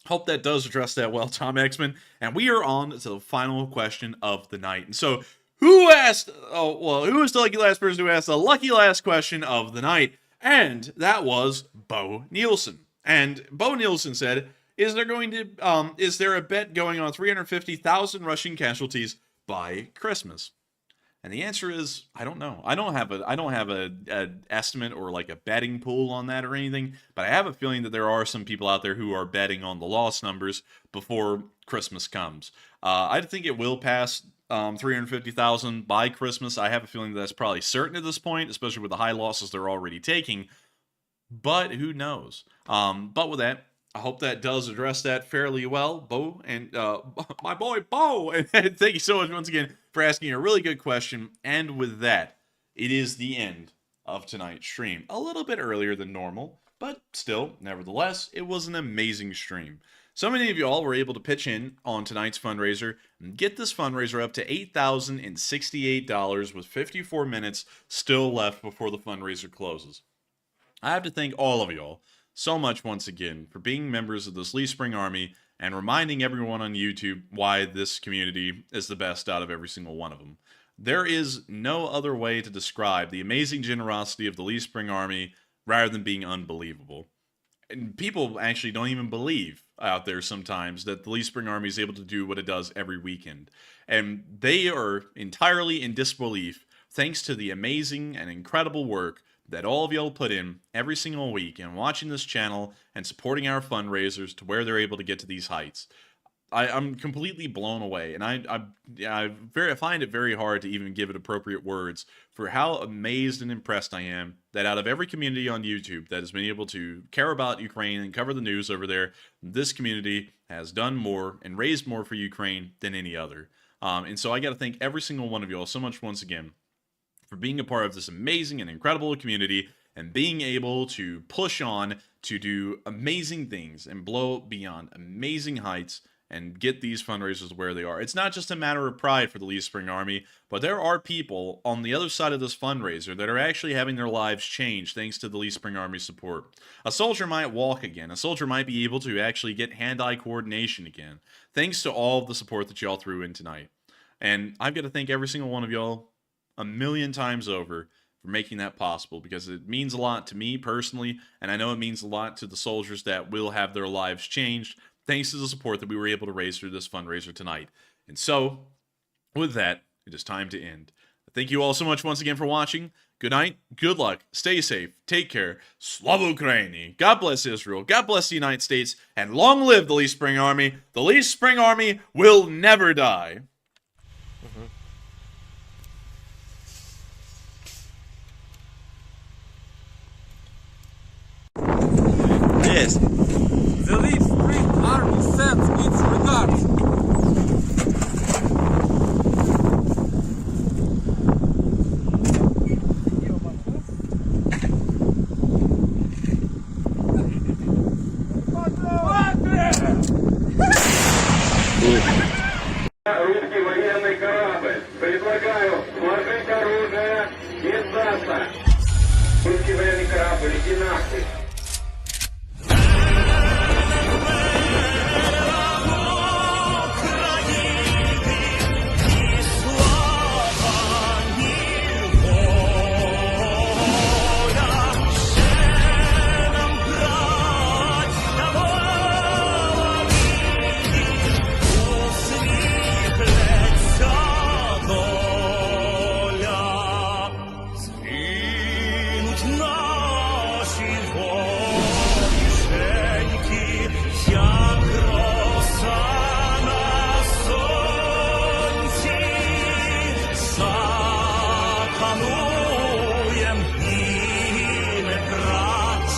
hope that does address that well, Tom Exman. And we are on to the final question of the night. And so, who asked, who was the lucky last person who asked the lucky last question of the night? And that was Bo Nielsen. And Bo Nielsen said, is there a bet going on 350,000 Russian casualties by Christmas? And the answer is, I don't know. I don't have an estimate or like a betting pool on that or anything, but I have a feeling that there are some people out there who are betting on the loss numbers before Christmas comes. I think it will pass 350,000 by Christmas. I have a feeling that's probably certain at this point, especially with the high losses they're already taking, but who knows? But with that, I hope that does address that fairly well, Bo, and my boy Bo. And thank you so much once again for asking a really good question. And with that, it is the end of tonight's stream. A little bit earlier than normal, but still, nevertheless, it was an amazing stream. So many of y'all were able to pitch in on tonight's fundraiser and get this fundraiser up to $8,068 with 54 minutes still left before the fundraiser closes. I have to thank all of y'all so much once again for being members of this Lee Spring Army and reminding everyone on YouTube why this community is the best out of every single one of them. There is no other way to describe the amazing generosity of the Lee Spring Army rather than being unbelievable. And people actually don't even believe out there sometimes that the Lee Spring Army is able to do what it does every weekend. And they are entirely in disbelief thanks to the amazing and incredible work that all of y'all put in every single week and watching this channel and supporting our fundraisers to where they're able to get to these heights. I'm completely blown away, and I find it very hard to even give it appropriate words for how amazed and impressed I am that out of every community on YouTube that has been able to care about Ukraine and cover the news over there, this community has done more and raised more for Ukraine than any other. And so I got to thank every single one of y'all so much once again for being a part of this amazing and incredible community and being able to push on to do amazing things and blow beyond amazing heights and get these fundraisers where they are. It's not just a matter of pride for the Lee Spring Army, but there are people on the other side of this fundraiser that are actually having their lives changed thanks to the Lee Spring Army support. A soldier might walk again. A soldier might be able to actually get hand-eye coordination again, thanks to all of the support that y'all threw in tonight. And I've got to thank every single one of y'all a million times over for making that possible, because it means a lot to me personally, and I know it means a lot to the soldiers that will have their lives changed thanks to the support that we were able to raise through this fundraiser tonight. And so, with that, it is time to end. Thank you all so much once again for watching. Good night, good luck, stay safe, take care, Slava Ukraini, God bless Israel, God bless the United States, and long live the Lee Spring Army. The Lee Spring Army will never die. Yes. The Lee Spring Army sends its regards. Русский военный корабль. Предлагаю сложить оружие и сдаться. Русский военный корабль, иди нахуй.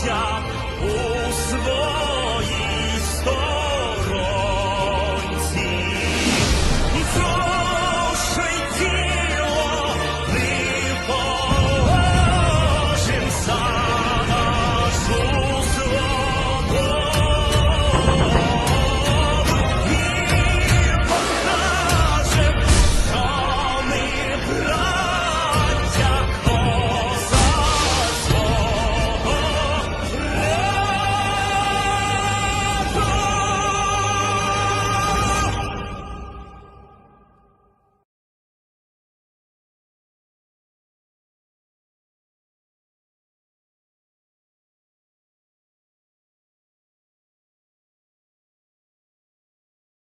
життя.